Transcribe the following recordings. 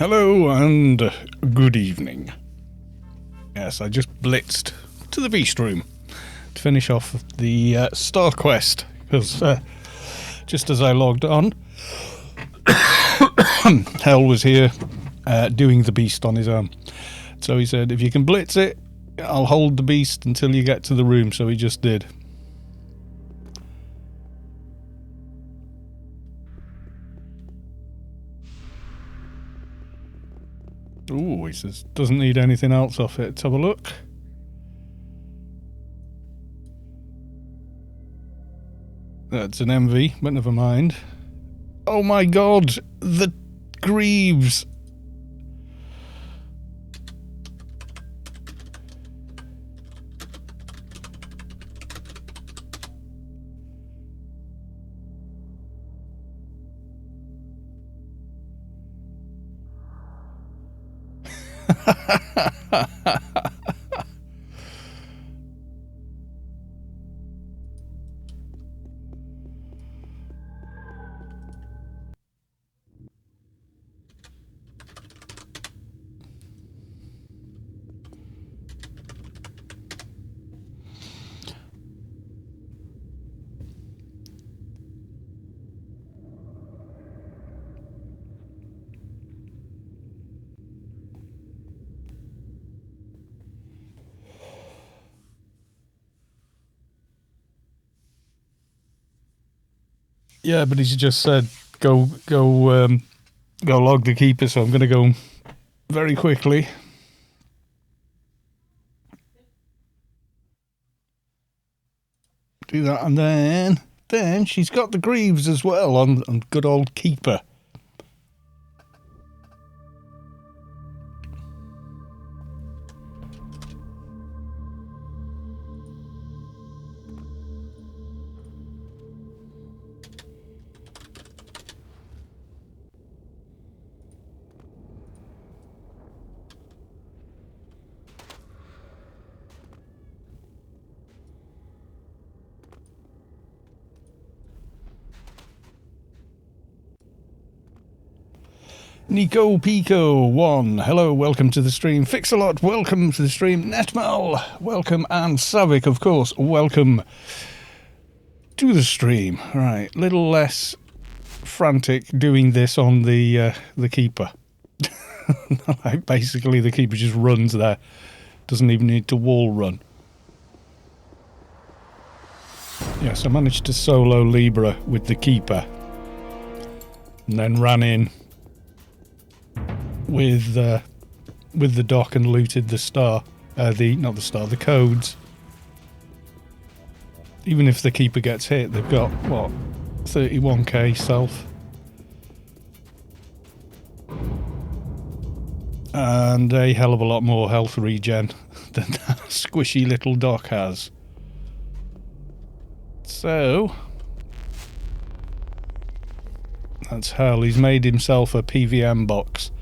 Hello and good evening. Yes, I just blitzed to the beast room to finish off the Star Quest, because just as I logged on, Hell was here doing the beast on his own. So he said, if you can blitz it, I'll hold the beast until you get to the room, so he just did. Ooh, he says, doesn't need anything else off it. Let's have a look. That's an MV, but never mind. Oh my god, the Greaves! Yeah, but he's just said go log the keeper, so I'm going to go very quickly. Do that, and then she's got the Greaves as well on good old keeper. Nico Pico 1, hello, welcome to the stream. Fix-a-lot, welcome to the stream. Netmal, welcome, and Savik, of course, welcome to the stream. Right, little less frantic doing this on the keeper. Like basically, the keeper just runs there, doesn't even need to wall run. Yes, I managed to solo Libra with the keeper, and then ran in with the dock and looted the star, the codes. Even if the keeper gets hit, they've got what, 31k self, and a hell of a lot more health regen than that squishy little dock has. So that's hell. He's made himself a PVM box.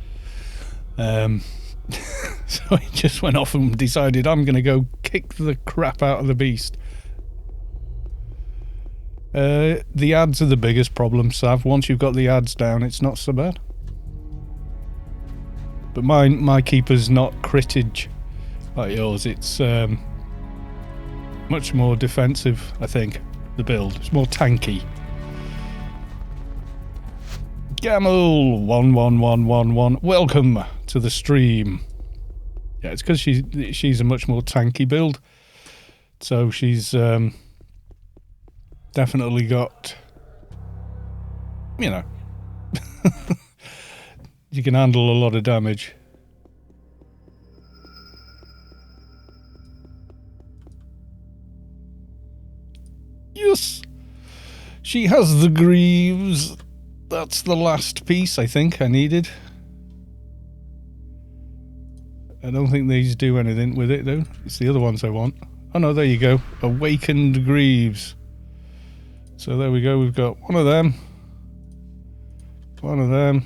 So he just went off and decided, I'm going to go kick the crap out of the beast. The ads are the biggest problem, Sav. Once you've got the ads down, it's not so bad. But my keeper's not crittage like yours. It's much more defensive, I think, the build. It's more tanky. Gamel 11111, welcome to the stream. Yeah, it's because she's a much more tanky build, so she's definitely got, you know, you can handle a lot of damage. Yes, she has the Greaves. That's the last piece I think I needed. I don't think these do anything with it though. It's the other ones I want. Oh no, there you go. Awakened Greaves. So there we go. We've got one of them. One of them.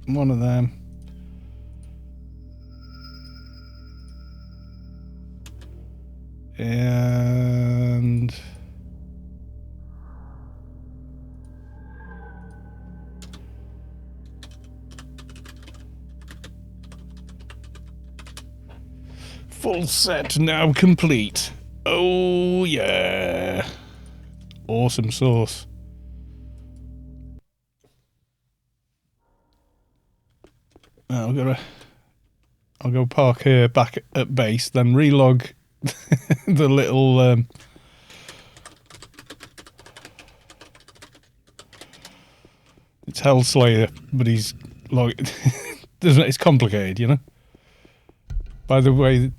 One of them. And Full set now complete. Oh yeah. Awesome sauce. Now I'll go park here back at base, then relog the little it's Hellslayer, but he's like it's complicated, you know. By the way,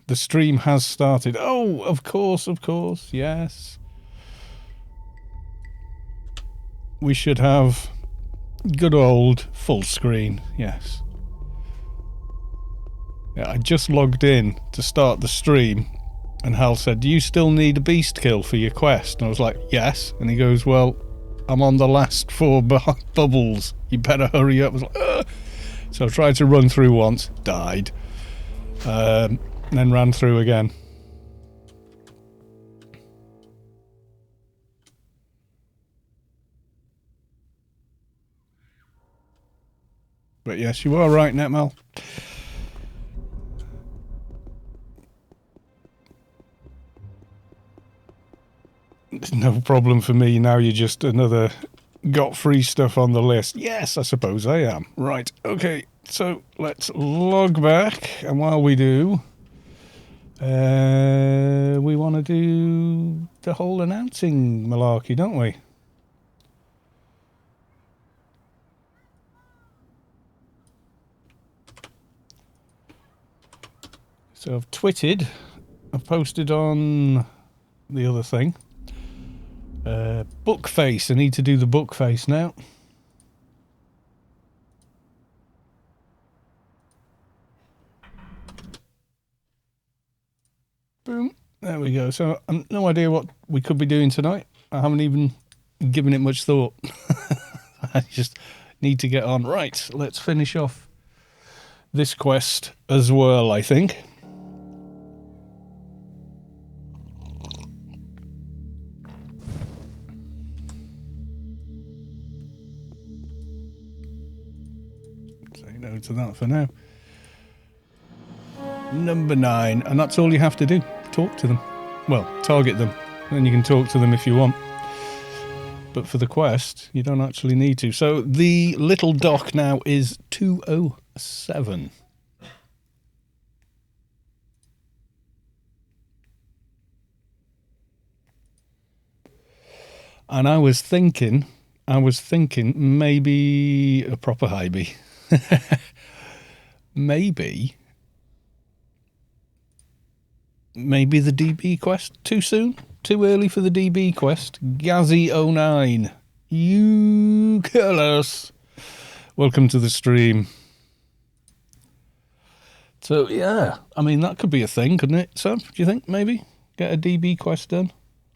the stream has started. Oh, of course, yes. We should have good old full screen, yes. Yeah, I just logged in to start the stream, and Hal said, "Do you still need a beast kill for your quest?" And I was like, "Yes." And he goes, "Well, I'm on the last 4 bubbles. You better hurry up." I was like, ugh. So I tried to run through once, died. Then ran through again. But yes, you are right, Netmel. It's no problem for me. Now you're just another got free stuff on the list. Yes, I suppose I am. Right, okay. So let's log back. And while we do, we want to do the whole announcing malarkey, don't we? So I've tweeted, I've posted on the other thing. Book face. I need to do the book face now. Boom. There we go. So I've no idea what we could be doing tonight. I haven't even given it much thought. I just need to get on. Right, let's finish off this quest as well, I think. Say no to that for now. Number 9, and that's all you have to do. Talk to them. Well, target them. Then you can talk to them if you want. But for the quest, you don't actually need to. So the little dock now is 207. And I was thinking maybe a proper highbie. Maybe the DB quest too soon? Too early for the DB quest? Gazzy09. You kill us. Welcome to the stream. So, yeah. I mean, that could be a thing, couldn't it, Sam? Do you think, maybe? Get a DB quest done?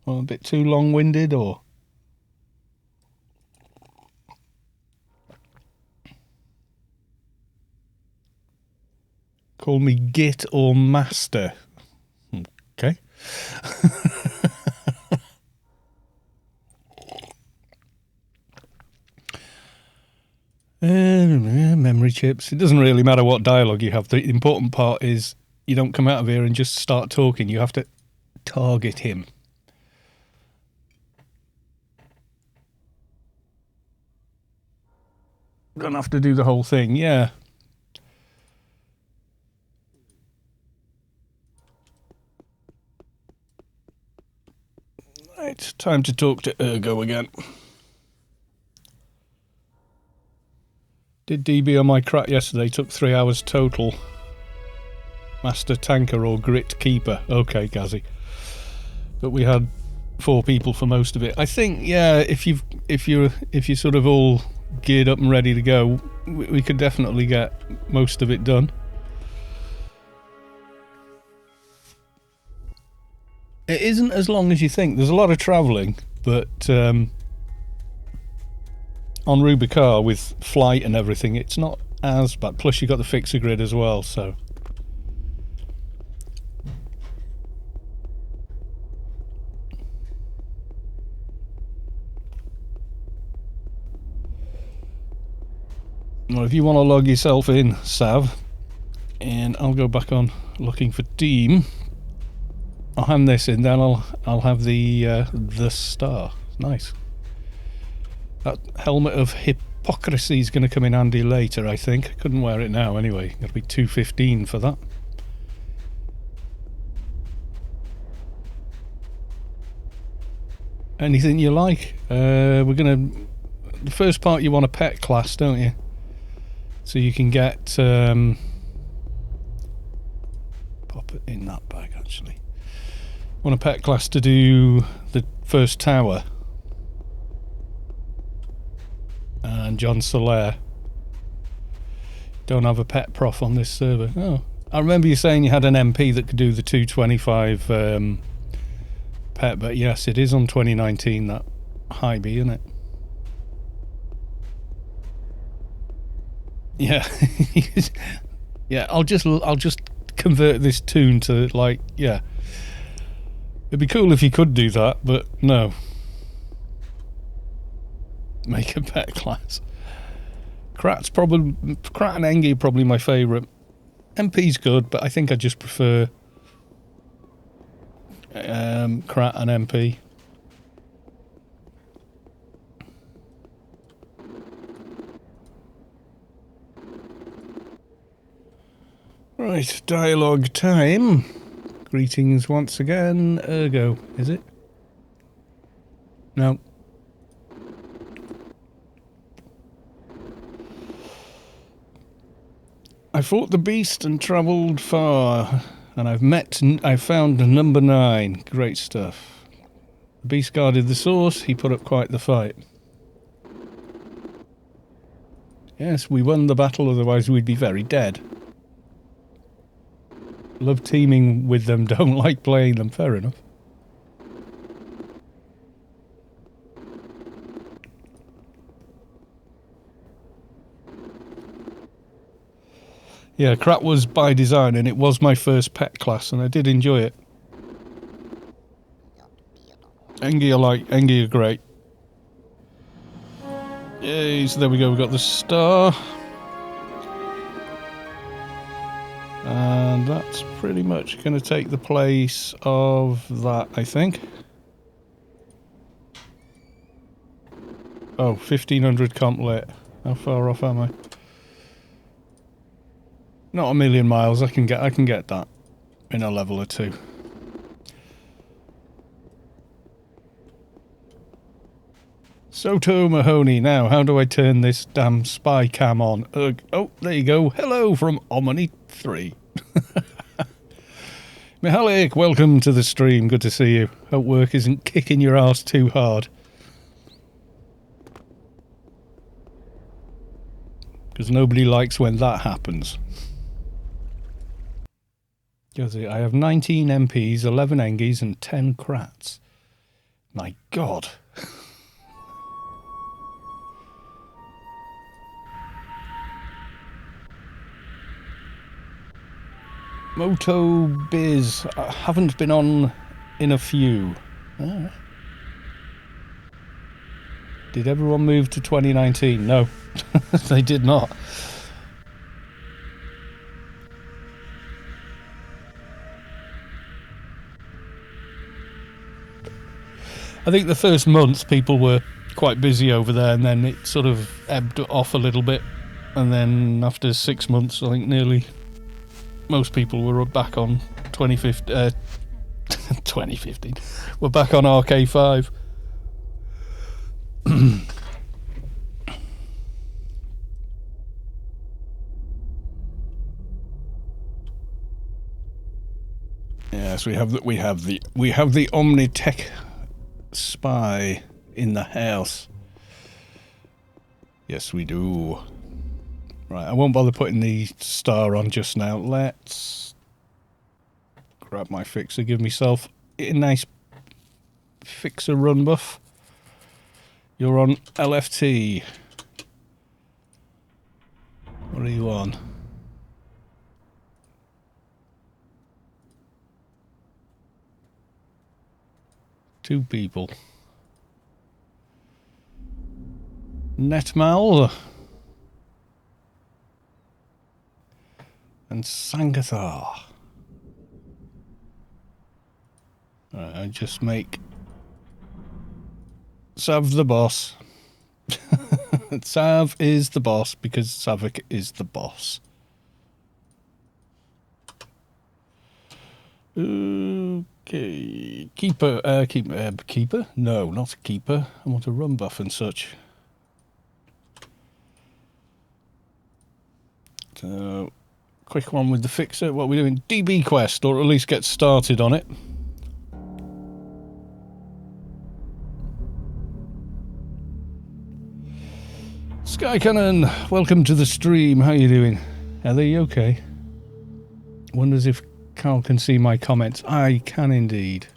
Or a bit too long-winded, or... Call me Git or Master. Okay. Memory chips. It doesn't really matter what dialogue you have. The important part is you don't come out of here and just start talking. You have to target him. Gonna have to do the whole thing, yeah. Right, time to talk to Ergo again. Did DB on my crack yesterday, took 3 hours total. Master Tanker or Grit Keeper. Okay, Gazzy. But we had 4 people for most of it. I think, yeah, if you're sort of all geared up and ready to go, we could definitely get most of it done. It isn't as long as you think. There's a lot of travelling, but on Rubicar with flight and everything, it's not as bad. Plus you got the fixer grid as well, so... Well, if you want to log yourself in, Sav, in then I'll go back on looking for team. I'll hand this in, then I'll have the star. Nice. That helmet of hypocrisy is going to come in handy later, I think. I couldn't wear it now anyway. Got to be 215 for that. Anything you like? We're gonna. The first part you want a pet class, don't you? So you can get. Pop it in that bag actually. Want a pet class to do the first tower. And John Solaire. Don't have a pet prof on this server. Oh, I remember you saying you had an MP that could do the 225 pet, but yes, it is on 2019, that high B, isn't it? Yeah. Yeah, I'll just convert this tune to, like, yeah. It'd be cool if you could do that, but no. Make a pet class. Krat and Engie are probably my favourite. MP's good, but I think I just prefer Krat and MP. Right, dialogue time. Greetings once again. Ergo, is it? No. I fought the beast and travelled far, and I've found number 9. Great stuff. The beast guarded the source, he put up quite the fight. Yes, we won the battle, otherwise we'd be very dead. Love teaming with them, don't like playing them, fair enough. Yeah, Krat was by design, and it was my first pet class, and I did enjoy it. Engie are great. Yay, so there we go, we got the star. And that's pretty much going to take the place of that, I think. Oh, 1500 comp lit. How far off am I? Not a million miles. I can get that in a level or two. Soto Mahoney. Now, how do I turn this damn spy cam on? Oh, there you go. Hello from Omni 3. Mihalik, welcome to the stream. Good to see you. Hope work isn't kicking your ass too hard. Because nobody likes when that happens. I have 19 MPs, 11 Engies, and 10 Krats. My God. Moto Biz. I haven't been on in a few. Ah. Did everyone move to 2019? No, they did not. I think the first month people were quite busy over there, and then it sort of ebbed off a little bit. And then after 6 months, I think nearly most people were back on 2015. We're back on RK5. Yes, we have the Omnitech spy in the house. Yes, we do. Right, I won't bother putting the star on just now. Let's grab my fixer, give myself a nice fixer run buff. You're on LFT. What are you on? Two people. Netmal. and Sangathar. Right, I just make Sav the boss. Sav is the boss because Savik is the boss. Okay, keeper? No, not a keeper. I want a run buff and such. So, quick one with the fixer. What are we doing? DB quest, or at least get started on it. Sky Cannon, welcome to the stream. How you doing? Are you okay? Wonders if Carl can see my comments. I can indeed.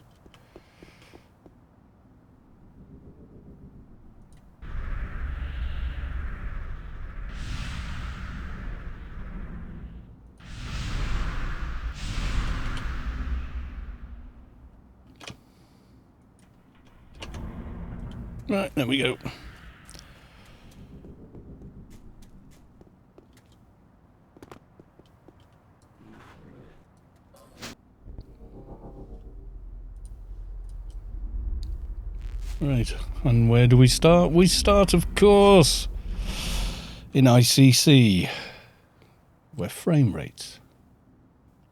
Right, there we go. Right, and where do we start? We start, of course, in ICC, where frame rates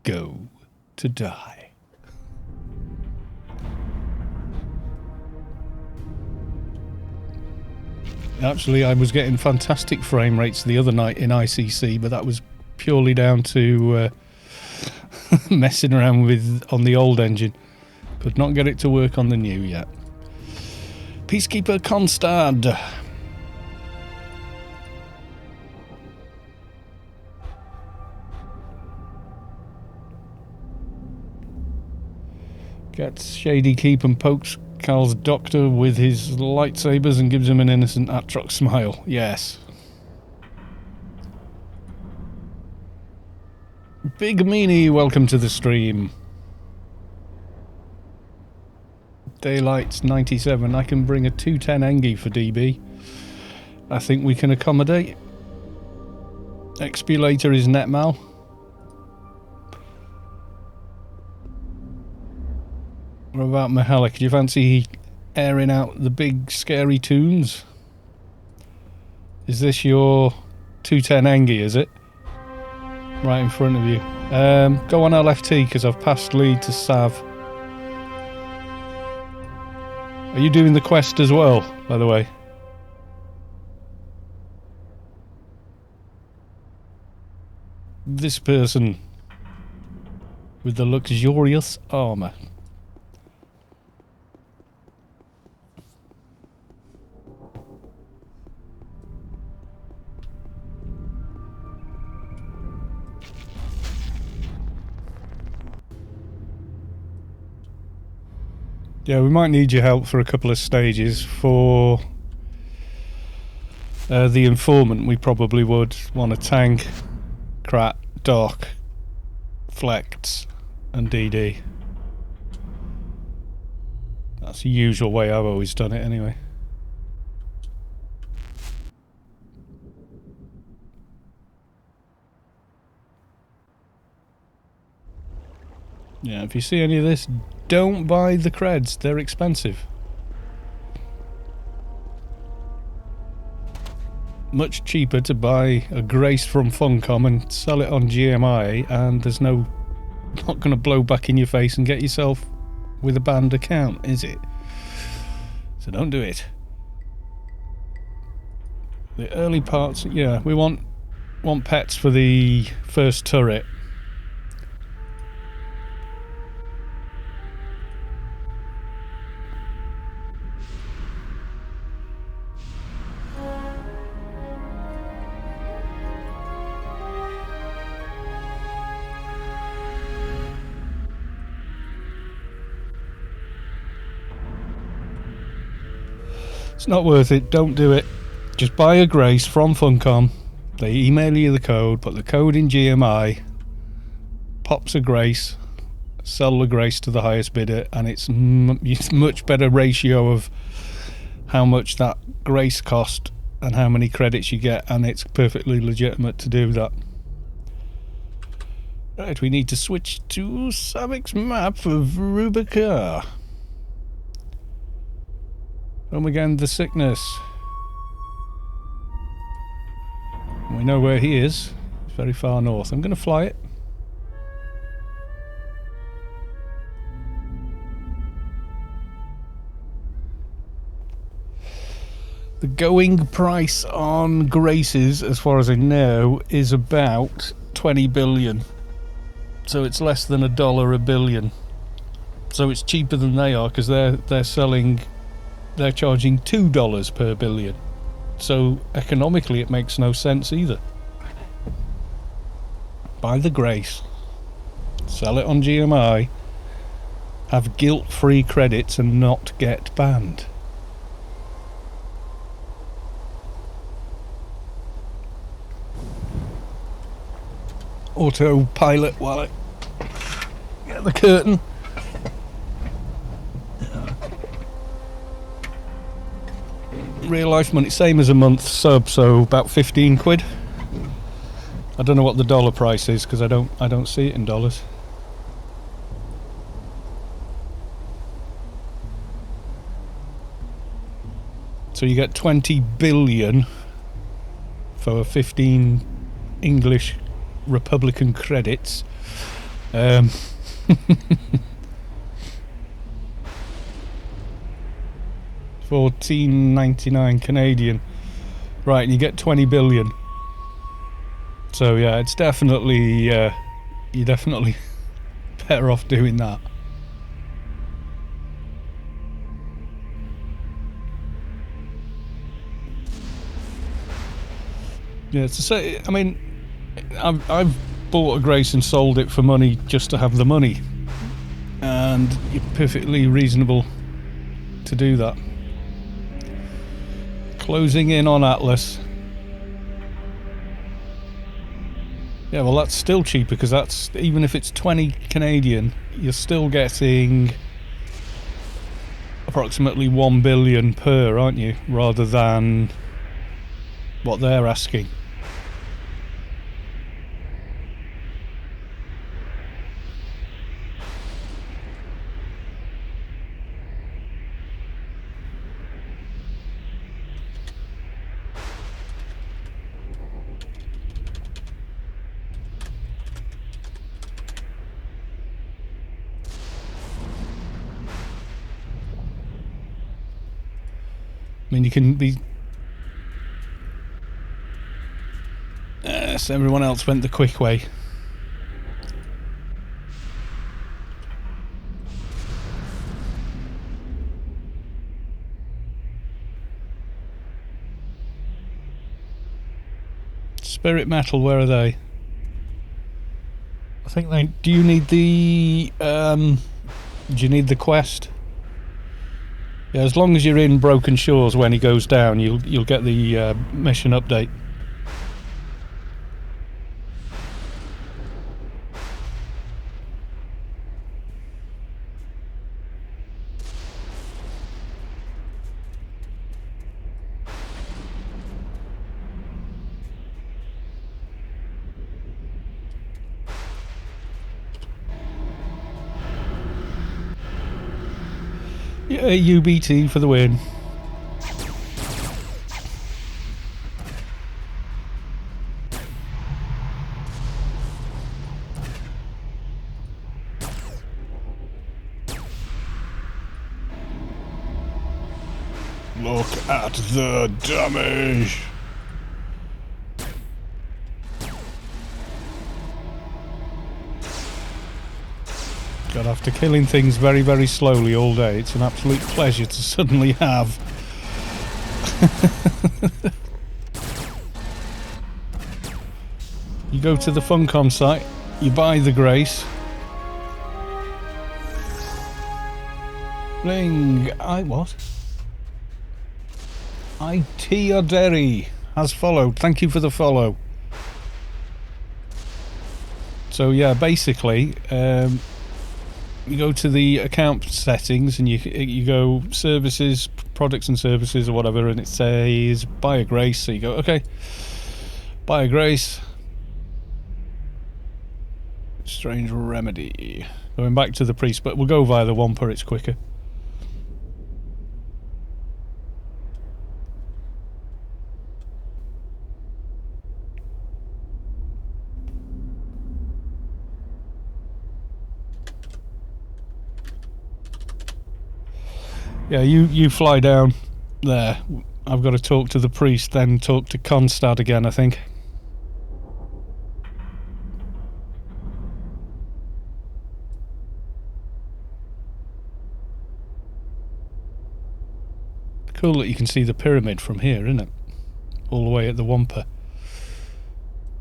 go to die. Actually, I was getting fantastic frame rates the other night in ICC, but that was purely down to messing around with on the old engine. Could not get it to work on the new yet. Peacekeeper Constad. Gets Shady Keep and pokes Cal's doctor with his lightsabers and gives him an innocent Atrox smile. Yes. Big Meanie, welcome to the stream. Daylight's 97. I can bring a 210 Engie for DB. I think we can accommodate. Expulator is Netmal. What about Mahalik? Do you fancy airing out the big scary tunes? Is this your 210 Engie, is it? Right in front of you. Go on LFT because I've passed lead to Sav. Are you doing the quest as well, by the way? This person with the luxurious armour. Yeah, we might need your help for a couple of stages. For the informant, we probably would want a tank, Krat, Doc, Flex, and DD. That's the usual way I've always done it anyway. Yeah, if you see any of this, don't buy the creds, they're expensive. Much cheaper to buy a Grace from Funcom and sell it on GMI, and there's not going to blow back in your face and get yourself with a banned account, is it? So don't do it. The early parts, yeah, we want pets for the first turret. It's not worth it, don't do it. Just buy a Grace from Funcom. They email you the code, put the code in GMI, pops a Grace, sell the Grace to the highest bidder, and it's much better ratio of how much that Grace cost and how many credits you get, and it's perfectly legitimate to do that. Right, we need to switch to Savic's map of Rubica. Home again, the sickness. We know where he is. It's very far north. I'm going to fly it. The going price on Graces, as far as I know, is about 20 billion. So it's less than $1 a billion. So it's cheaper than they are, because they're charging $2 per billion. So economically it makes no sense either. Buy the Grace, sell it on GMI, have guilt-free credits and not get banned. Autopilot while I get the curtain. Real life money, same as a month sub, so about 15 quid. I don't know what the dollar price is because I don't see it in dollars. So you get 20 billion for 15 English Republican credits. $14.99 Canadian. Right, and you get 20 billion. So yeah, it's definitely you're definitely better off doing that. Yeah, it's to say, I mean, I've bought a Grace and sold it for money just to have the money, and you're perfectly reasonable to do that. Closing in on Atlas. Yeah, well that's still cheaper because that's, even if it's 20 Canadian, you're still getting approximately 1 billion per, aren't you? Rather than what they're asking. I mean, you can be... Yes, everyone else went the quick way. Spirit Metal, where are they? I think they... Do you need the... do you need the quest? Yeah, as long as you're in Broken Shores when he goes down, you'll get the mission update. Yeah, UBT for the win. Look at the damage. God, after killing things very, very slowly all day, it's an absolute pleasure to suddenly have. You go to the Funcom site, you buy the Grace. Bling, what? IT Oderi has followed. Thank you for the follow. So yeah, basically, you go to the account settings and you go services, products and services or whatever, and it says buy a Grace. So you go, okay, buy a Grace. Strange remedy. Going back to the priest, but we'll go via the Wampa, it's quicker. Yeah, you fly down there. I've got to talk to the priest, then talk to Constad again, I think. Cool that you can see the pyramid from here, isn't it? All the way at the Wampa.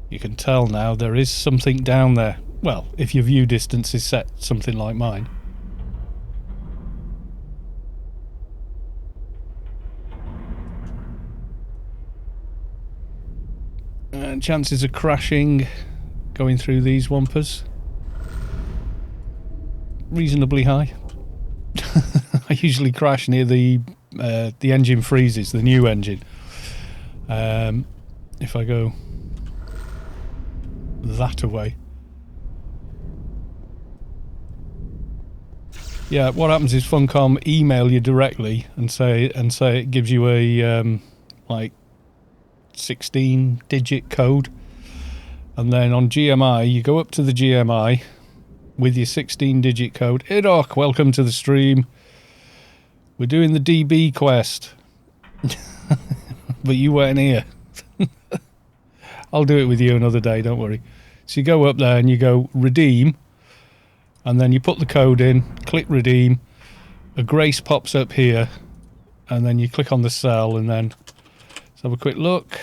You can tell now there is something down there. Well, if your view distance is set something like mine. And chances of crashing going through these Wampas reasonably high. I usually crash near the engine freezes, the new engine. If I go that away. Yeah, what happens is Funcom email you directly and say it gives you a like 16-digit code, and then on GMI you go up to the GMI with your 16-digit code. Idoc, welcome to the stream. We're doing the DB quest. But you weren't here. I'll do it with you another day, don't worry. So you go up there and you go redeem, and then you put the code in, click redeem, a grace pops up here, and then you click on the cell, and then let's have a quick look.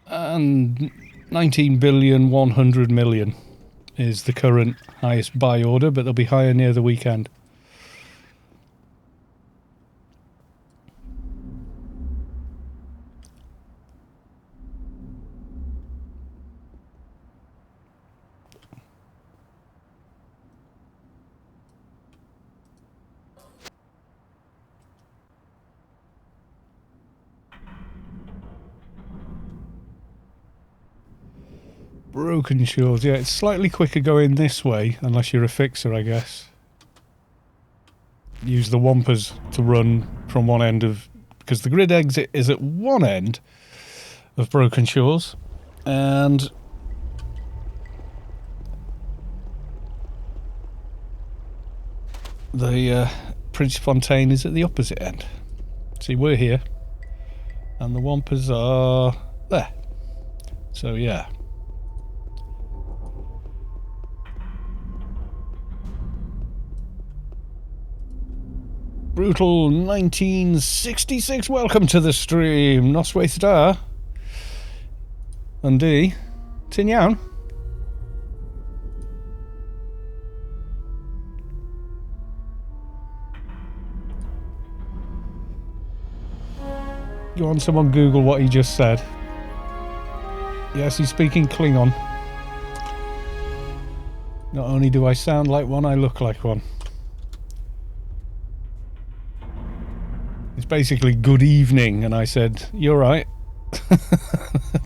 And 19,100,000,000 is the current highest buy order, but they'll be higher near the weekend. Broken Shores, yeah, it's slightly quicker going this way, unless you're a fixer, I guess. Use the Wampas to run from one end of... because the grid exit is at one end of Broken Shores, and... the Prince Fontaine is at the opposite end. See, we're here, and the Wampas are there. So, yeah. Brutal 1966, welcome to the stream. Noswaith da. Undi. Tin iawn? Go on, someone Google what he just said. Yes, he's speaking Klingon. Not only do I sound like one, I look like one. It's basically good evening, and I said, "You're right."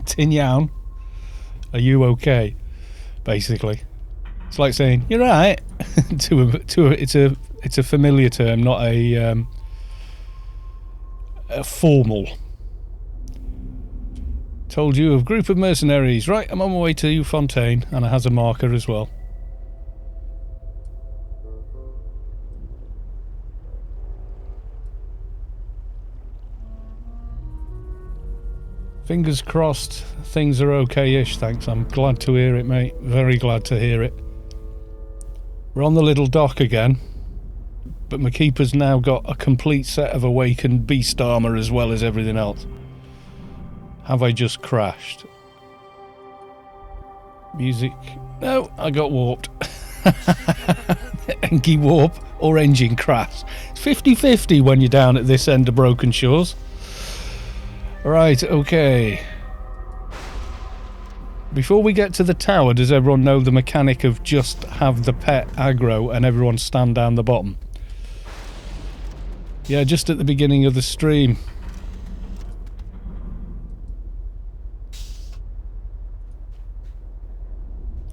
Tin yawn. Are you okay? Basically, it's like saying "You're right." It's a familiar term, not a formal. Told you of group of mercenaries. Right, I'm on my way to Fontaine, and it has a marker as well. Fingers crossed things are okay-ish, thanks. I'm glad to hear it, mate. Very glad to hear it. We're on the little dock again, but my keeper's now got a complete set of awakened beast armour as well as everything else. Have I just crashed? Music. No, I got warped. Engie warp or engine crash. It's 50-50 when you're down at this end of Broken Shores. Right, okay. Before we get to the tower, does everyone know the mechanic of just have the pet aggro and everyone stand down the bottom? Yeah, just at the beginning of the stream.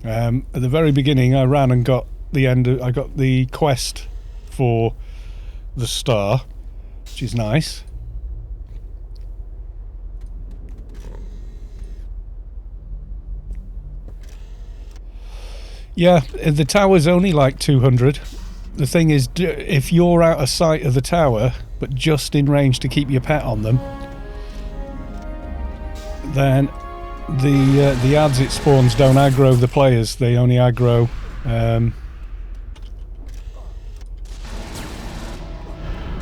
At the very beginning, I ran and got the end. I got the quest for the star, which is nice. Yeah, the tower's only like 200. The thing is, if you're out of sight of the tower, but just in range to keep your pet on them, then the ads it spawns don't aggro the players. They only aggro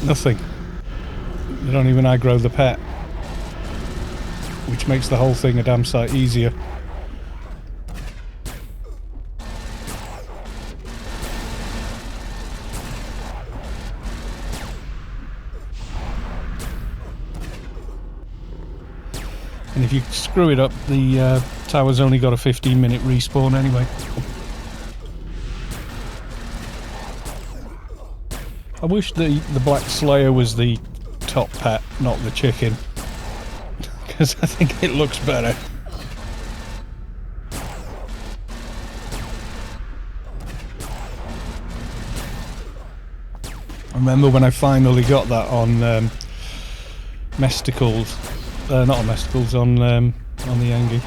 nothing. They don't even aggro the pet, which makes the whole thing a damn sight easier. And if you screw it up, the tower's only got a 15-minute respawn anyway. I wish the Black Slayer was the top pet, not the chicken, because I think it looks better. I remember when I finally got that on Mesticles. Not on Mesticles, on the Engie.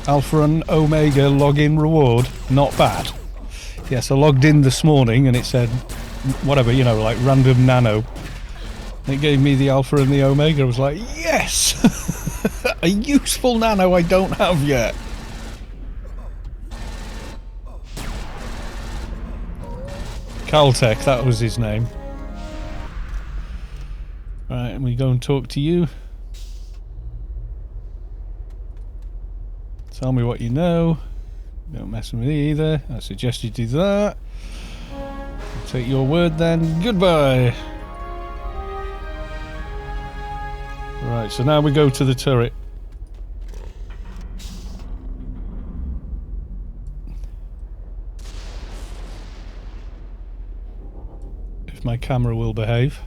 Alpha and Omega login reward, not bad. Yes, I logged in this morning and it said, whatever, you know, like random nano. And it gave me the Alpha and the Omega. I was like, yes! A useful nano I don't have yet. Caltech, that was his name. Right, and we go and talk to you. Tell me what you know. Don't mess with me either. I suggest you do that. I'll take your word then. Goodbye. Right, so now we go to the turret. If my camera will behave.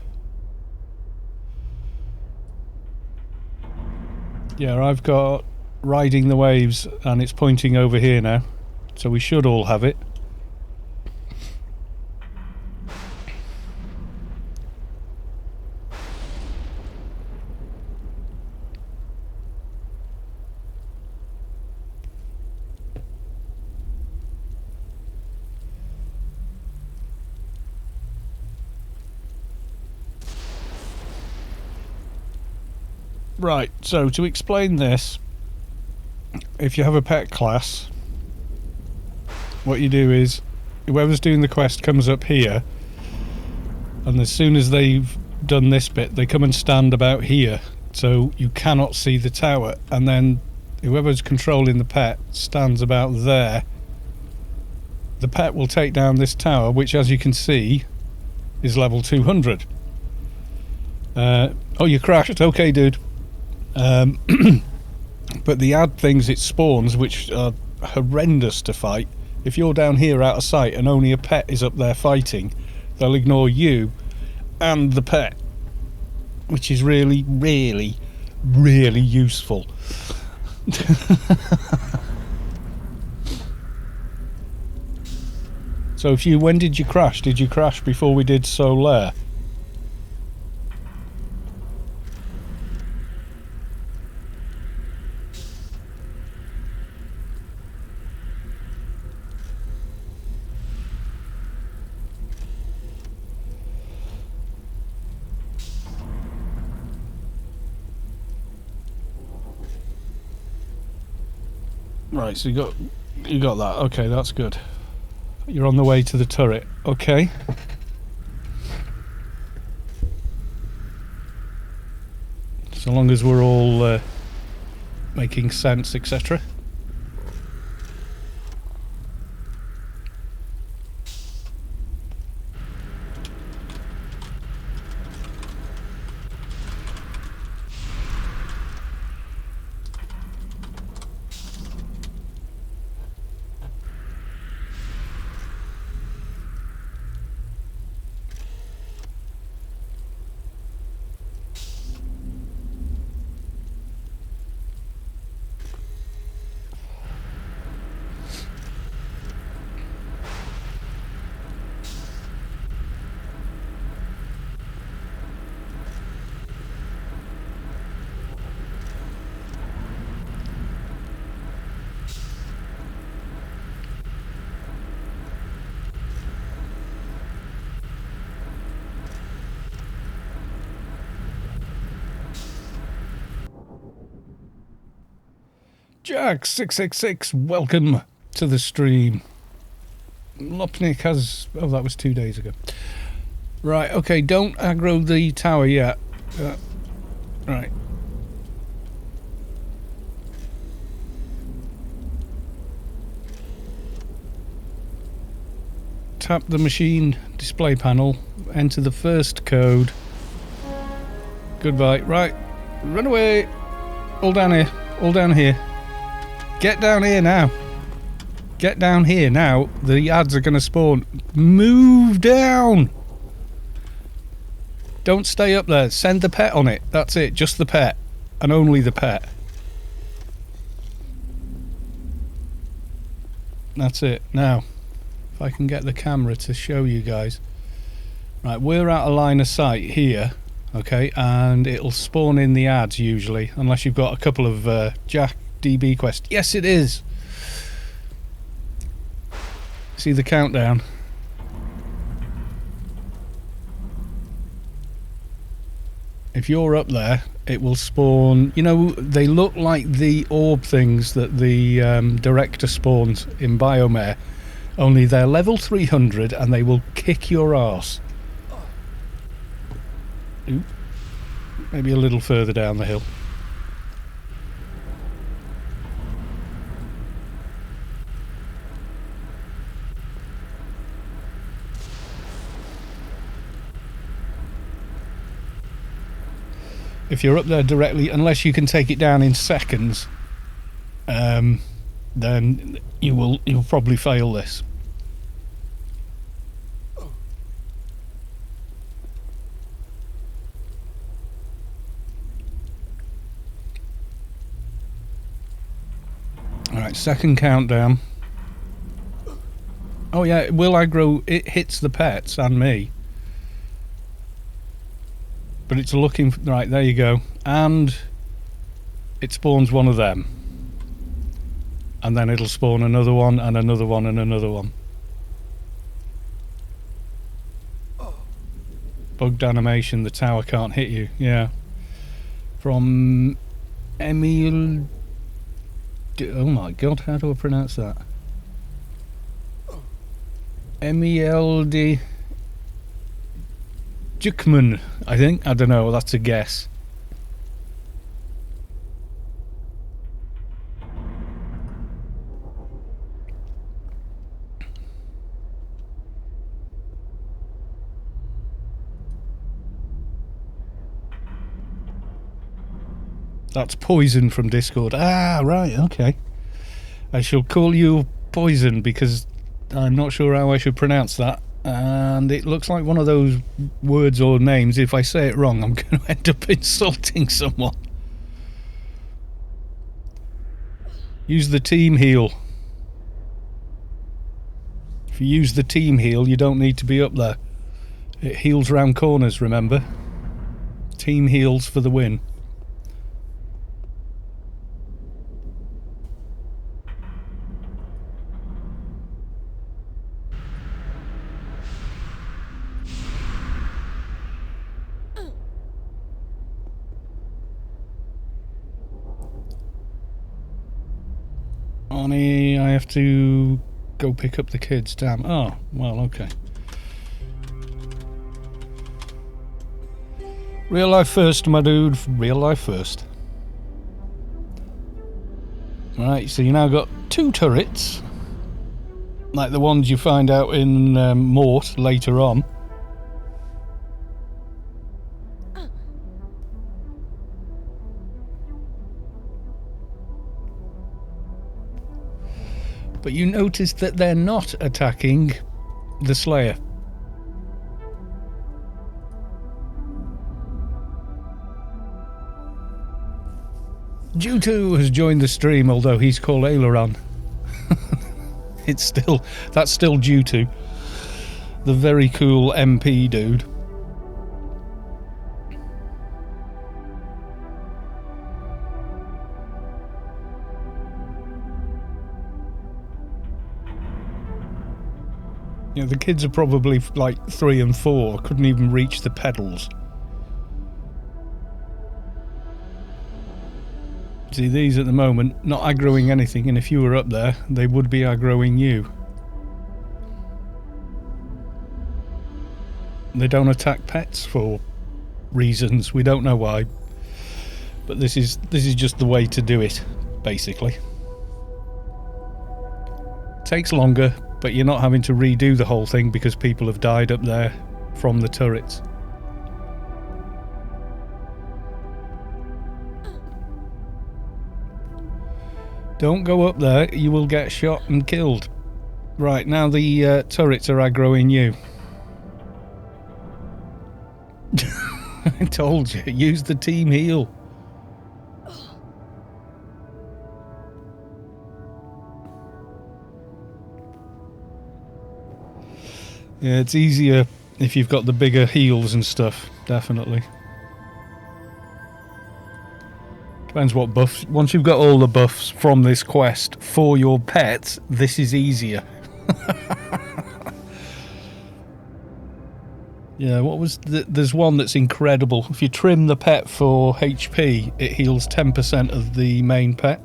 Yeah, I've got riding the waves and it's pointing over here now, so we should all have it. Right, so to explain this, if you have a pet class, what you do is whoever's doing the quest comes up here, and as soon as they've done this bit, they come and stand about here, so you cannot see the tower, and then whoever's controlling the pet stands about there. The pet will take down this tower, which, as you can see, is level 200. Oh, you crashed. Okay, dude. But the ad things it spawns, which are horrendous to fight, if you're down here out of sight and only a pet is up there fighting, they'll ignore you and the pet, which is really, really, really useful. So when did you crash? Did you crash before we did Solaire? Right, so you got that. Okay, that's good. You're on the way to the turret. Okay. So long as we're all making sense, etc. Jack666, welcome to the stream. Lopnik has... Oh, that was 2 days ago. Right, okay, don't aggro the tower yet. Right. Tap the machine display panel, enter the first code. Goodbye. Right, run away. All down here. All down here. Get down here now. Get down here now. The ads are going to spawn. Move down. Don't stay up there. Send the pet on it. That's it. Just the pet. And only the pet. That's it. Now, if I can get the camera to show you guys. Right, we're out of line of sight here. Okay, and it'll spawn in the ads usually. Unless you've got a couple of Jack DB quests. Yes, it is. See the countdown. If you're up there, it will spawn. You know, they look like the orb things that the director spawns in Biomare, only they're level 300 and they will kick your arse. Oop. Maybe a little further down the hill. If you're up there directly, unless you can take it down in seconds, then you'll probably fail this. Alright, second countdown. Oh yeah, will aggro, it hits the pets and me. But it's looking... Right, there you go. And it spawns one of them. And then it'll spawn another one, and another one, and another one. Bugged animation, the tower can't hit you. Yeah. From Emil... Oh my god, how do I pronounce that? Emil Jukman, I think. I don't know, that's a guess. That's Poison from Discord. Ah, right, okay. I shall call you Poison because I'm not sure how I should pronounce that. And it looks like one of those words or names. If I say it wrong, I'm going to end up insulting someone. Use the team heal. If you use the team heal, you don't need to be up there. It heals round corners, remember? Team heals for the win. I have to go pick up the kids. Damn. Oh, well, okay. Real life first, my dude. Real life first. Right, so you now got 2 turrets. Like the ones you find out in Mort later on. But you notice that they're not attacking the Slayer. Jutu has joined the stream, although he's called Aileron. That's still Jutu. The very cool MP dude. You know, the kids are probably like 3 and 4, couldn't even reach the pedals. See, these at the moment, not aggroing anything, and if you were up there, they would be aggroing you. They don't attack pets for reasons, we don't know why. But this is just the way to do it, basically. Takes longer, but you're not having to redo the whole thing because people have died up there from the turrets. Don't go up there, you will get shot and killed. Right, now the turrets are aggroing you. I told you, use the team heal. Yeah, it's easier if you've got the bigger heals and stuff, definitely. Depends what buffs. Once you've got all the buffs from this quest for your pets, this is easier. Yeah, what was there's one that's incredible. If you trim the pet for HP, it heals 10% of the main pet.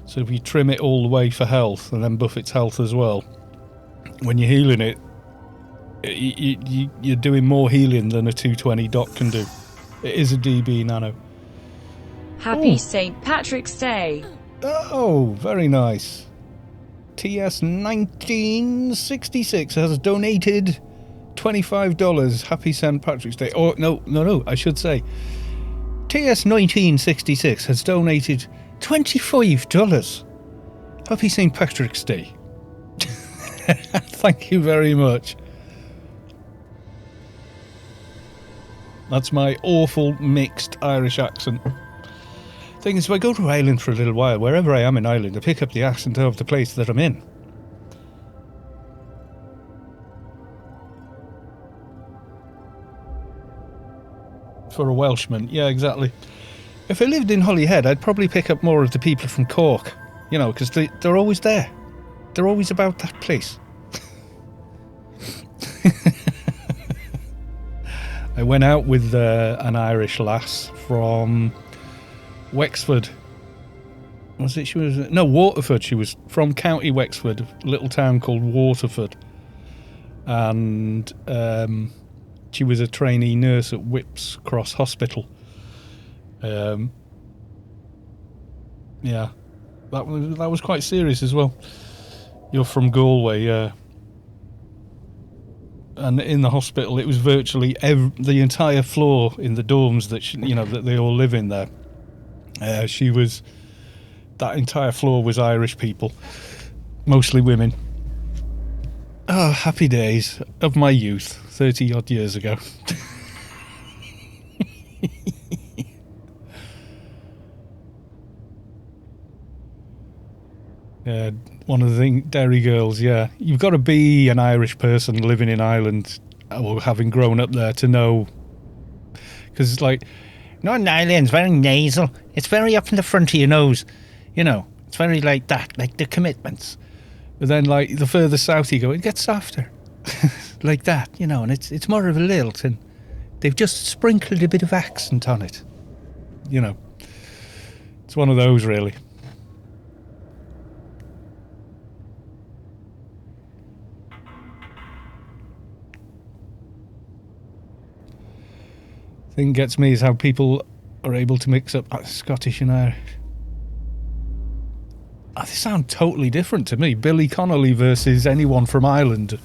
So if you trim it all the way for health and then buff its health as well, when you're healing it, you're doing more healing than a 220 dot can do. It is a DB nano. Happy St. Patrick's Day. Oh, very nice. TS1966 has donated $25. Happy St. Patrick's Day. Oh, no, I should say. TS1966 has donated $25. Happy St. Patrick's Day. Thank you very much. That's my awful mixed Irish accent. Thing is, if I go to Ireland for a little while, wherever I am in Ireland, I pick up the accent of the place that I'm in. For a Welshman, yeah, exactly. If I lived in Holyhead, I'd probably pick up more of the people from Cork, you know, because they're always there. They're always about that place. I went out with an Irish lass from Wexford. Was it? Waterford. She was from County Wexford, a little town called Waterford. And she was a trainee nurse at Whips Cross Hospital. Yeah, that was quite serious as well. You're from Galway, yeah. And in the hospital, it was virtually the entire floor in the dorms that that they all live in there. That entire floor was Irish people, mostly women. Oh, happy days of my youth, 30 odd years ago. Yeah, one of the Derry girls, yeah. You've got to be an Irish person living in Ireland or having grown up there to know. Because it's like, Northern Ireland's very nasal. It's very up in the front of your nose. You know, it's very like that, like the commitments. But then, like, the further south you go, it gets softer. Like that, you know, and it's more of a lilt, and they've just sprinkled a bit of accent on it. You know. It's one of those, really. Thing gets me is how people are able to mix up Scottish and Irish. They sound totally different to me. Billy Connolly versus anyone from Ireland.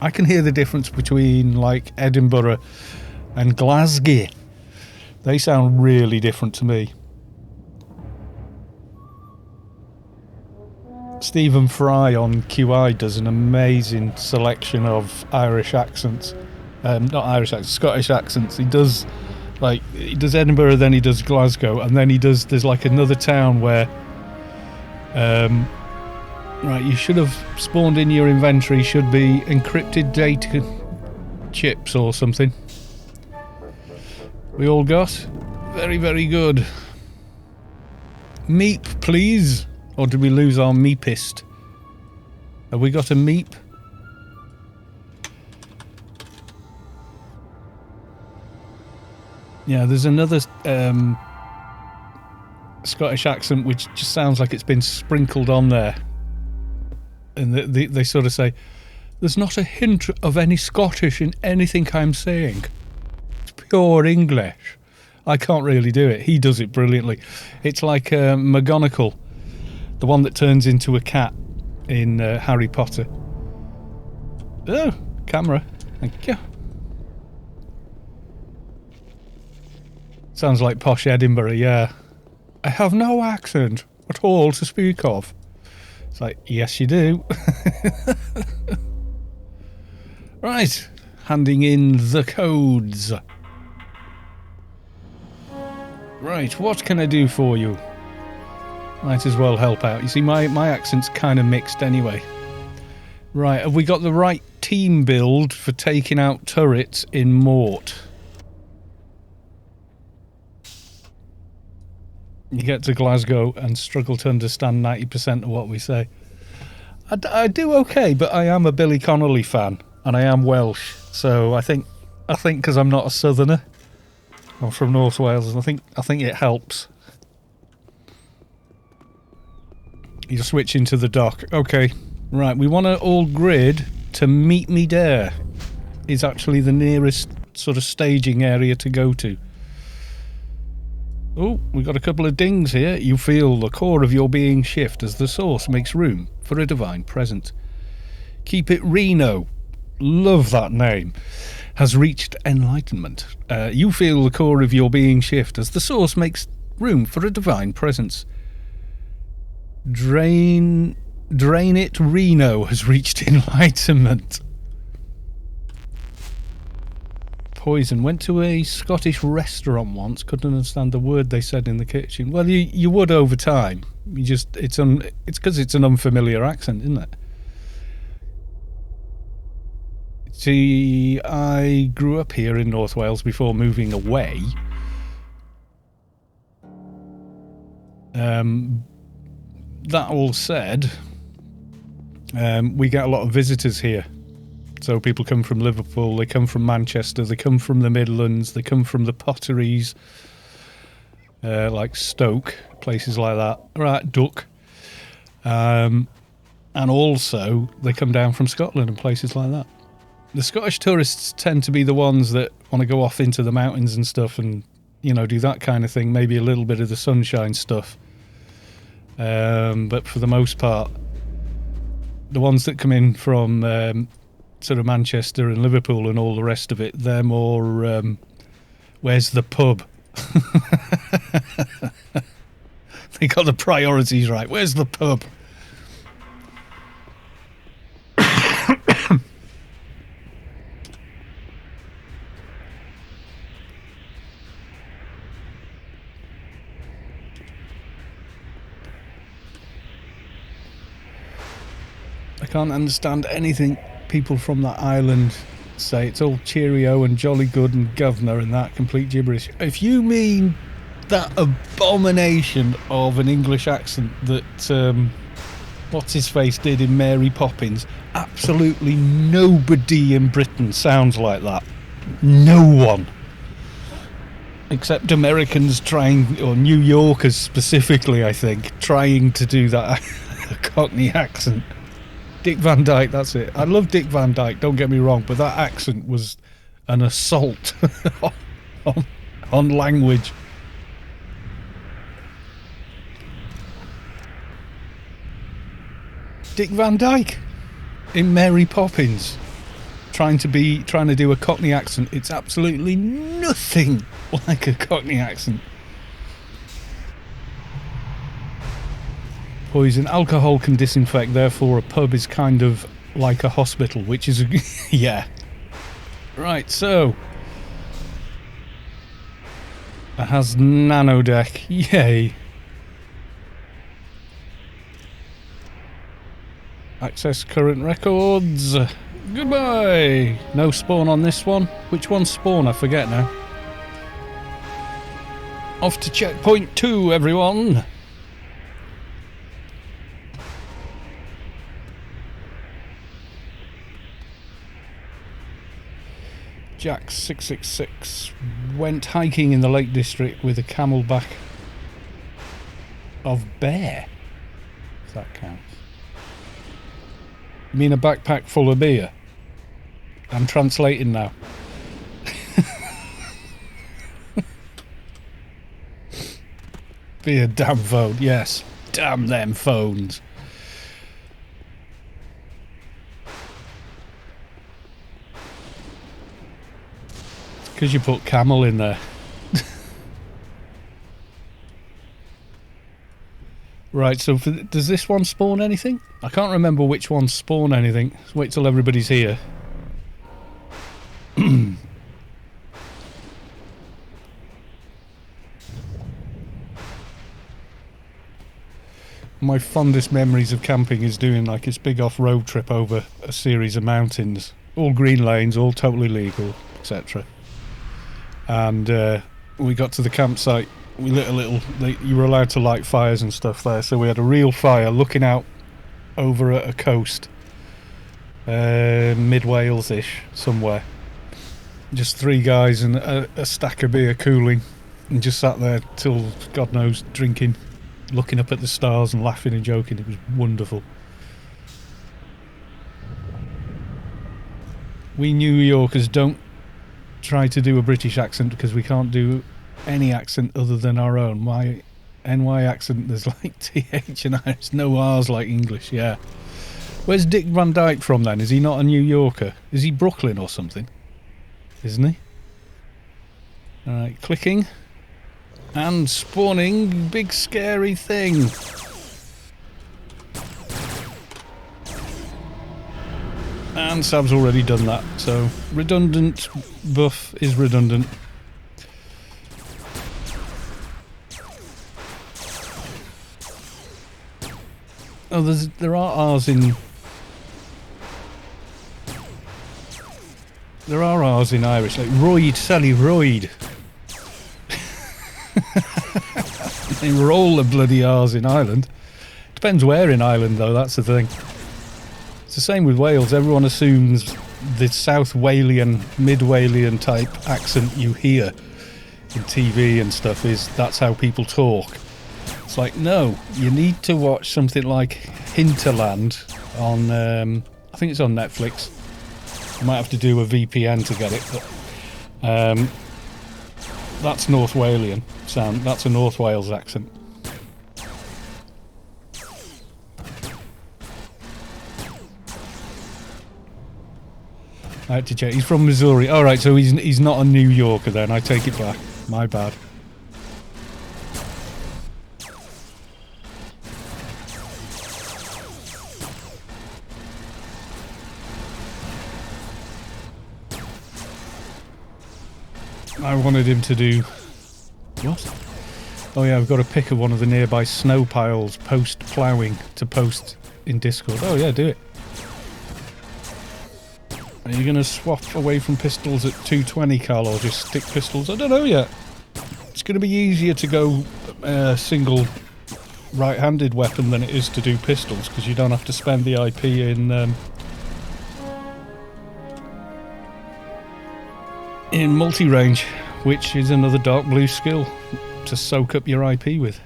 I can hear the difference between, like, Edinburgh and Glasgow. They sound really different to me. Stephen Fry on QI does an amazing selection of Irish accents. Not Irish accents, Scottish accents. He does Edinburgh, then he does Glasgow, and then there's like another town where right, you should have spawned in your inventory should be encrypted data chips or something. We all got? Very, very good. Meep, please. Or did we lose our meepist? Have we got a meep? Yeah, there's another Scottish accent which just sounds like it's been sprinkled on there. And they sort of say, there's not a hint of any Scottish in anything I'm saying. It's pure English. I can't really do it. He does it brilliantly. It's like McGonagall, the one that turns into a cat in Harry Potter. Oh, camera. Thank you. Sounds like posh Edinburgh, yeah. I have no accent at all to speak of. It's like, yes you do. Right, handing in the codes. Right, what can I do for you? Might as well help out. You see, my accent's kind of mixed anyway. Right, have we got the right team build for taking out turrets in Mort? You get to Glasgow and struggle to understand 90% of what we say. I do okay, but I am a Billy Connolly fan, and I am Welsh, so I think because I'm not a southerner, I'm from North Wales, I think it helps. You switch into the dock. Okay, right, we want to all grid to meet me there. Is actually the nearest sort of staging area to go to. Oh, we've got a couple of dings here. You feel the core of your being shift as the source makes room for a divine presence. Keep it Reno. Love that name. Has reached enlightenment. You feel the core of your being shift as the source makes room for a divine presence. Drain it. Reno has reached enlightenment. Poison. Went to a Scottish restaurant once. Couldn't understand the word they said in the kitchen. Well, you would over time. You just it's because it's an unfamiliar accent, isn't it? See, I grew up here in North Wales before moving away. That all said, we get a lot of visitors here. So people come from Liverpool, they come from Manchester, they come from the Midlands, they come from the potteries, like Stoke, places like that. Right, Duck. And also, they come down from Scotland and places like that. The Scottish tourists tend to be the ones that want to go off into the mountains and stuff and, you know, do that kind of thing, maybe a little bit of the sunshine stuff. But for the most part, the ones that come in from sort of Manchester and Liverpool and all the rest of it, they're more where's the pub? They got the priorities right. Where's the pub? I can't understand anything people from that island say. It's all cheerio and jolly good and governor and that complete gibberish. If you mean that abomination of an English accent that what's his face did in Mary Poppins, absolutely nobody in Britain sounds like that. No one, except Americans trying, or New Yorkers specifically, I think, trying to do that Cockney accent. Dick Van Dyke, that's it. I love Dick Van Dyke, don't get me wrong, but that accent was an assault on language. Dick Van Dyke in Mary Poppins trying to do a Cockney accent. It's absolutely nothing like a Cockney accent. Poison. Alcohol can disinfect, therefore a pub is kind of like a hospital, which is yeah. Right, so it has nano deck. Yay. Access current records. Goodbye. No spawn on this one. Which one's spawn? I forget now. Off to checkpoint 2, everyone. Jack 666 went hiking in the Lake District with a camelback of bear. If that counts. You mean a backpack full of beer? I'm translating now. Be a damn phone, yes. Damn them phones. Because you put camel in there. Right, so does this one spawn anything? I can't remember which ones spawn anything. Let's wait till everybody's here. My fondest memories of camping is doing like this big off-road trip over a series of mountains. All green lanes, all totally legal, etc. And we got to the campsite. We lit a little... You were allowed to light fires and stuff there, so we had a real fire looking out over a coast. Mid-Wales-ish, somewhere. Just 3 guys and a stack of beer cooling. And just sat there till, God knows, drinking, looking up at the stars and laughing and joking. It was wonderful. We New Yorkers don't try to do a British accent because we can't do any accent other than our own. My NY accent, there's like TH and I, there's no R's like English, yeah. Where's Dick Van Dyke from then? Is he not a New Yorker? Is he Brooklyn or something? Isn't he? Alright, clicking. And spawning big scary thing. And Sab's already done that, so redundant buff is redundant. Oh, there are R's in... There are R's in Irish, like Royd, Sally Royd. They roll the bloody R's in Ireland. Depends where in Ireland though, that's the thing. It's the same with Wales, everyone assumes the South Walian, Mid-Walian type accent you hear in TV and stuff that's how people talk. It's like, no, you need to watch something like Hinterland on, I think it's on Netflix. You might have to do a VPN to get it, but that's North Walian sound, that's a North Wales accent. I had to check, he's from Missouri. Alright, so he's not a New Yorker then, I take it back, my bad. I wanted him to do... What? Oh yeah, I've got a pic of one of the nearby snow piles post-ploughing to post in Discord. Oh yeah, do it. Are you going to swap away from pistols at 220 cal or just stick pistols? I don't know yet. It's going to be easier to go single right-handed weapon than it is to do pistols because you don't have to spend the IP in multi-range, which is another dark blue skill to soak up your IP with.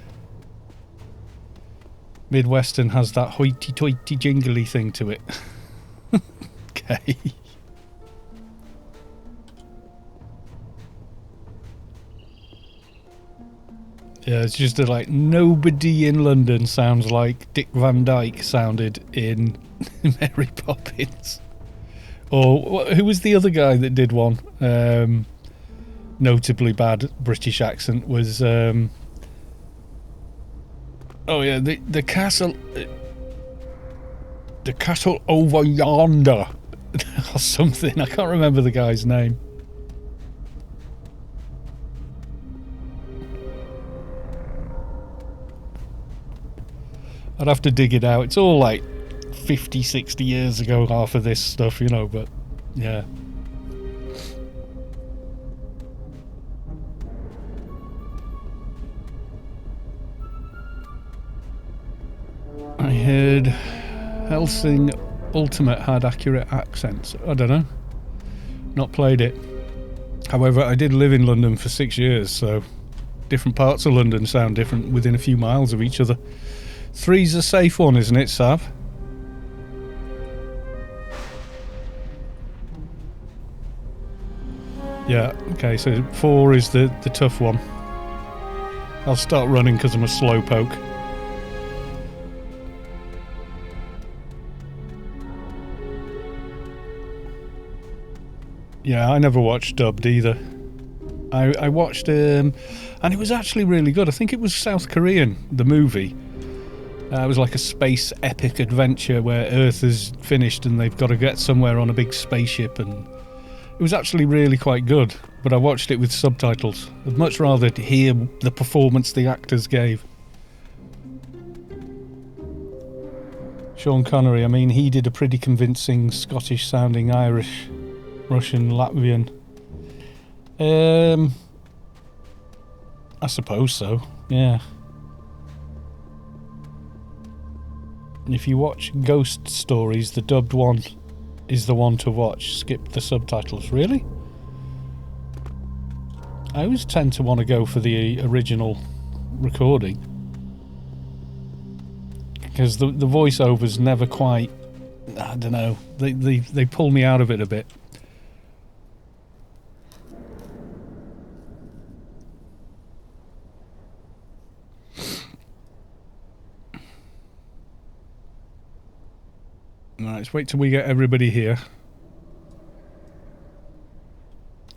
Midwestern has that hoity-toity jingly thing to it. Okay. Yeah, it's just like nobody in London sounds like Dick Van Dyke sounded in Mary Poppins. Or who was the other guy that did one? Notably bad British accent was. Oh yeah, the castle. The castle over yonder, or something. I can't remember the guy's name. I'd have to dig it out. It's all like 50, 60 years ago, half of this stuff, you know, but yeah. I heard Helsing Ultimate had accurate accents. I don't know. Not played it. However, I did live in London for 6 years, so different parts of London sound different within a few miles of each other. 3's a safe one, isn't it, Sav? Yeah, okay, so 4 is the tough one. I'll start running because I'm a slowpoke. Yeah, I never watched dubbed either. I watched and it was actually really good. I think it was South Korean, the movie. It was like a space epic adventure where Earth is finished and they've got to get somewhere on a big spaceship, and it was actually really quite good, but I watched it with subtitles. I'd much rather hear the performance the actors gave. Sean Connery, I mean, he did a pretty convincing Scottish sounding Irish, Russian, Latvian. I suppose so, yeah. If you watch Ghost Stories, the dubbed one is the one to watch. Skip the subtitles. Really? I always tend to want to go for the original recording, because the voiceovers never quite, I don't know, they pull me out of it a bit. Right, let's wait till we get everybody here.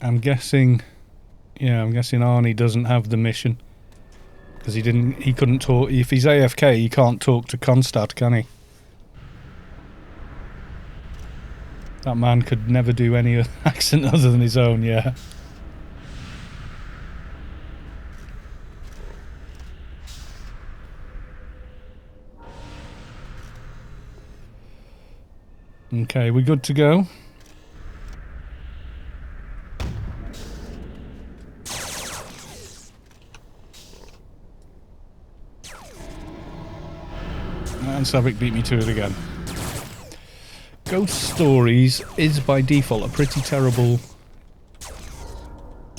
I'm guessing Arnie doesn't have the mission, because he couldn't talk. If he's AFK, he can't talk to Constad, can he? That man could never do any accent other than his own, yeah. Okay, we good to go? And Savik beat me to it again. Ghost Stories is by default a pretty terrible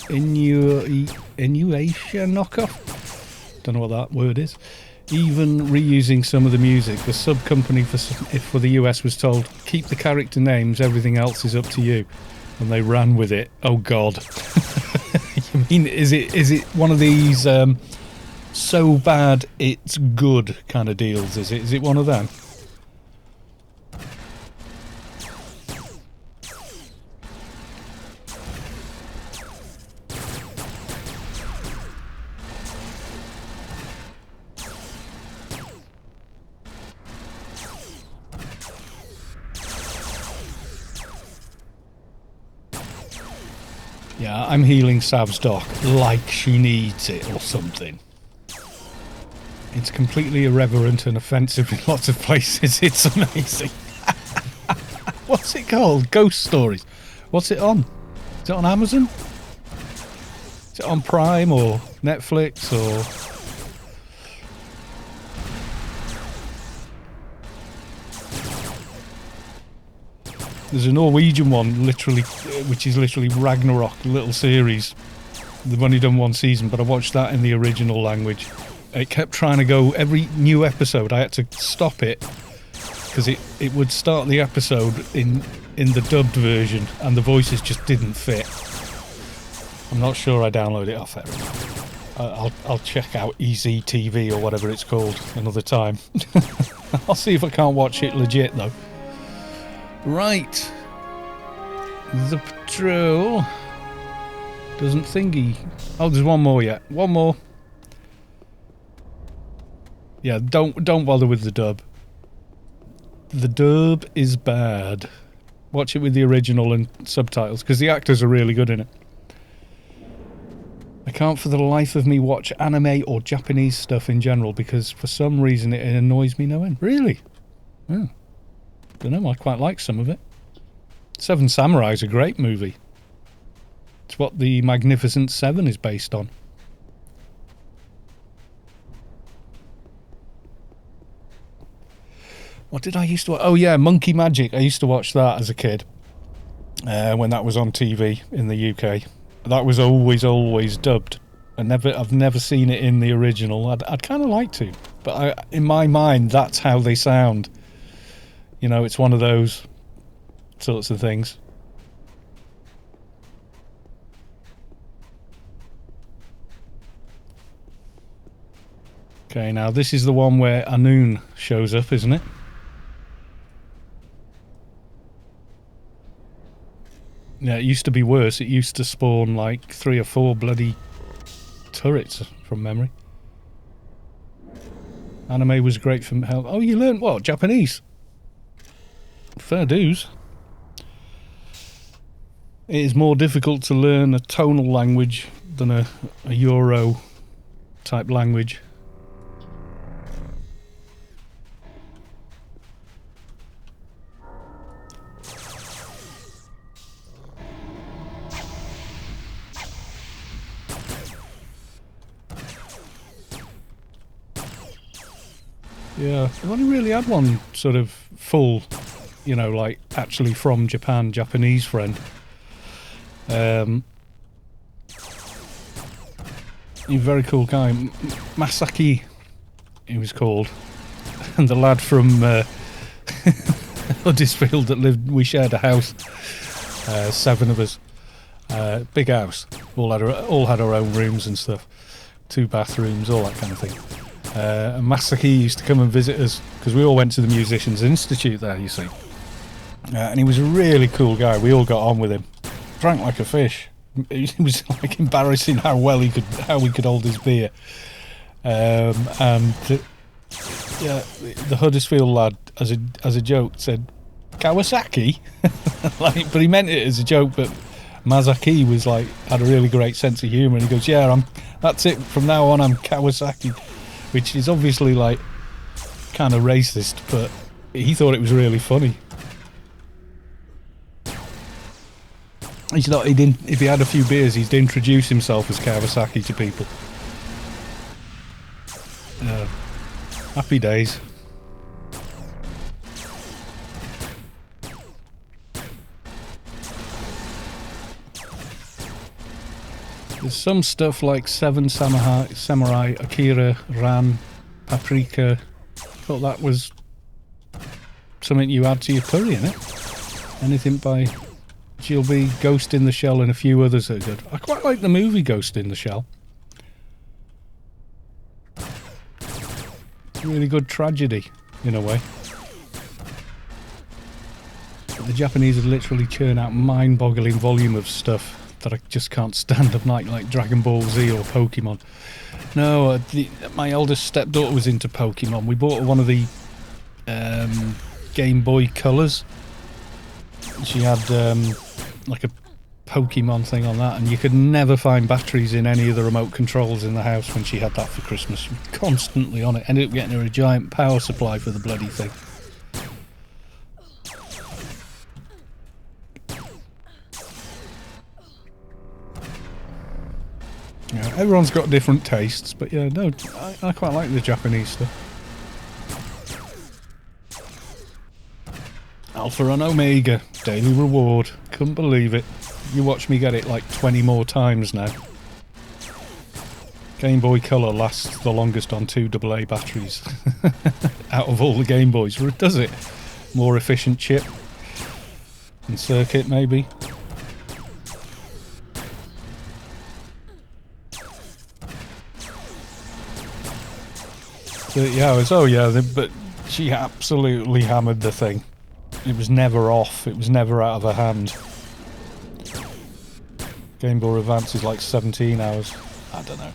Innuation knockoff. Don't know what that word is. Even reusing some of the music, the sub company for the US was told, keep the character names, everything else is up to you, and they ran with it. Oh God! You mean is it one of these so bad it's good kind of deals? Is it one of them? Yeah, I'm healing Sav's dock like she needs it or something. It's completely irreverent and offensive in lots of places. It's amazing. What's it called? Ghost Stories. What's it on? Is it on Amazon? Is it on Prime or Netflix or... There's a Norwegian one, which is literally Ragnarok, a little series. They've only done one season, but I watched that in the original language. It kept trying to go, every new episode I had to stop it, because it would start the episode in the dubbed version, and the voices just didn't fit. I'm not sure I downloaded it off there. I'll check out Easy TV or whatever it's called another time. I'll see if I can't watch it legit though. Right, the patrol doesn't thingy. Oh, there's one more yet. One more. Yeah, don't bother with the dub. The dub is bad. Watch it with the original and subtitles, because the actors are really good in it. I can't for the life of me watch anime or Japanese stuff in general, because for some reason it annoys me no end. Really? Yeah. Don't know, I quite like some of it. Seven Samurai is a great movie. It's what the Magnificent Seven is based on. What did I used to watch? Oh yeah, Monkey Magic. I used to watch that as a kid when that was on TV in the UK. That was always dubbed. I've never seen it in the original. I'd kind of like to, but in my mind, that's how they sound. You know, it's one of those sorts of things. Okay, now this is the one where Anoon shows up, isn't it? Yeah, it used to be worse. It used to spawn like 3 or 4 bloody turrets from memory. Anime was great for help. Oh, you learned what? Japanese? Fair dues. It is more difficult to learn a tonal language than a Euro type language. Yeah, I've only really had one sort of full, you know, like actually from Japan, Japanese friend. He's a very cool guy. Masaki, he was called. And the lad from Huddersfield that lived, we shared a house, 7 of us. Big house. All had our own rooms and stuff. 2 bathrooms, all that kind of thing. And Masaki used to come and visit us because we all went to the Musicians Institute there, you see. And he was a really cool guy. We all got on with him. Drank like a fish. It was like embarrassing how he could hold his beer. Yeah, the Huddersfield lad, as a joke, said Kawasaki, but he meant it as a joke. But Masaki was like, had a really great sense of humour, and he goes, "Yeah, that's it. From now on, I'm Kawasaki." Which is obviously like kind of racist, but he thought it was really funny. He's not. He didn't. If he had a few beers, he'd introduce himself as Kawasaki to people. Happy days. There's some stuff like Seven Samurai, Akira, Ran, Paprika. Thought that was something you add to your curry, innit? Anything by GLB, Ghost in the Shell, and a few others are good. I quite like the movie Ghost in the Shell. Really good tragedy, in a way. But the Japanese would literally churn out mind-boggling volume of stuff that I just can't stand up like Dragon Ball Z or Pokemon. No, my eldest stepdaughter was into Pokemon. We bought one of the Game Boy Colors. She had like a Pokemon thing on that, and you could never find batteries in any of the remote controls in the house when she had that for Christmas. She was constantly on it. Ended up getting her a giant power supply for the bloody thing. Yeah, everyone's got different tastes, but yeah, no, I quite like the Japanese stuff. Alpha and Omega, daily reward. Couldn't believe it. You watch me get it like 20 more times now. Game Boy Color lasts the longest on 2 AA batteries out of all the Game Boys. Does it? More efficient chip and circuit, maybe. But she absolutely hammered the thing. It was never off. It was never out of her hand. Game Boy Advance is like 17 hours. I don't know.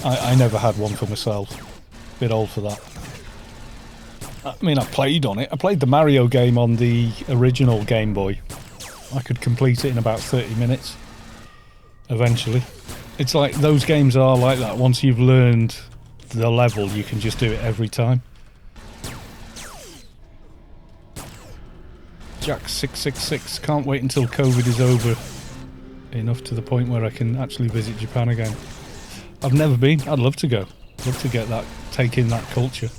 I never had one for myself. Bit old for that. I mean, I played on it. I played the Mario game on the original Game Boy. I could complete it in about 30 minutes. Eventually. It's like, those games are like that. Once you've learned the level, you can just do it every time. Jack 666, can't wait until COVID is over enough to the point where I can actually visit Japan again. I've never been. I'd love to go. Love to get that, take in that culture.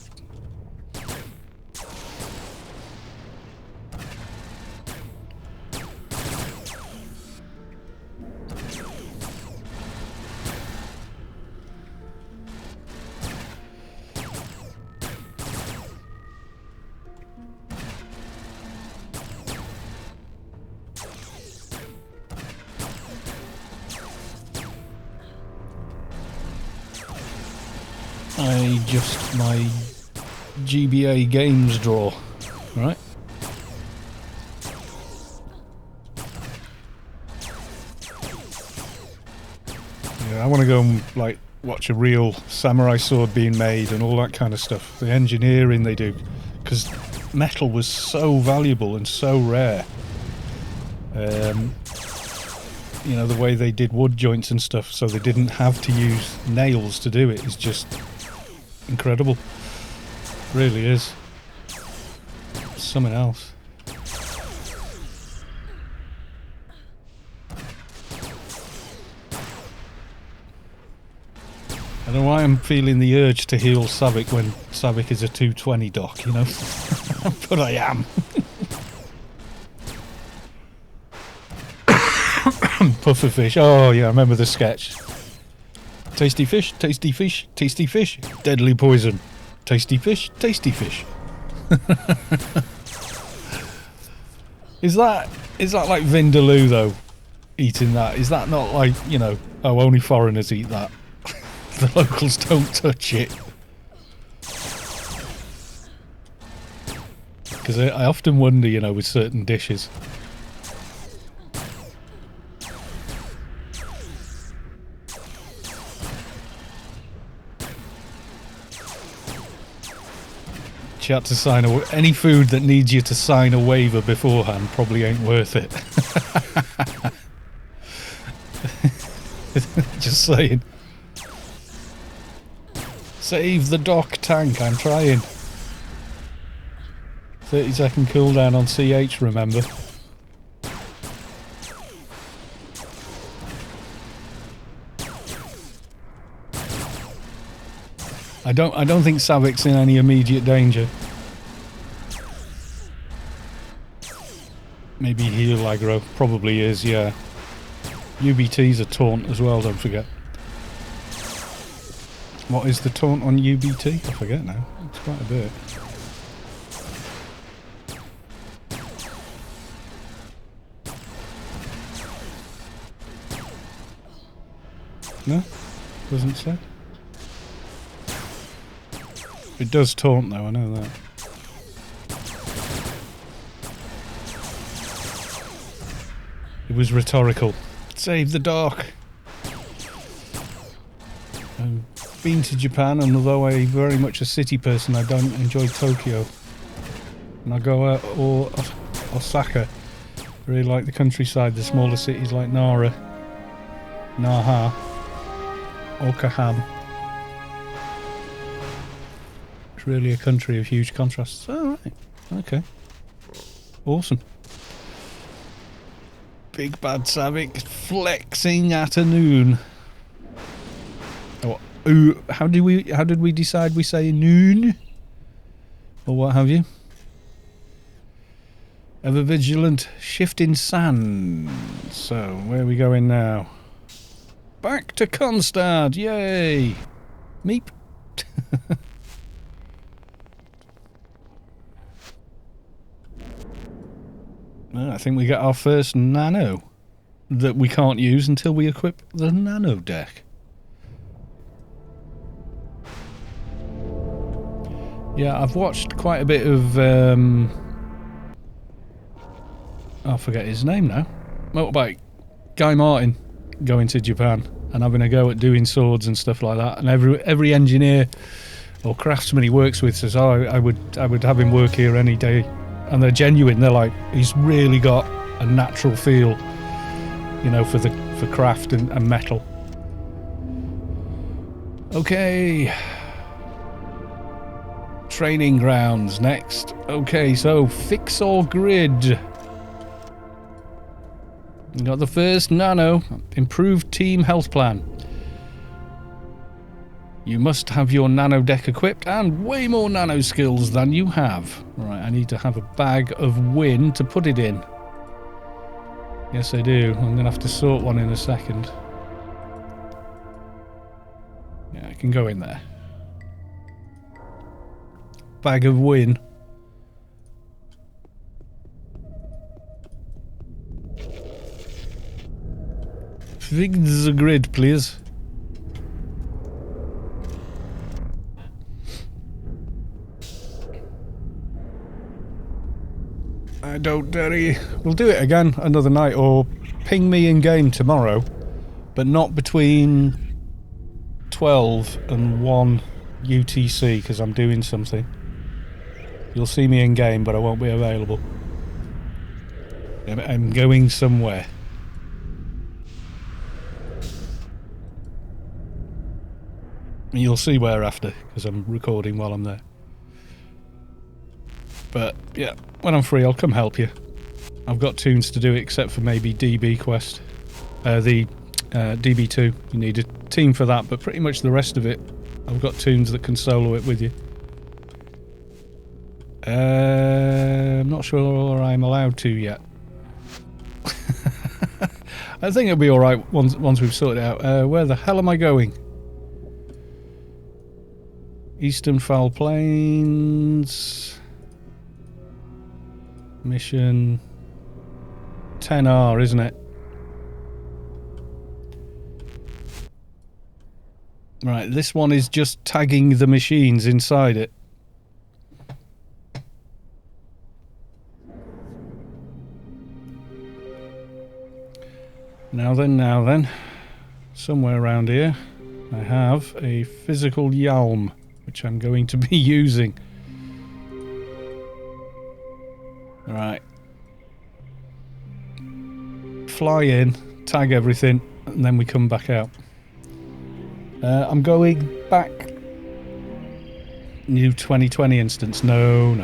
I just my GBA games draw, right? Yeah, I want to go and like watch a real samurai sword being made and all that kind of stuff. The engineering they do, because metal was so valuable and so rare. You know, the way they did wood joints and stuff, so they didn't have to use nails to do it, is just incredible. Really is. Something else. I don't know why I'm feeling the urge to heal Savik when Savik is a 220 doc, you know? But I am. Pufferfish. Oh yeah, I remember the sketch. Tasty fish, tasty fish, tasty fish, deadly poison. Tasty fish, tasty fish. Is that like Vindaloo though? Eating that? Is that not like, you know, oh, only foreigners eat that? The locals don't touch it. Because I often wonder, you know, with certain dishes. You had to sign any food that needs you to sign a waiver beforehand probably ain't worth it. Just saying. Save the dock tank, I'm trying. 30-second cooldown on CH, remember. I don't think Savik's in any immediate danger. Maybe heal aggro. Probably is, yeah. UBT's a taunt as well, don't forget. What is the taunt on UBT? I forget now. It's quite a bit. No? Doesn't say. It does taunt though, I know that. It was rhetorical. Save the dock! I've been to Japan, and although I'm very much a city person, I don't enjoy Tokyo. And I go out or Osaka. I really like the countryside, the smaller cities like Nara, Naha, Okaham. It's really a country of huge contrasts. Oh, right. Okay. Awesome. Big bad Savik flexing at a noon. Oh, ooh, how did we decide we say noon? Or what have you? Ever vigilant, shifting sand. So, where are we going now? Back to Constad, yay! Meep. I think we get our first nano that we can't use until we equip the nano deck. Yeah, I've watched quite a bit of I forget his name now. Motorbike Guy Martin going to Japan and having a go at doing swords and stuff like that. And every engineer or craftsman he works with says, "Oh, I would have him work here any day." And they're genuine. They're like, he's really got a natural feel, you know, for craft and metal. Okay. Training grounds next. Okay, so fix or grid. We got the first nano. Improved team health plan. You must have your nano deck equipped and way more nano skills than you have. Right, I need to have a bag of win to put it in. Yes, I do. I'm going to have to sort one in a second. Yeah, I can go in there. Bag of win. Fix the grid, please. I don't dare. We'll do it again another night, or ping me in game tomorrow, but not between 12 and 1 UTC because I'm doing something. You'll see me in game, but I won't be available. I'm going somewhere. You'll see where after, because I'm recording while I'm there. But yeah, when I'm free I'll come help you. I've got tunes to do except for maybe DB quest. The DB2, you need a team for that, but pretty much the rest of it I've got tunes that can solo it with you. I'm not sure I'm allowed to yet. I think it'll be alright once we've sorted it out. Where the hell am I going? Eastern Foul Plains. Mission 10R, isn't it? Right, this one is just tagging the machines inside it. Now then, somewhere around here I have a physical Yalm, which I'm going to be using. Right. Fly in, tag everything, and then we come back out. I'm going back. New 2020 instance. No.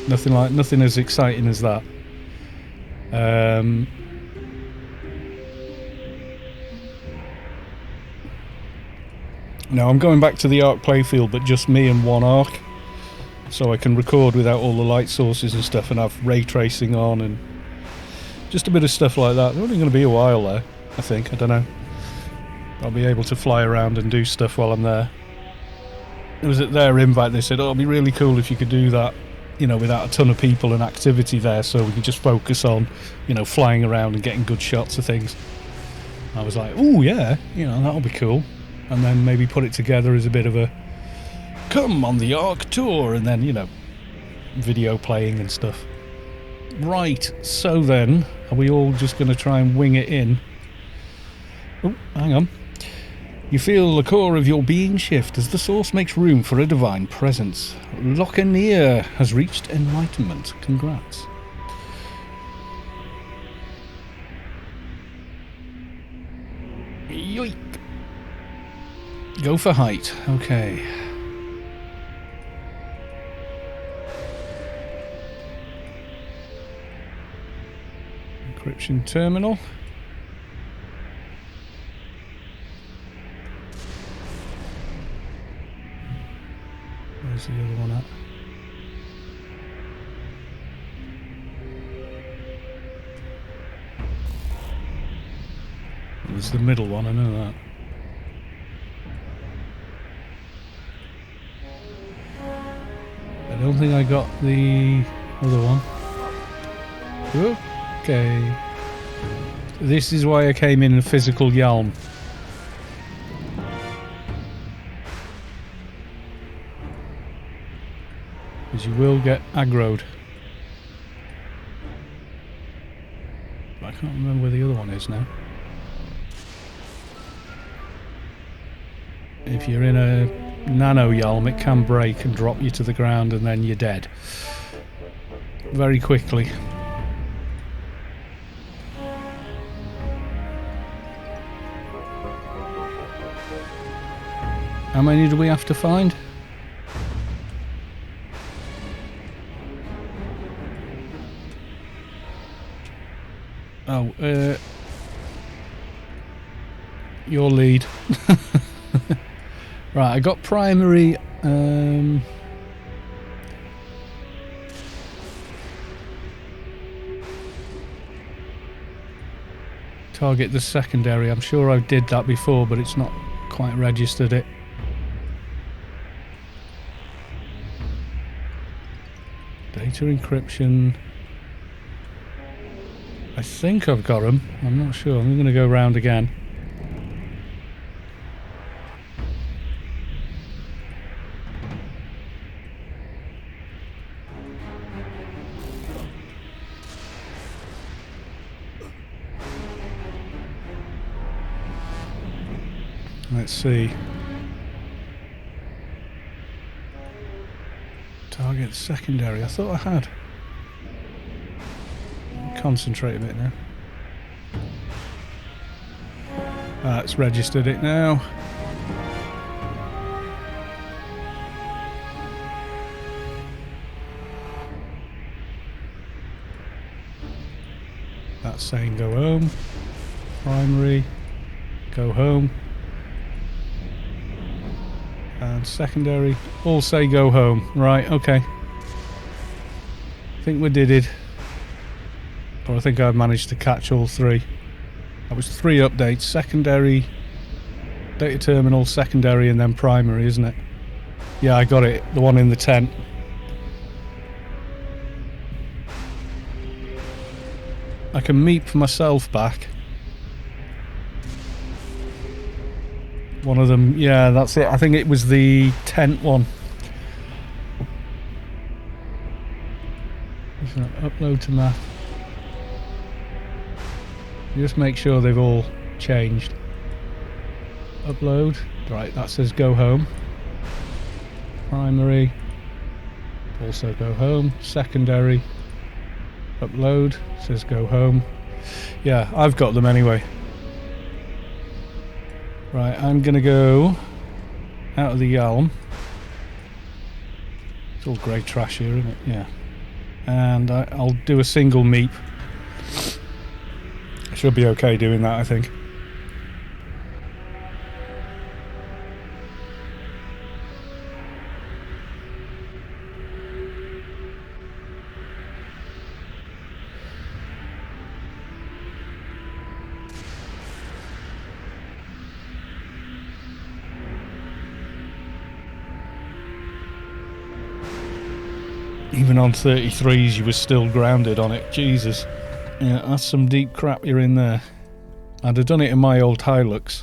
Nothing as exciting as that. No, I'm going back to the Arc playfield, but just me and one Arc. So I can record without all the light sources and stuff and have ray tracing on and just a bit of stuff like that. They're only going to be a while there, I think. I don't know. I'll be able to fly around and do stuff while I'm there. It was at their invite, they said, oh, it'd be really cool if you could do that, you know, without a ton of people and activity there, so we can just focus on, you know, flying around and getting good shots of things. I was like, oh yeah, you know, that'll be cool. And then maybe put it together as a bit of a come on the Arc tour, and then, you know, video playing and stuff. Right, so then, are we all just going to try and wing it in? Oh, hang on. You feel the core of your being shift as the source makes room for a divine presence. Lochaneer has reached enlightenment. Congrats. Yoink. Go for height. Okay. Encryption terminal. Where's the other one at? There's the middle one, I know that. I don't think I got the other one. Okay. This is why I came in a physical Yalm. Because you will get aggroed. I can't remember where the other one is now. If you're in a nano Yalm, it can break and drop you to the ground and then you're dead. Very quickly. How many do we have to find? Oh, your lead. Right, I got primary. Target the secondary. I'm sure I did that before, but it's not quite registered it. Data encryption. I think I've got them. I'm not sure. I'm going to go round again. Let's see. Target secondary. I thought I had. Concentrate a bit now. That's registered it now. That's saying go home. Primary, go home. And secondary, all say go home. Right, okay. I think we did it. Or I think I've managed to catch all three. That was 3 updates. Secondary, data terminal, secondary, and then primary, isn't it? Yeah, I got it. The one in the tent. I can meep myself back. One of them, yeah, that's it. I think it was the tent one. Upload to map. Just make sure they've all changed. Upload. Right, that says go home. Primary. Also go home. Secondary. Upload. Says go home. Yeah, I've got them anyway. Right, I'm going to go out of the Yalm. It's all grey trash here, isn't it? Yeah. And I'll do a single meep. Should be okay doing that, I think. Even on 33s you were still grounded on it. Jesus. Yeah, that's some deep crap you're in there. I'd have done it in my old Hilux,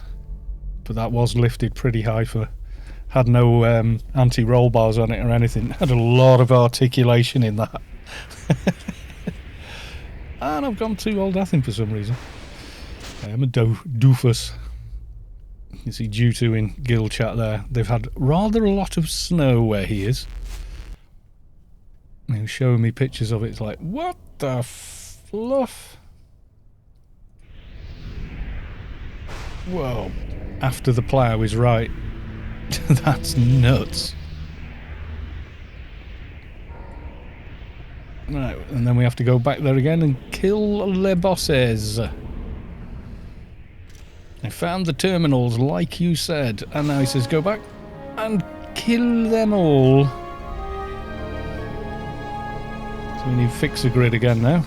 but that was lifted pretty high for... Had no anti-roll bars on it or anything. Had a lot of articulation in that. And I've gone too old Athen for some reason. I am a doofus. You see Jutu in guild chat there. They've had rather a lot of snow where he is. He was showing me pictures of it. It's like, what the fluff? Whoa. After the plough is right. That's nuts. Right, and then we have to go back there again and kill the bosses. I found the terminals like you said. And now he says go back and kill them all. So we need to fix the grid again now.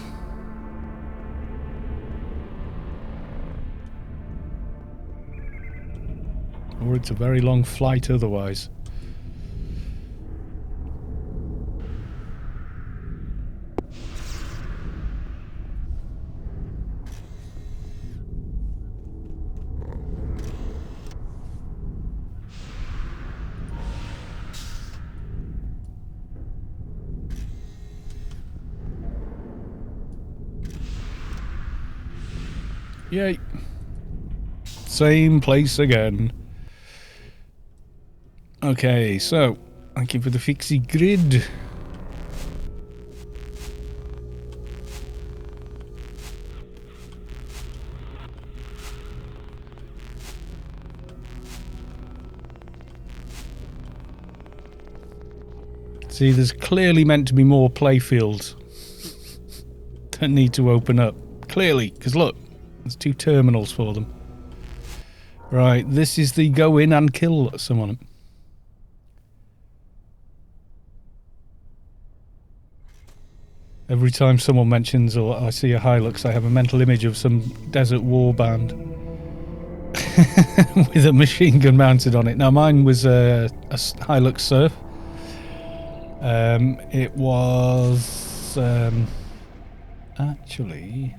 Or it's a very long flight otherwise. Yay. Same place again. Okay, so thank you for the fixie grid. See, there's clearly meant to be more playfields that need to open up. Clearly, because look, there's 2 terminals for them. Right, this is the go in and kill someone. Every time someone mentions or I see a Hilux, I have a mental image of some desert war band with a machine gun mounted on it. Now mine was a Hilux Surf. It was actually...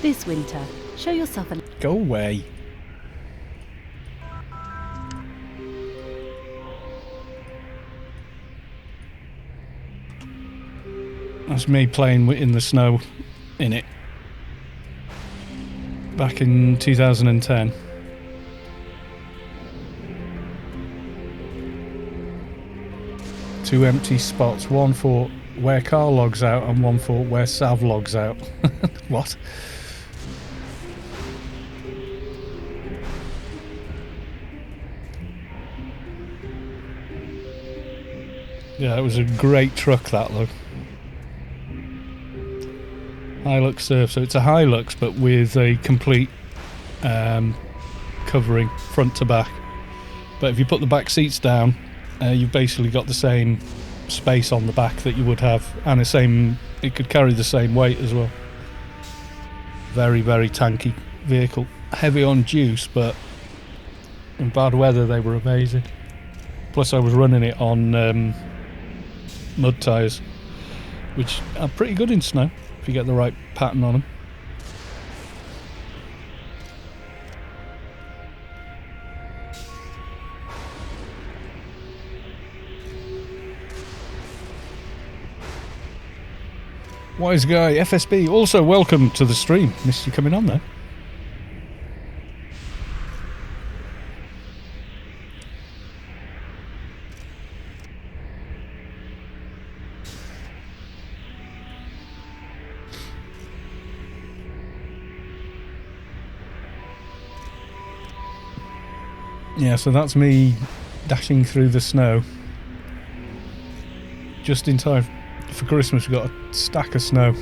This winter, show yourself a... Go away. That's me playing in the snow in it back in 2010. Two empty spots, one for where Carl logs out and one for where Sav logs out. What? Yeah, it was a great truck, that, though. Hilux Surf, so it's a Hilux but with a complete covering front to back. But if you put the back seats down, you've basically got the same space on the back that you would have, and it could carry the same weight as well. Very, very tanky vehicle. Heavy on juice, but in bad weather they were amazing. Plus I was running it on mud tyres, which are pretty good in snow if you get the right pattern on them. Wise Guy FSB, also welcome to the stream. Missed you coming on there. Yeah, so that's me dashing through the snow. Just in time for Christmas, we've got a stack of snow.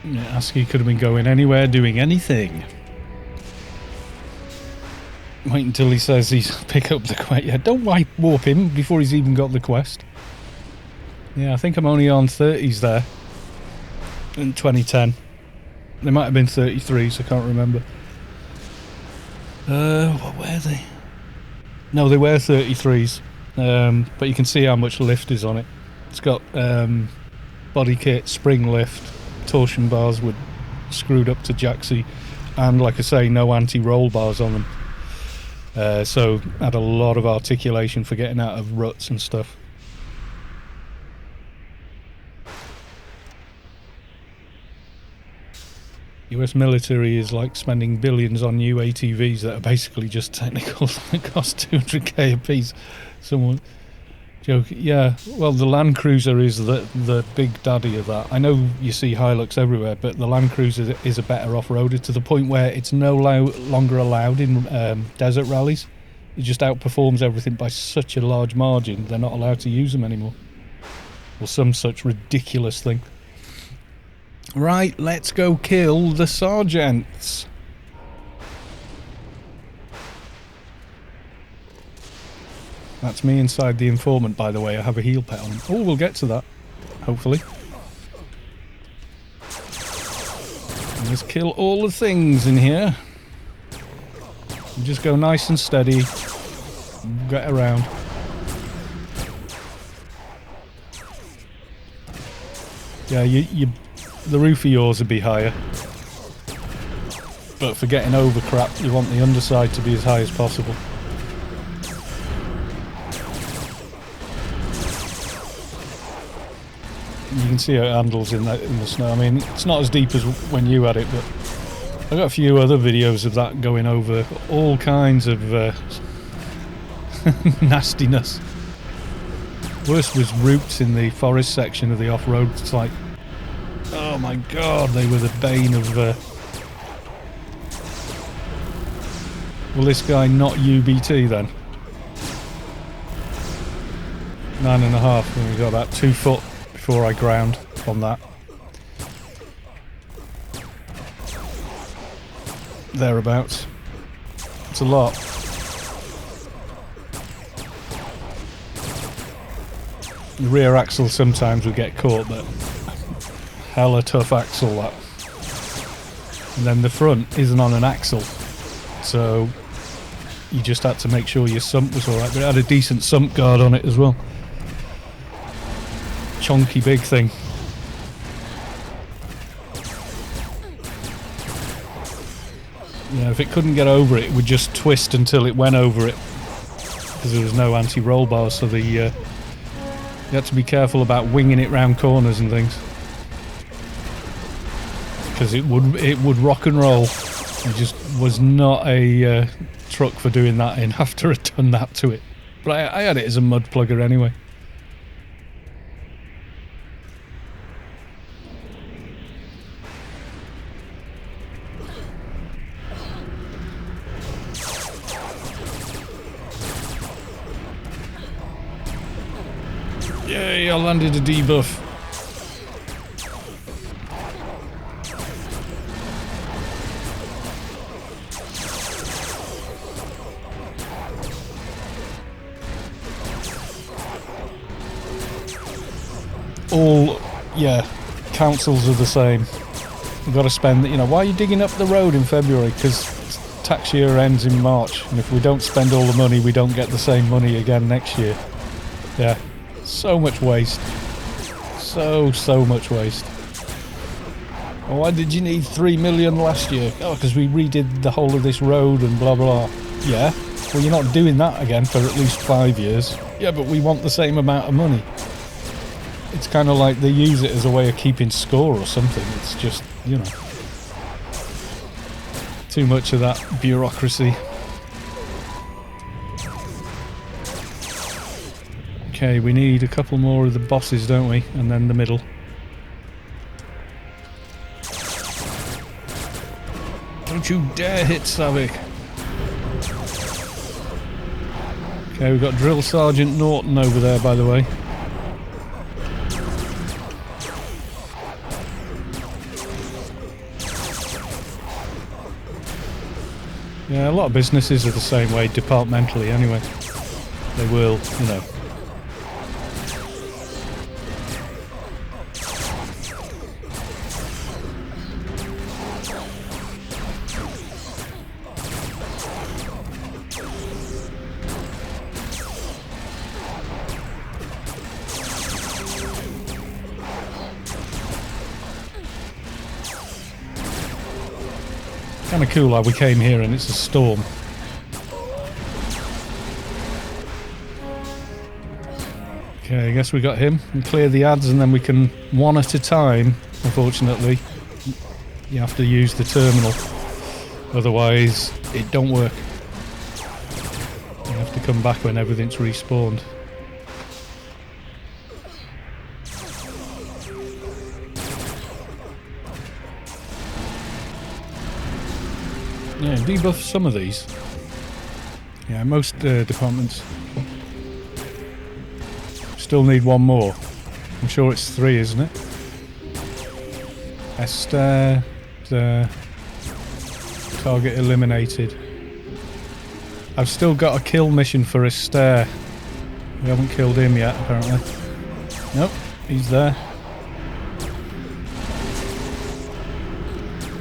Yeah, ASCII could have been going anywhere, doing anything. Wait until he says he's pick up the quest. Yeah, don't warp him before he's even got the quest. Yeah, I think I'm only on 30s there in 2010. They might have been 33s, I can't remember. What were they? No, they were 33s. But you can see how much lift is on it. It's got body kit, spring lift, torsion bars were screwed up to jacksie, and like I say, no anti-roll bars on them, so had a lot of articulation for getting out of ruts and stuff. US military is like spending billions on new ATVs that are basically just technicals that cost 200k a piece. Someone joke, yeah. Well, the Land Cruiser is the big daddy of that. I know you see Hilux everywhere, but the Land Cruiser is a better off-roader to the point where it's no longer allowed in desert rallies. It just outperforms everything by such a large margin. They're not allowed to use them anymore, or some such ridiculous thing. Right, let's go kill the sergeants. That's me inside the informant, by the way. I have a heel pet on him. Oh, we'll get to that, hopefully. And let's kill all the things in here. And just go nice and steady. Get around. Yeah, the roof of yours would be higher. But for getting over crap, you want the underside to be as high as possible. You can see how it handles in the snow. I mean, it's not as deep as when you had it, but I've got a few other videos of that going over all kinds of nastiness. Worst was roots in the forest section of the off-road. It's like, oh my god, they were the bane of... Will this guy not UBT then? 9.5, and we got about 2 foot before I ground on that. thereabouts. It's a lot. The rear axle sometimes will get caught, but hella tough axle that. And then the front isn't on an axle, so you just had to make sure your sump was alright, but it had a decent sump guard on it as well. Chonky big thing. Yeah, if it couldn't get over it, it would just twist until it went over it, because there was no anti-roll bars, so you had to be careful about winging it round corners and things, because it would rock and roll. It just was not a truck for doing that in after I'd done that to it. But I had it as a mud plugger anyway. Yay, I landed a debuff. All, yeah, councils are the same. You've got to spend, why are you digging up the road in February? Because tax year ends in March, and if we don't spend all the money, we don't get the same money again next year. Yeah. So much waste. So much waste. Well, why did you need 3 million last year? Oh, because we redid the whole of this road and blah blah. Yeah, well you're not doing that again for at least 5 years. Yeah, but we want the same amount of money. It's kind of like they use it as a way of keeping score or something. It's just, too much of that bureaucracy. Okay, we need a couple more of the bosses, don't we? And then the middle. Don't you dare hit Savick. Okay, we've got Drill Sergeant Norton over there, by the way. Yeah, a lot of businesses are the same way, departmentally anyway. They will, Kind of cool how we came here and it's a storm. Okay, I guess we got him. And clear the ads and then we can, one at a time, unfortunately. You have to use the terminal. Otherwise, it don't work. You have to come back when everything's respawned. Yeah, debuff some of these. Yeah, most departments. Still need one more. I'm sure it's 3, isn't it? Esther, target eliminated. I've still got a kill mission for Esther. We haven't killed him yet, apparently. Nope, he's there.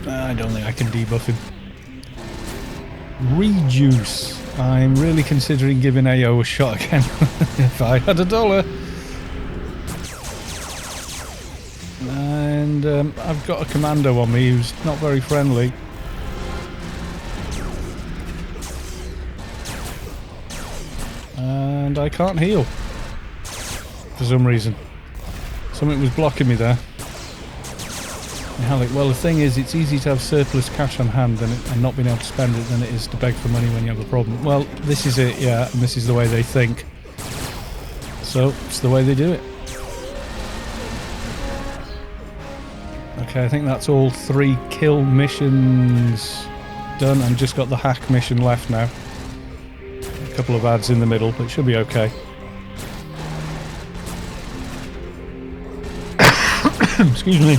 I don't think I can debuff him. Reduce. I'm really considering giving AO a shot again. If I had $1. And I've got a commando on me who's not very friendly. And I can't heal. For some reason. Something was blocking me there. Well, the thing is, it's easy to have surplus cash on hand and not being able to spend it than it is to beg for money when you have a problem. Well, this is it, yeah, and this is the way they think. So, it's the way they do it. Okay, I think that's all 3 kill missions done. I've just got the hack mission left now. A couple of ads in the middle, but it should be okay. Excuse me.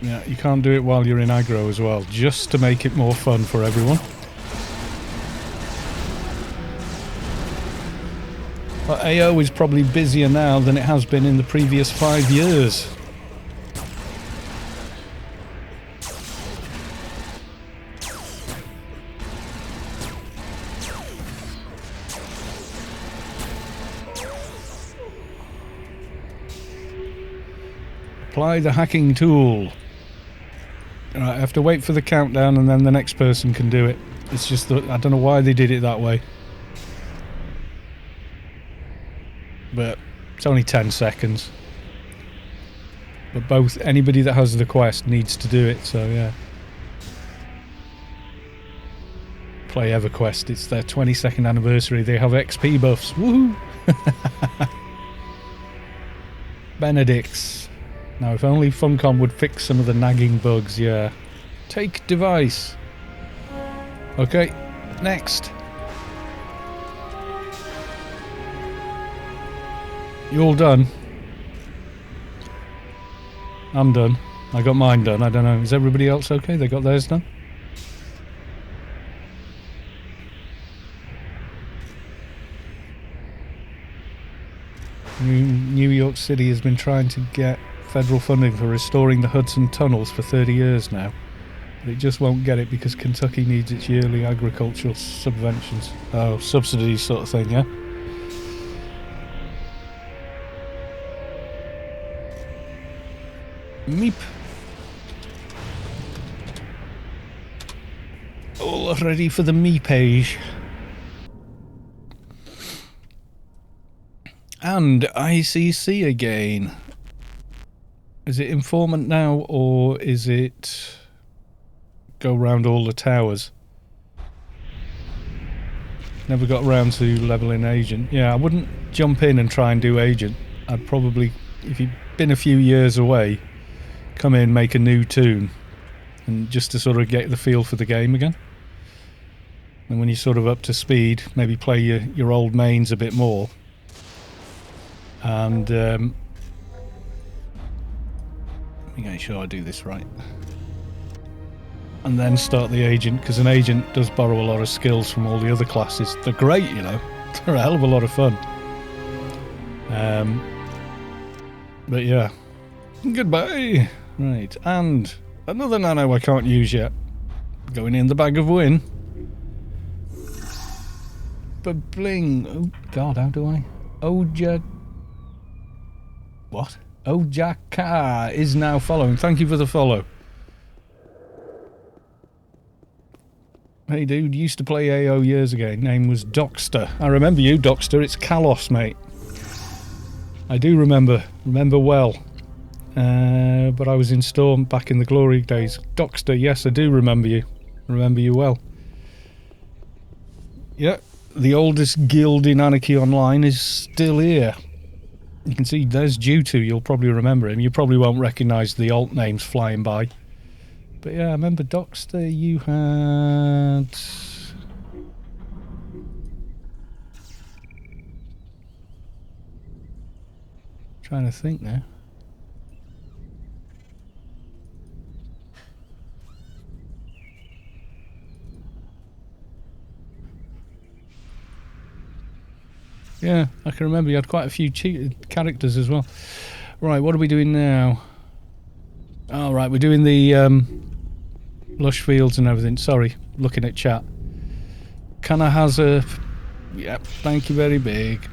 Yeah, you can't do it while you're in aggro as well, just to make it more fun for everyone. But AO is probably busier now than it has been in the previous 5 years. Apply the hacking tool. Right, I have to wait for the countdown and then the next person can do it. It's just that I don't know why they did it that way. But it's only 10 seconds. But anybody that has the quest needs to do it, so yeah. Play EverQuest, it's their 22nd anniversary. They have XP buffs. Woohoo! Benedict's. Now, if only Funcom would fix some of the nagging bugs, yeah. Take device. Okay, next. You all done? I'm done. I got mine done. I don't know. Is everybody else okay? They got theirs done? New York City has been trying to get federal funding for restoring the Hudson tunnels for 30 years now. But it just won't get it because Kentucky needs its yearly agricultural subventions. Oh, subsidies sort of thing, yeah? Meep. All ready for the me page. And ICC again. Is it informant now, or is it go round all the towers? Never got around to leveling agent. Yeah, I wouldn't jump in and try and do agent. I'd probably, if you've been a few years away, come in, make a new tune, and just to sort of get the feel for the game again. And when you're sort of up to speed, maybe play your old mains a bit more. And make sure I do this right. And then start the agent, because an agent does borrow a lot of skills from all the other classes. They're great, you know. They're a hell of a lot of fun. But yeah. Goodbye. Right, and another nano I can't use yet. Going in the bag of win. But bling. Oh god, how do I? What? Ojaka is now following. Thank you for the follow. Hey dude, used to play AO years ago. Name was Doxter. I remember you, Doxter. It's Kalos, mate. I do remember well. But I was in Storm back in the glory days. Doxter, yes, I do remember you. Remember you well. Yeah, the oldest guild in Anarchy Online is still here. You can see there's Due2, you'll probably remember him. You probably won't recognise the alt names flying by. But yeah, I remember Doxter, you had... Trying to think now. Yeah, I can remember you had quite a few cheated characters as well. Right, what are we doing now? Oh, right, we're doing the lush fields and everything. Sorry, looking at chat. Kana has a... Yep, thank you very big.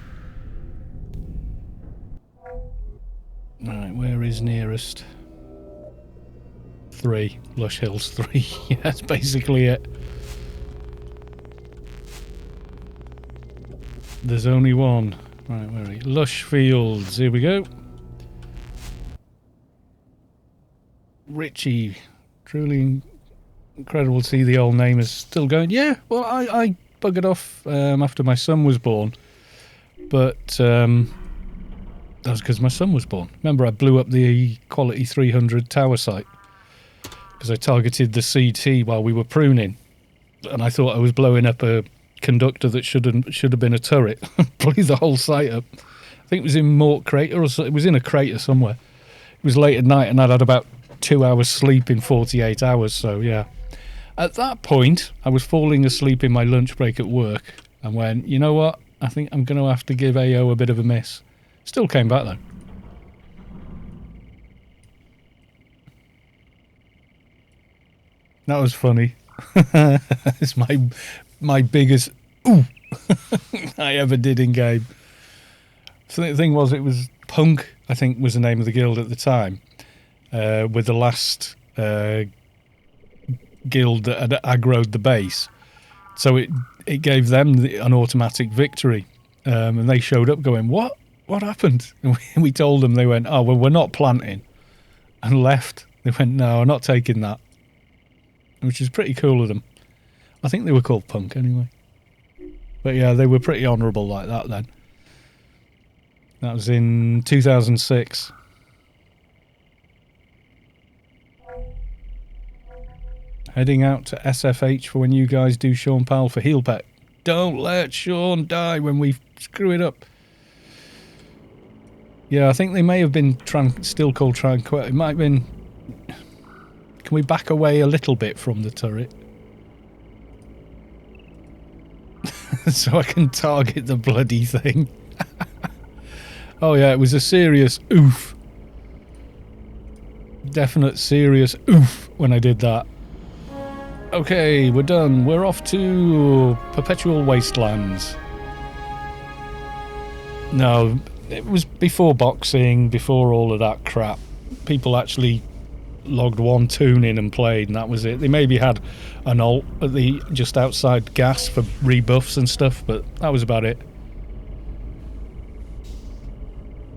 Right, where is nearest? 3. Lush Hills 3. Yeah, that's basically it. There's only one. Right, where are we? Lush Fields. Here we go. Richie. Truly incredible to see the old name is still going. Yeah, well, I buggered off after my son was born. But that was because my son was born. Remember, I blew up the Quality 300 tower site because I targeted the CT while we were pruning. And I thought I was blowing up a conductor that should have been a turret. Blew the whole site up. I think it was in Mort Crater, or it was in a crater somewhere. It was late at night and I'd had about 2 hours sleep in 48 hours, so yeah. At that point, I was falling asleep in my lunch break at work and went, you know what? I think I'm going to have to give AO a bit of a miss. Still came back though. That was funny. It's my biggest ooh I ever did in game. So the thing was, it was Punk, I think was the name of the guild at the time, with the last guild that had aggroed the base. So it gave them an automatic victory. And they showed up going, what happened? And we told them. They went, oh, well, we're not planting, and left. They went, no, we're not taking that, which is pretty cool of them. I think they were called Punk anyway. But yeah, they were pretty honourable like that then. That was in 2006. Heading out to SFH for when you guys do Sean Powell for Heal Pack. Don't let Sean die when we screw it up. Yeah, I think they may have been still called Tranquil. It might have been... Can we back away a little bit from the turret? So I can target the bloody thing. Oh yeah, it was a serious oof. Definite serious oof when I did that. Okay, we're done. We're off to Perpetual Wastelands. No, it was before boxing, before all of that crap. People actually logged one tune in and played, and that was it. They maybe had an alt at the just outside gas for rebuffs and stuff, but that was about it.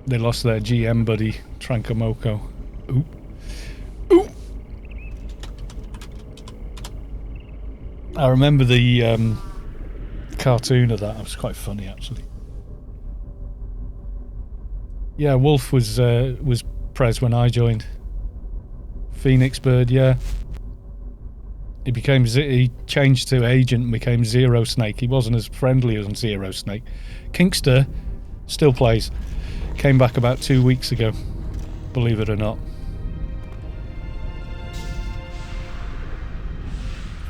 They lost their GM buddy, Trankamoko. Oop. Oop. I remember the cartoon of that. It was quite funny, actually. Yeah, Wolf was Prez when I joined. Phoenix Bird, yeah. He changed to Agent and became Zero Snake. He wasn't as friendly as Zero Snake. Kinkster still plays. Came back about 2 weeks ago, believe it or not.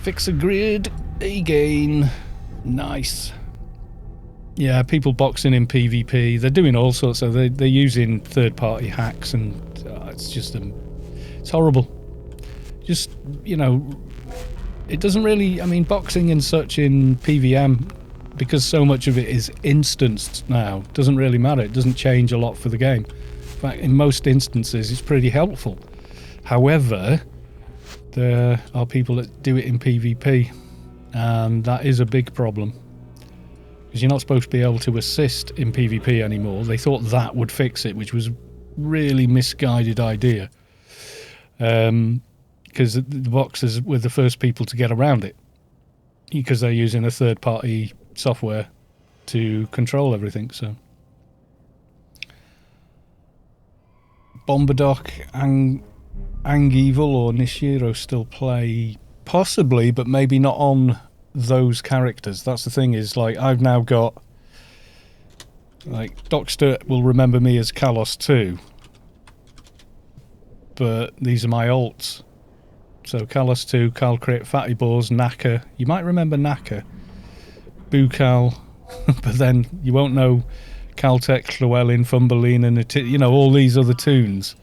Fix a grid again. Nice. Yeah, people boxing in PvP. They're doing all sorts of... They're using third-party hacks, and it's just... it's horrible. Just, you know... It doesn't really... I mean, boxing and such in PVM, because so much of it is instanced now, doesn't really matter. It doesn't change a lot for the game. In fact, in most instances, it's pretty helpful. However, there are people that do it in PvP, and that is a big problem. Because you're not supposed to be able to assist in PvP anymore. They thought that would fix it, which was a really misguided idea. Because the boxers were the first people to get around it. Because they're using a third-party software to control everything, so... Bombardock, Angevil or Nishiro still play... Possibly, but maybe not on those characters. That's the thing, is, like, I've now got... Like, Dockster will remember me as Kalos too. But these are my alts. So Kalos 2, Kalcrit, Fatty Balls, Naka. You might remember Naka. Bukal. But then you won't know Caltech, Llewellyn, Thumbelina, and you know, all these other tunes.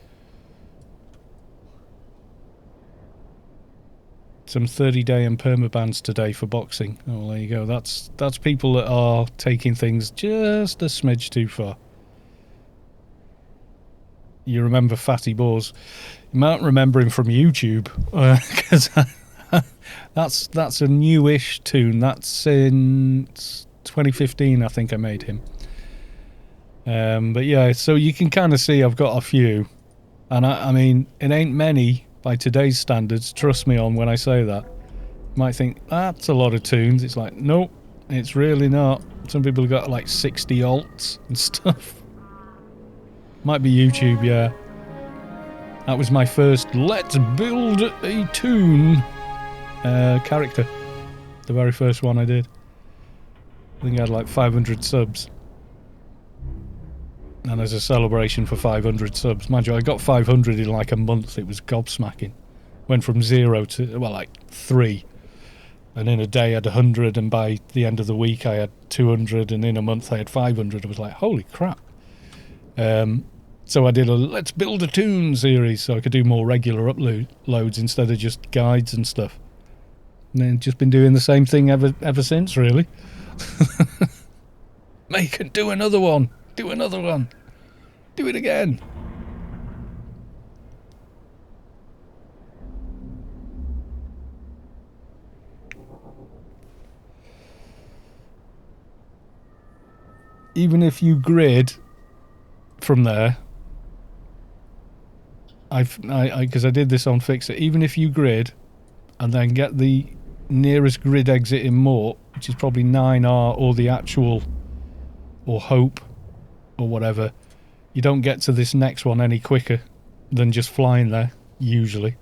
Some 30-day and permabans today for boxing. Oh, well, there you go. That's people that are taking things just a smidge too far. You remember Fatty Balls. You might remember him from YouTube, because that's a newish tune. That's in 2015, I think I made him. But yeah, so you can kind of see I've got a few, and I mean, it ain't many by today's standards. Trust me on when I say that. You might think that's a lot of tunes. It's like, nope, it's really not. Some people have got like 60 alts and stuff. Might be YouTube, yeah. That was my first Let's Build a Tune character. The very first one I did. I think I had like 500 subs. And as a celebration for 500 subs, mind you, I got 500 in like a month. It was gobsmacking. Went from 0 to, well, like 3. And in a day I had 100, and by the end of the week I had 200, and in a month I had 500. I was like, holy crap. So I did a Let's Build a Toon series so I could do more regular uploads instead of just guides and stuff. And then just been doing the same thing ever since, really. Make it, do another one. Do another one. Do it again. Even if you grid from there, because I did this on Fixer, even if you grid and then get the nearest grid exit in Mort, which is probably 9R or the actual, or Hope, or whatever, you don't get to this next one any quicker than just flying there, usually.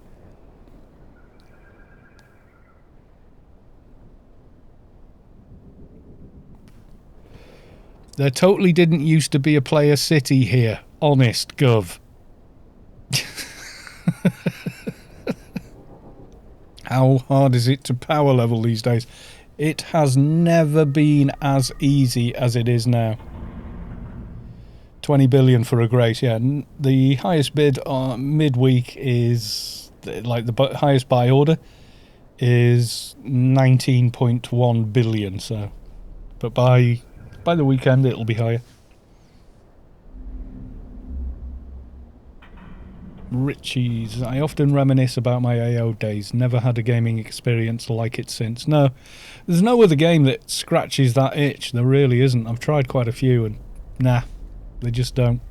There totally didn't used to be a player city here. Honest, Gov. How hard is it to power level these days? It has never been as easy as it is now. 20 billion for a Grace, yeah. The highest bid midweek is, like the highest buy order is 19.1 billion, so. But by the weekend it'll be higher. Richie's. I often reminisce about my AO days. Never had a gaming experience like it since. No, there's no other game that scratches that itch. There really isn't. I've tried quite a few and nah, they just don't.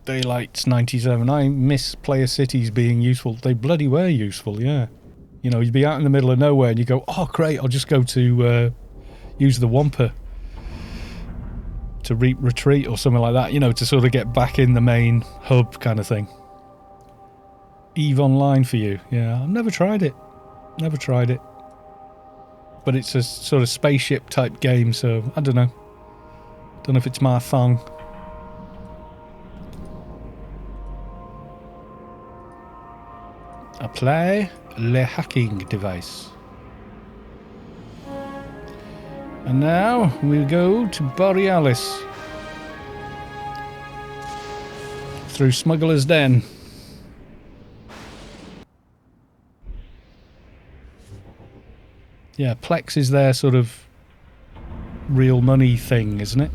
Daylight's 97. I miss player cities being useful. They bloody were useful, yeah. You know, you'd be out in the middle of nowhere and you go, oh great, I'll just go to use the Wampa to retreat or something like that, you know, to sort of get back in the main hub kind of thing. EVE Online for you. Yeah, I've never tried it. Never tried it. But it's a sort of spaceship type game, so I don't know. Don't know if it's my thing. Apply le hacking device. And now we'll go to Borealis through Smuggler's Den. Yeah, Plex is their sort of real money thing, isn't it?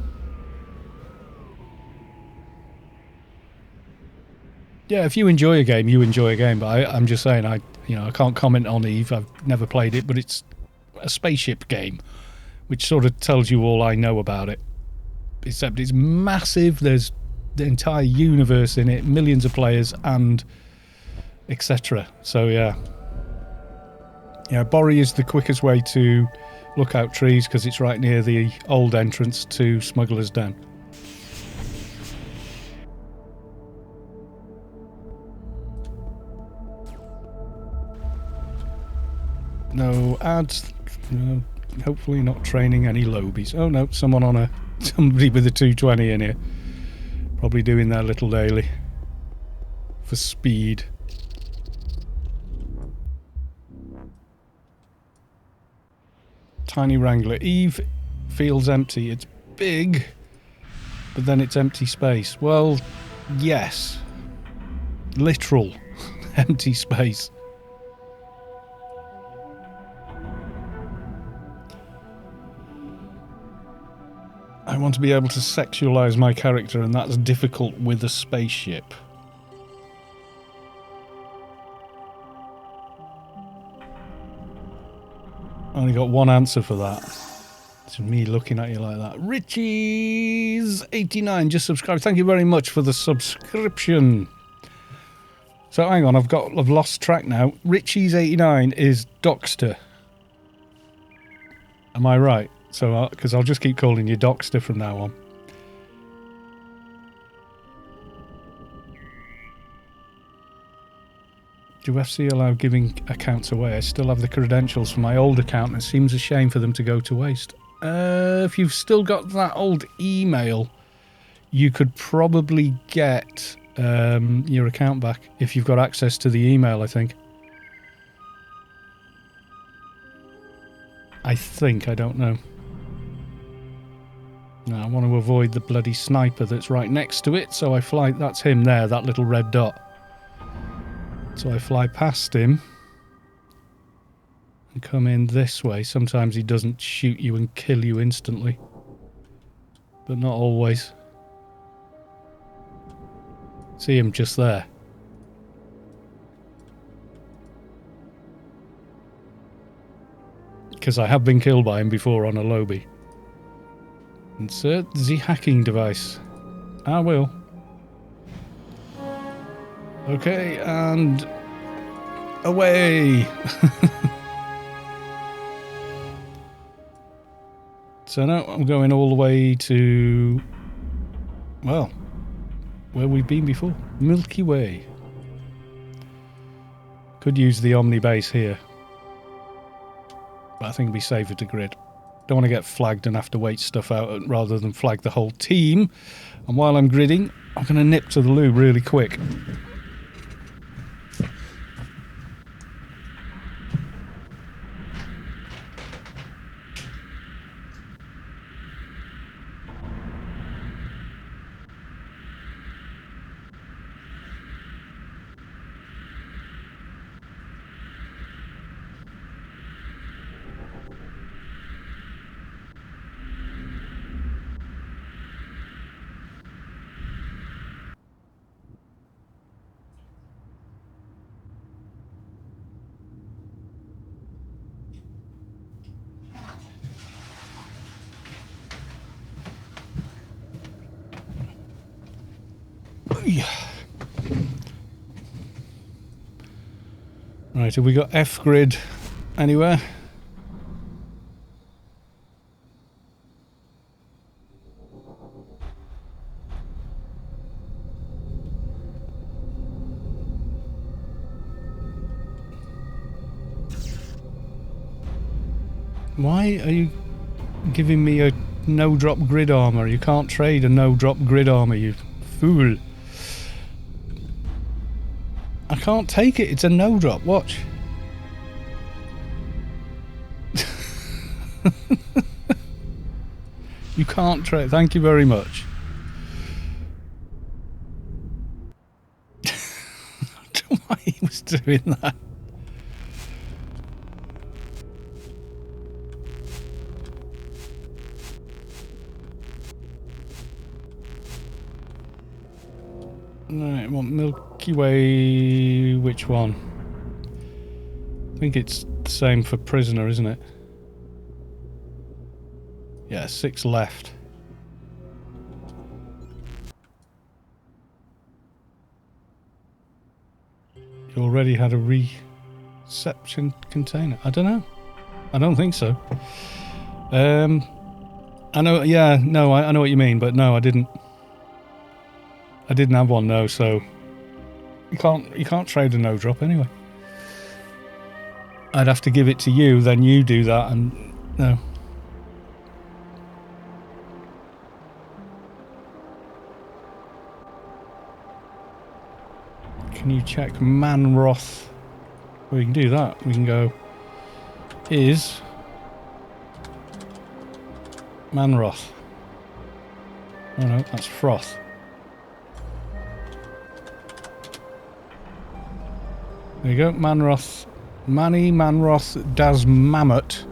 Yeah, if you enjoy a game, you enjoy a game. But I'm just saying, I can't comment on EVE. I've never played it, but it's a spaceship game, which sort of tells you all I know about it. Except it's massive. There's the entire universe in it, millions of players, and etc. So yeah, Borry is the quickest way to look out trees because it's right near the old entrance to Smuggler's Den. No ads. No, hopefully not training any lobies. Oh no, somebody with a 220 in here. Probably doing their little daily for speed. Tiny Wrangler. EVE feels empty. It's big, but then it's empty space. Well, yes. Literal empty space. I want to be able to sexualize my character, and that's difficult with a spaceship. I only got one answer for that. It's me looking at you like that. Richie's89 just subscribed. Thank you very much for the subscription. So hang on, I've lost track now. Richie's89 is Doxter. Am I right? So, because I'll just keep calling you Doxter from now on. Do FC allow giving accounts away? I still have the credentials for my old account and it seems a shame for them to go to waste. If you've still got that old email, you could probably get your account back if you've got access to the email, I think. I don't know. No, I want to avoid the bloody sniper that's right next to it, so I fly... That's him there, that little red dot. So I fly past him and come in this way. Sometimes he doesn't shoot you and kill you instantly, but not always. See him just there. Because I have been killed by him before on a lobby. Insert the hacking device. I will. Okay, and away! So now I'm going all the way to, well, where we've been before. Milky Way. Could use the Omni base here, but I think it'd be safer to grid. Don't want to get flagged and have to wait stuff out rather than flag the whole team. And while I'm gridding, I'm going to nip to the loo really quick. Right, have we got F grid anywhere? Why are you giving me a no-drop grid armor? You can't trade a no-drop grid armor, you fool. I can't take it, it's a no-drop, watch. You can't trade, thank you very much. I don't know why he was doing that. Right, well, Milky Way, which one? I think it's the same for Prisoner, isn't it? Yeah, 6 left. You already had a reception container. I don't know. I don't think so. I know, yeah, no, I know what you mean, but no, I didn't. I didn't have one, no, so you can't trade a no drop anyway. I'd have to give it to you, then you do that, and no. Can you check Manroth? Well, we can do that. We can go is Manroth. Oh no, that's Froth. There you go, Manroth, Manroth Das Mammoth,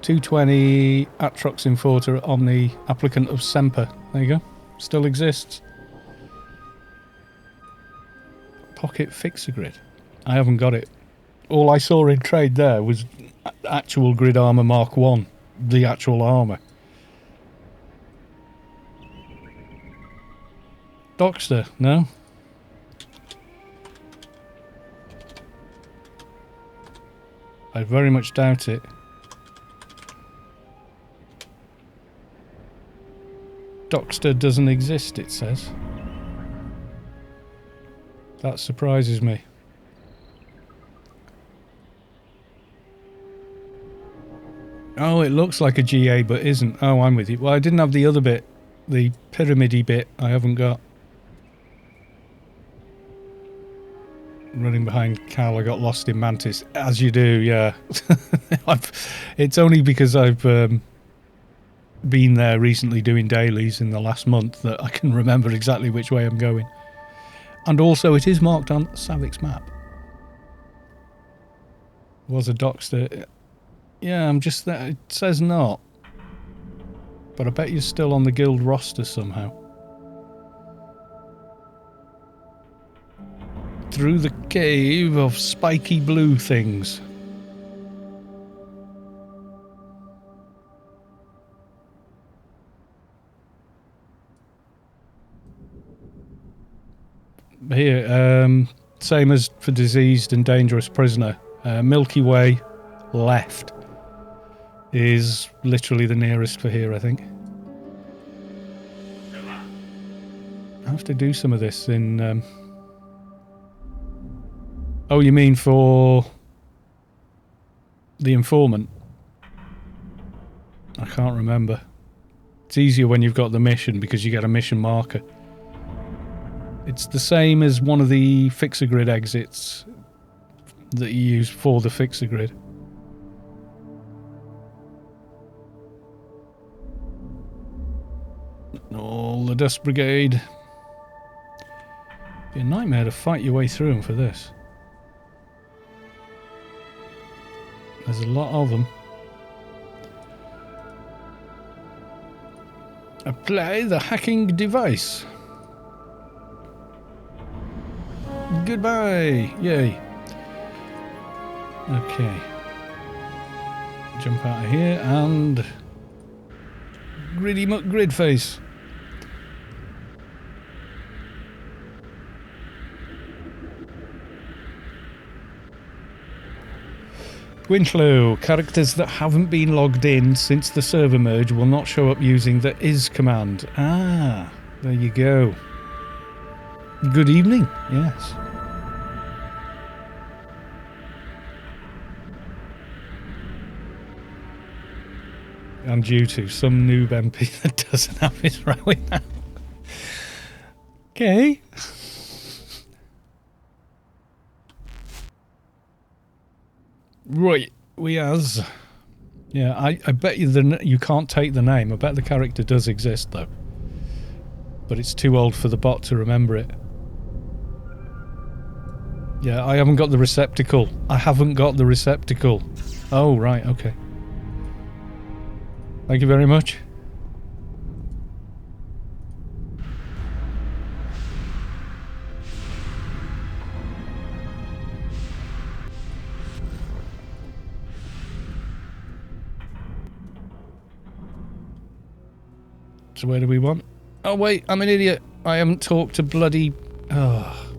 220 Atrox Inforter Omni, applicant of Semper. There you go, still exists. Pocket Fixer Grid. I haven't got it. All I saw in trade there was actual Grid Armour Mark 1, the actual armour. Dockster, no? I very much doubt it. Dockster doesn't exist, it says. That surprises me. Oh, it looks like a GA, but isn't. Oh, I'm with you. Well, I didn't have the other bit. The pyramid-y bit I haven't got. Running behind Cal, I got lost in Mantis. As you do, yeah. It's only because I've been there recently doing dailies in the last month that I can remember exactly which way I'm going. And also, it is marked on Savik's map. Was a Dockster. Yeah, I'm just there. It says not. But I bet you're still on the guild roster somehow. Through the cave of spiky blue things. Here, same as for diseased and dangerous prisoner. Milky Way left is literally the nearest for here, I think. I have to do some of this in... Oh, you mean for the informant? I can't remember. It's easier when you've got the mission because you get a mission marker. It's the same as one of the fixer grid exits that you use for the fixer grid. All the Dust Brigade. Be a nightmare to fight your way through them for this. There's a lot of them. Apply the hacking device. Goodbye. Yay. Okay. Jump out of here and... Griddy muck grid face. Winslow, characters that haven't been logged in since the server merge will not show up using the is command. Ah, there you go. Good evening, yes. And due to some noob MP that doesn't have his rowing now. Okay. Right, we has. Yeah, I bet you you can't take the name. I bet the character does exist though. But it's too old for the bot to remember it. Yeah, I haven't got the receptacle. I haven't got the receptacle. Oh, right, okay. Thank you very much. So where do we want? Oh wait, I'm an idiot. I haven't talked to bloody... Oh,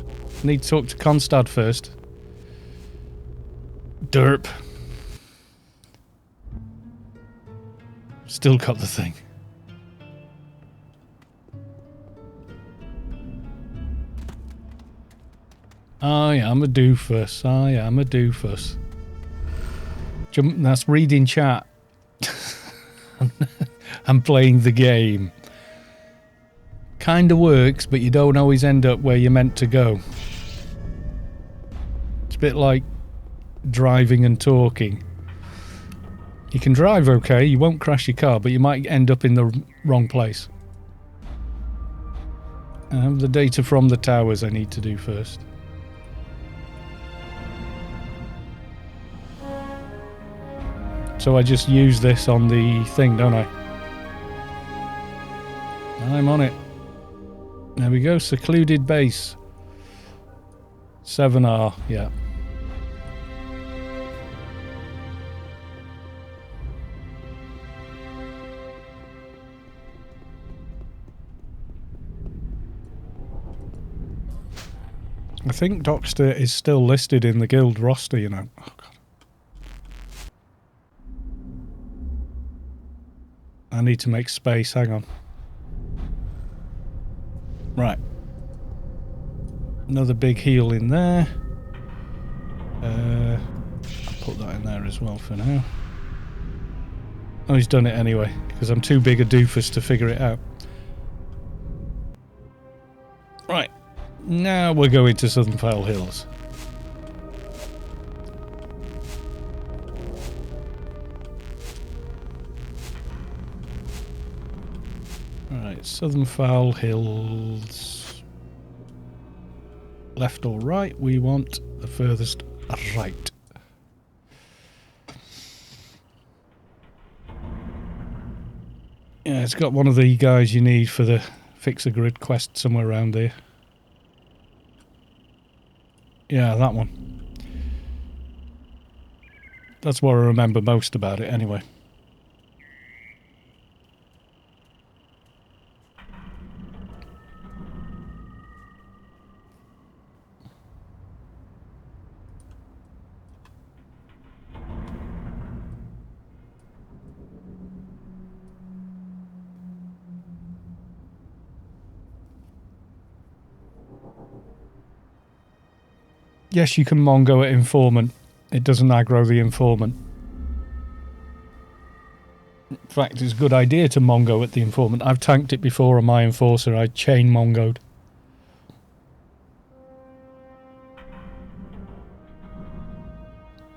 need to talk to Constad first. Derp. Still got the thing. I am a doofus. I am a doofus. That's reading chat. I'm playing the game. Kinda works, but you don't always end up where you're meant to go. It's a bit like driving and talking. You can drive okay, you won't crash your car, but you might end up in the wrong place. I have the data from the towers I need to do first. So I just use this on the thing, don't I? I'm on it. There we go, secluded base. 7R, yeah. I think Dockster is still listed in the guild roster, you know. Oh, God. I need to make space, hang on. Right. Another big heal in there. I'll put that in there as well for now. Oh, he's done it anyway, because I'm too big a doofus to figure it out. Right, now we're going to Southern Fowl Hills. Right, Southern Fowl Hills. Left or right? We want the furthest right. Yeah, it's got one of the guys you need for the fix a grid quest somewhere around here. Yeah, that one. That's what I remember most about it anyway. Yes, you can Mongo at Informant. It doesn't aggro the Informant. In fact, it's a good idea to Mongo at the Informant. I've tanked it before on my Enforcer. I chain Mongoed.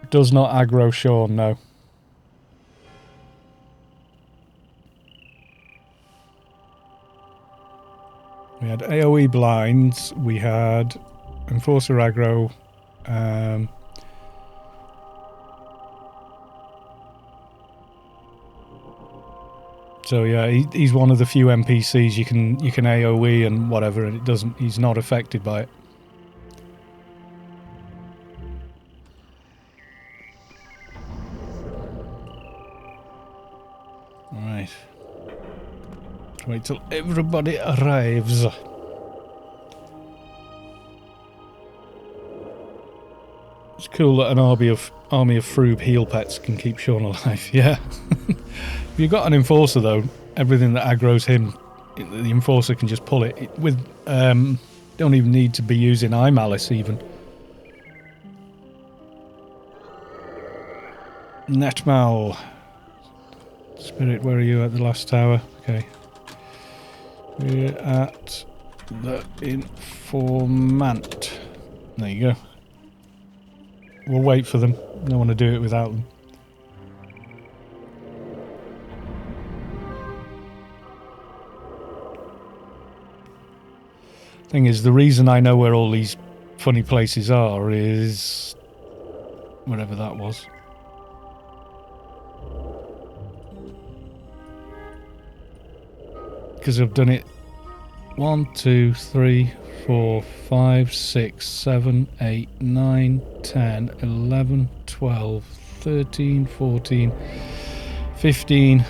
Does not aggro Sean, no. We had AoE blinds. We had Enforcer aggro. So yeah, he's one of the few NPCs you can AoE and whatever, and it doesn't. He's not affected by it. All right. Wait till everybody arrives. It's cool that an army of Froob heal pets can keep Sean alive. Yeah. If you've got an Enforcer though, everything that aggroes him, the Enforcer can just pull it. With don't even need to be using Eye Malice even. Netmal. Spirit, where are you at the last tower? Okay. We're at the Informant. There you go. We'll wait for them. Don't want to do it without them. Thing is, the reason I know where all these funny places are is wherever that was. Because I've done it 1, 2, 3, 4, 5, 6, 7, 8, 9, 10, 11, 12, 13, 14, 15,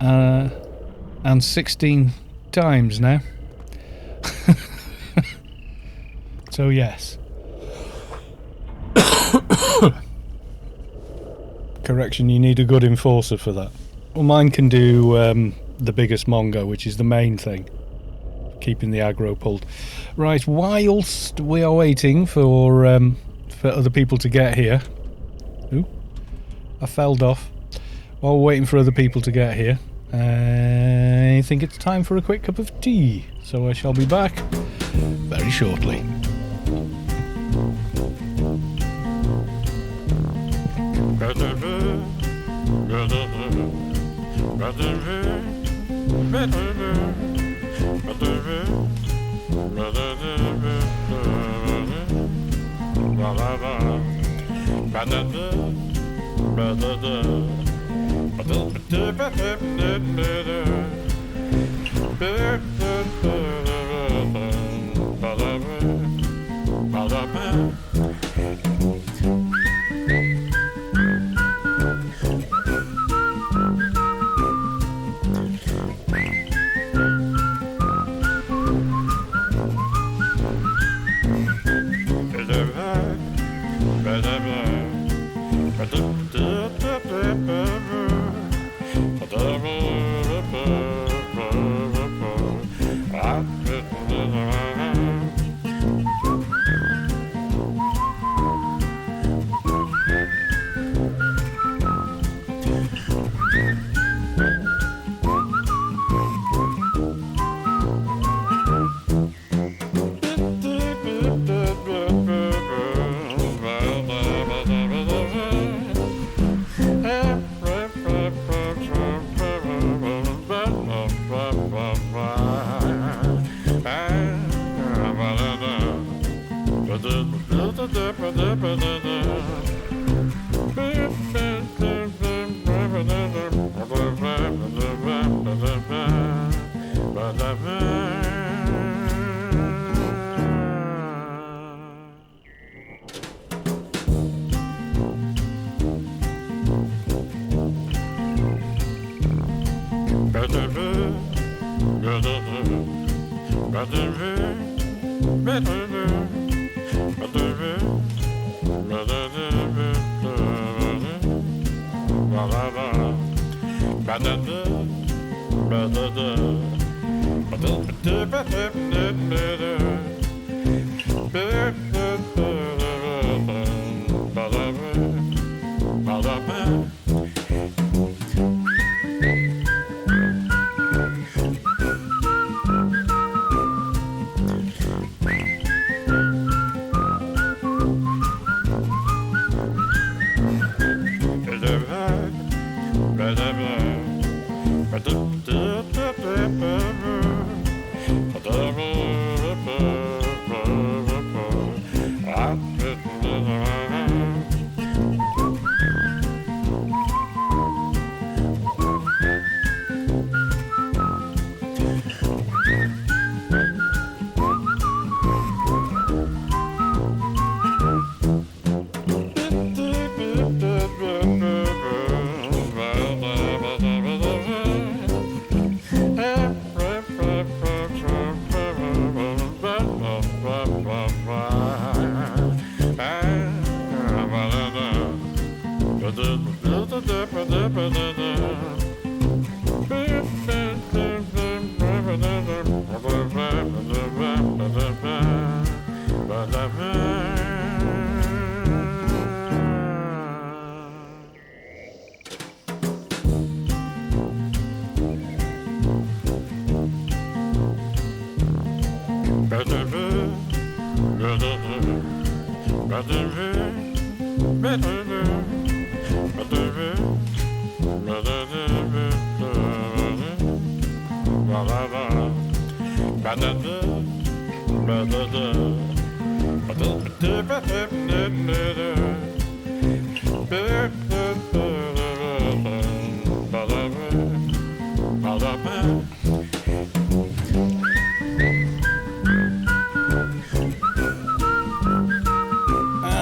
and 16 times now. So yes. Correction, you need a good Enforcer for that. Well, mine can do the biggest Mongo, which is the main thing. Keeping the aggro pulled. Right, whilst we are waiting for other people to get here. Ooh, I felled off. While we're waiting for other people to get here, I think it's time for a quick cup of tea. So I shall be back very shortly.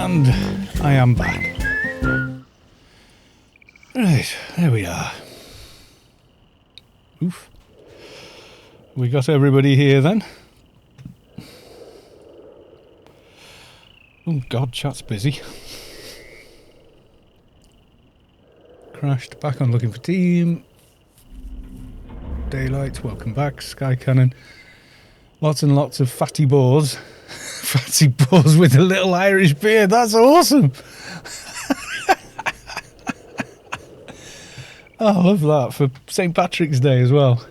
And I am back. Right, there we are. Oof. We got everybody here then. Oh God, chat's busy. Crashed, back on looking for team. Daylight, welcome back. Sky Cannon. Lots and lots of fatty boars. Fatty boars with a little Irish beard. That's awesome. Oh, I love that for St. Patrick's Day as well.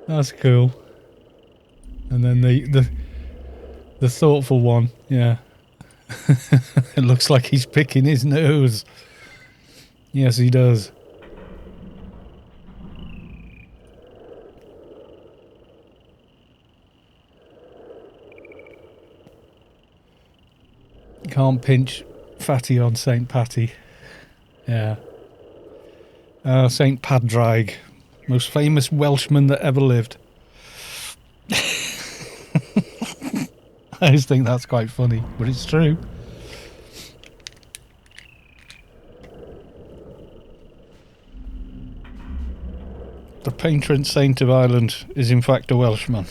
That's cool. And then the thoughtful one, yeah. It looks like he's picking his nose. Yes, he does. Can't pinch fatty on St. Patty. Yeah. St. Padraig. Most famous Welshman that ever lived. I just think that's quite funny, but it's true. The patron saint of Ireland is in fact a Welshman.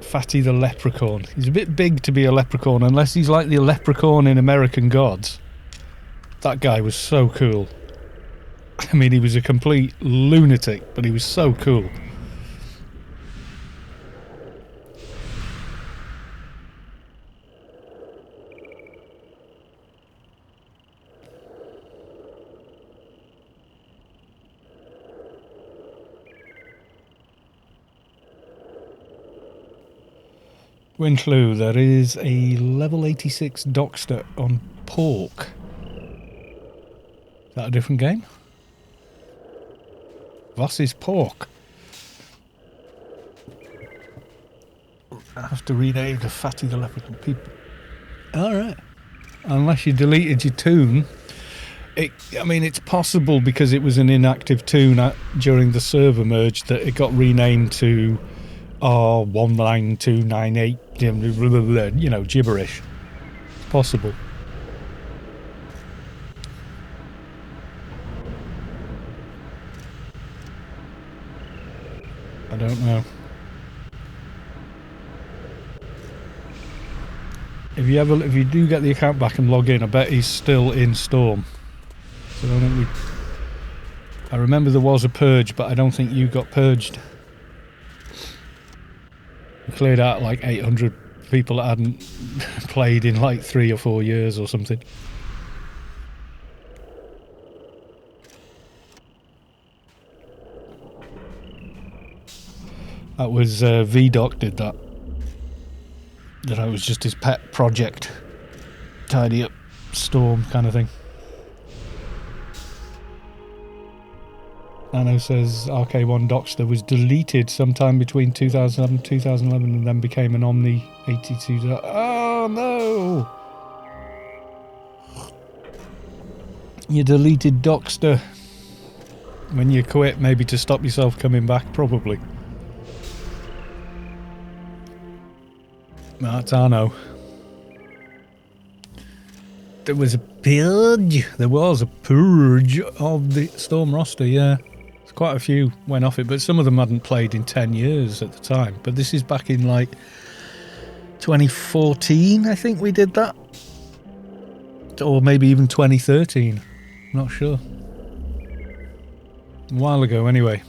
Fatty the Leprechaun. He's a bit big to be a leprechaun, unless he's like the leprechaun in American Gods. That guy was so cool. I mean, he was a complete lunatic, but he was so cool. Winclew, there is a level 86 Dockster on Pork. Is that a different game? Was is Pork? I have to rename the Fatty the Leprechaun people. Alright. Unless you deleted your toon. I mean, it's possible because it was an inactive toon during the server merge that it got renamed to R19298, you know, gibberish. It's possible. I don't know. If you do get the account back and log in, I bet he's still in Storm. So I don't think I remember there was a purge, but I don't think you got purged. We cleared out like 800 people that hadn't played in like 3 or 4 years or something. That was VDoc did that. That was just his pet project. Tidy up Storm kind of thing. Nano says RK1 Dockster was deleted sometime between 2007 and 2011 and then became an Omni 82. Oh no! You deleted Dockster. When you quit, maybe to stop yourself coming back, probably. That's Arno. There was a purge. There was a purge of the Storm roster, yeah. Quite a few went off it, but some of them hadn't played in 10 years at the time. But this is back in like 2014, I think we did that. Or maybe even 2013. Not sure. A while ago, anyway.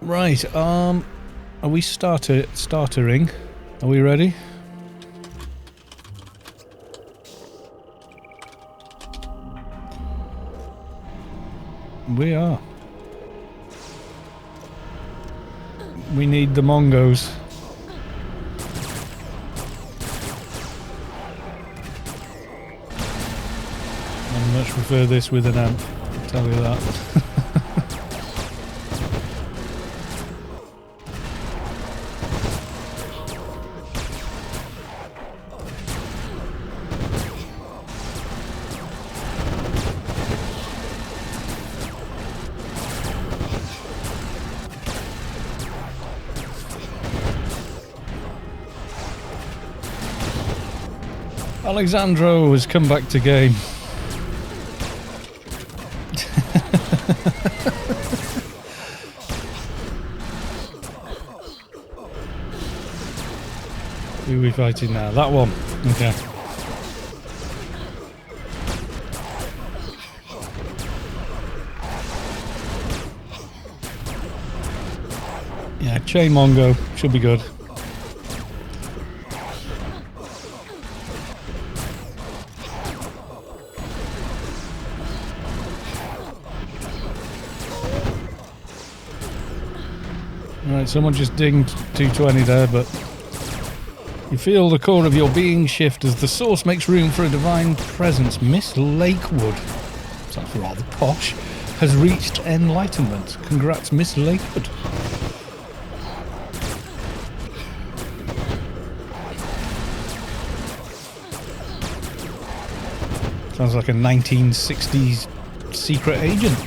Right, are we startering? Are we ready? We are. We need the Mongos. I much prefer this with an amp, I'll tell you that. Alexandro has come back to game. Who are we fighting now? That one. Okay. Yeah, chain Mongo. Should be good. Right, someone just dinged 220 there, but you feel the core of your being shift as the source makes room for a divine presence. Miss Lakewood, sounds rather posh, has reached enlightenment. Congrats, Miss Lakewood. Sounds like a 1960s secret agent.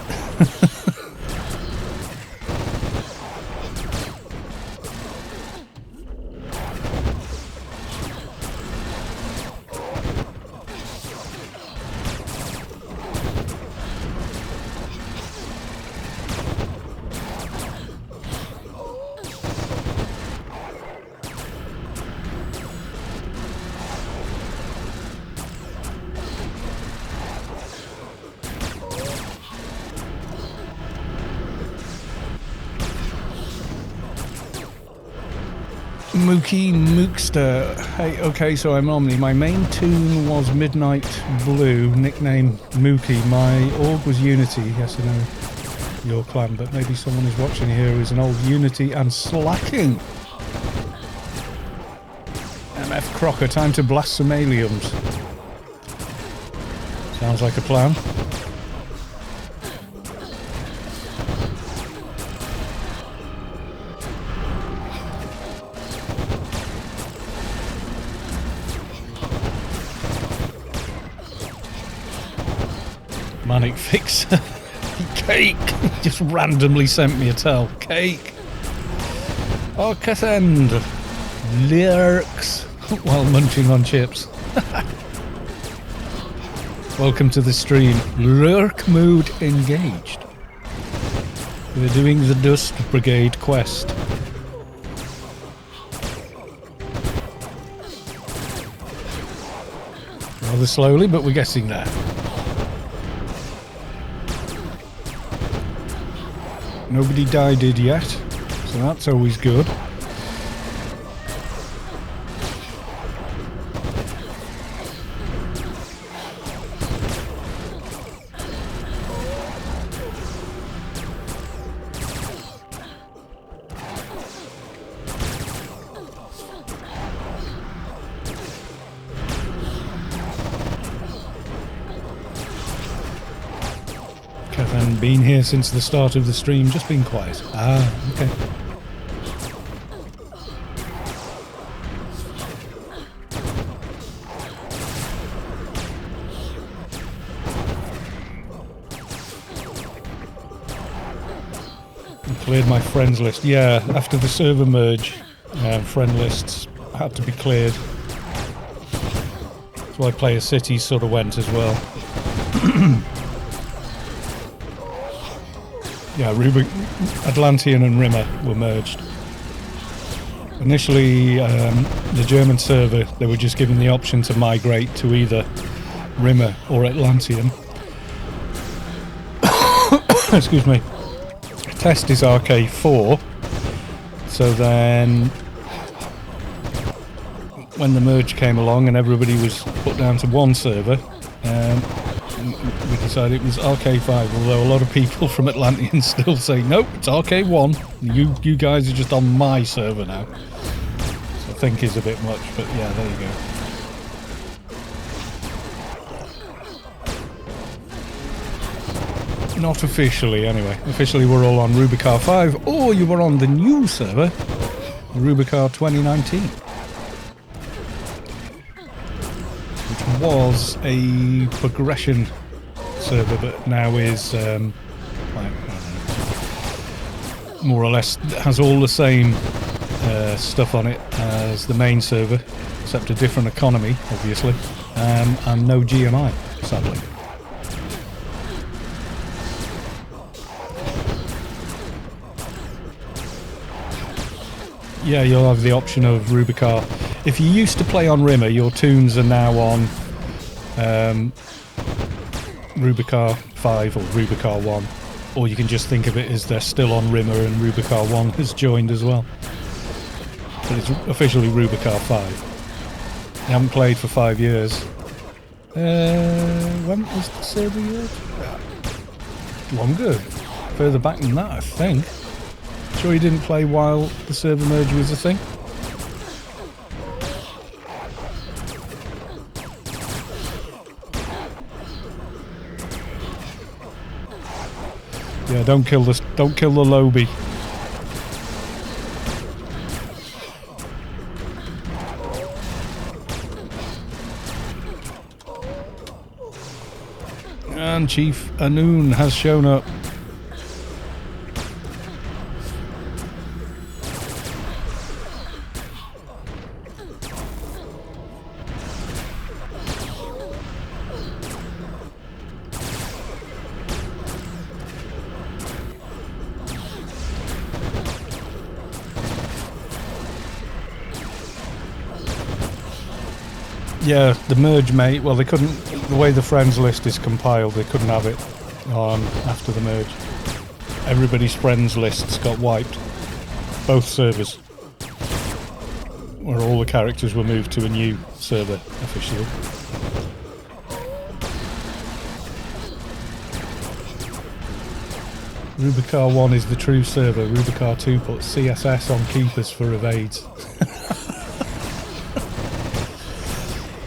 Mookie Mookster. Hey, okay, so I'm Omni. My main tune was Midnight Blue, nickname Mookie. My org was Unity. Yes, I know your clan, but maybe someone is watching here who's an old Unity and slacking. MF Crocker, time to blast some aliens. Sounds like a plan. Manic Fixer. Cake! Just randomly sent me a tell. Cake! Oh, Cathend lurks while munching on chips. Welcome to the stream. Lurk mode engaged. We're doing the Dust Brigade quest. Rather slowly, but we're getting there. Nobody died yet, so that's always good. Been here since the start of the stream, just been quiet. Ah, okay. I cleared my friends list. Yeah, after the server merge, friend lists had to be cleared. That's why Player Cities sort of went as well. Yeah, Atlantean and Rimmer were merged. Initially, the German server, they were just given the option to migrate to either Rimmer or Atlantean. Excuse me. Test is RK4. So then, when the merge came along and everybody was put down to one server, we decided it was RK5, although a lot of people from Atlantean still say, nope, it's RK1. You guys are just on my server now. So I think is a bit much, but yeah, there you go. Not officially, anyway. Officially, we're all on Rubicar 5, or you were on the new server, Rubicar 2019. Which was a progression server, but now is more or less has all the same stuff on it as the main server, except a different economy, obviously, and no GMI, sadly. Yeah, you'll have the option of Rubicar. If you used to play on Rimmer, your tunes are now on Rubicar 5 or Rubicar 1, or you can just think of it as they're still on Rimmer and Rubicar 1 has joined as well. But it's officially Rubicar 5. I haven't played for 5 years. When was the server year? Longer. Further back than that, I think. Sure you didn't play while the server merge was a thing? Yeah, don't kill the lobby. And Chief Anoon has shown up. Yeah, the merge mate, well they couldn't, the way the friends list is compiled, they couldn't have it on after the merge. Everybody's friends lists got wiped. Both servers. Where all the characters were moved to a new server, officially. Rubicar 1 is the true server, Rubicar 2 puts CSS on keepers for evades.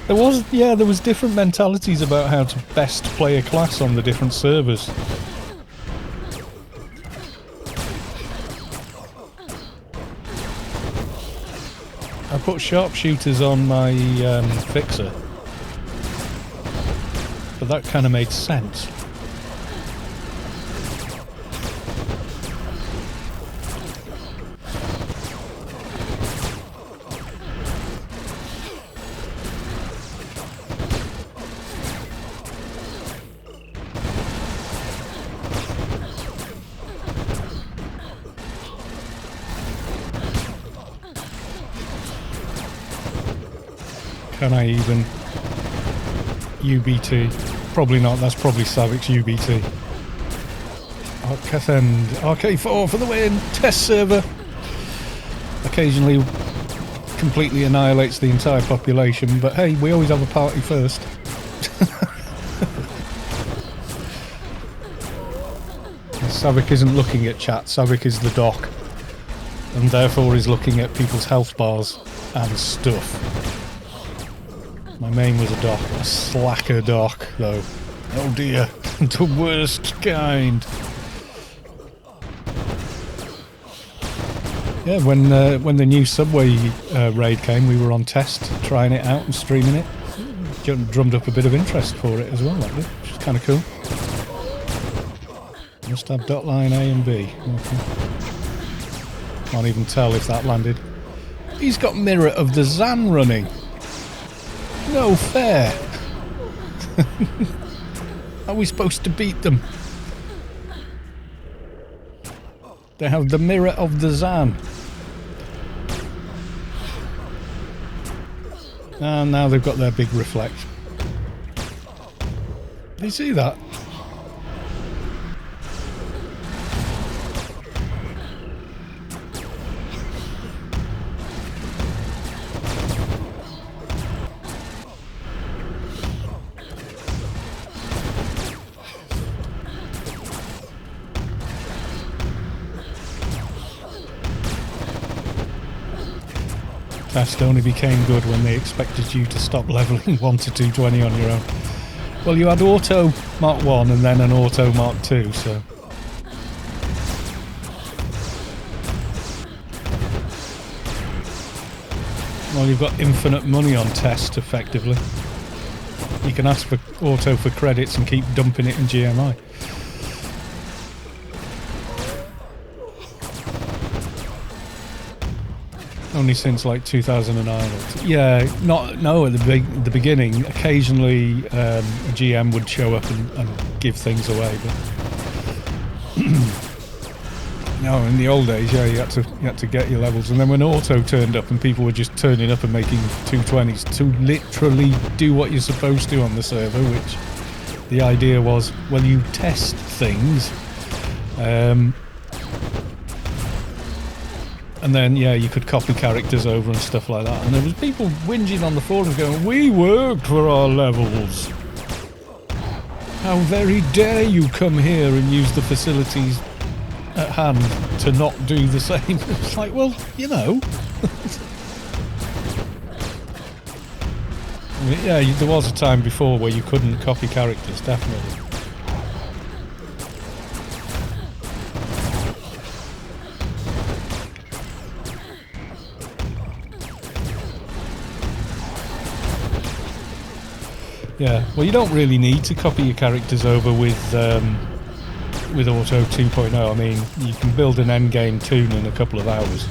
There was different mentalities about how to best play a class on the different servers. I put sharpshooters on my fixer, but that kind of made sense. Can I even... UBT? Probably not, that's probably Savic's UBT. Arcathend, RK4 for the win! Test server! Occasionally completely annihilates the entire population, but hey, we always have a party first. Savic isn't looking at chat, Savic is the doc, and therefore is looking at people's health bars and stuff. My main was a doc, a slacker doc though. Oh dear, the worst kind. Yeah, when the new Subway raid came, we were on test, trying it out and streaming it. Drummed up a bit of interest for it as well, that did, which is kind of cool. Must have dot line A and B. Okay. Can't even tell if that landed. He's got Mirror of the Zan running. No fair. How are we supposed to beat them? They have the Mirror of the Zan. And now they've got their big reflect. Do you see that? Test only became good when they expected you to stop leveling 1 to 220 on your own. Well, you had Auto Mark 1 and then an Auto Mark 2, so... Well, you've got infinite money on Test, effectively. You can ask for Auto for credits and keep dumping it in GMI. Only since like 2009. Yeah, no. At the beginning, occasionally a GM would show up and give things away. But no, in the old days, yeah, you had to get your levels, and then when Auto turned up and people were just turning up and making 220s to literally do what you're supposed to on the server, which the idea was, well, you test things. And then, yeah, you could copy characters over and stuff like that. And there was people whinging on the forums going, we worked for our levels. How very dare you come here and use the facilities at hand to not do the same. It's like, well, you know. I mean, yeah, there was a time before where you couldn't copy characters, definitely. Yeah, well, you don't really need to copy your characters over with Auto 2.0. I mean, you can build an endgame toon in a couple of hours.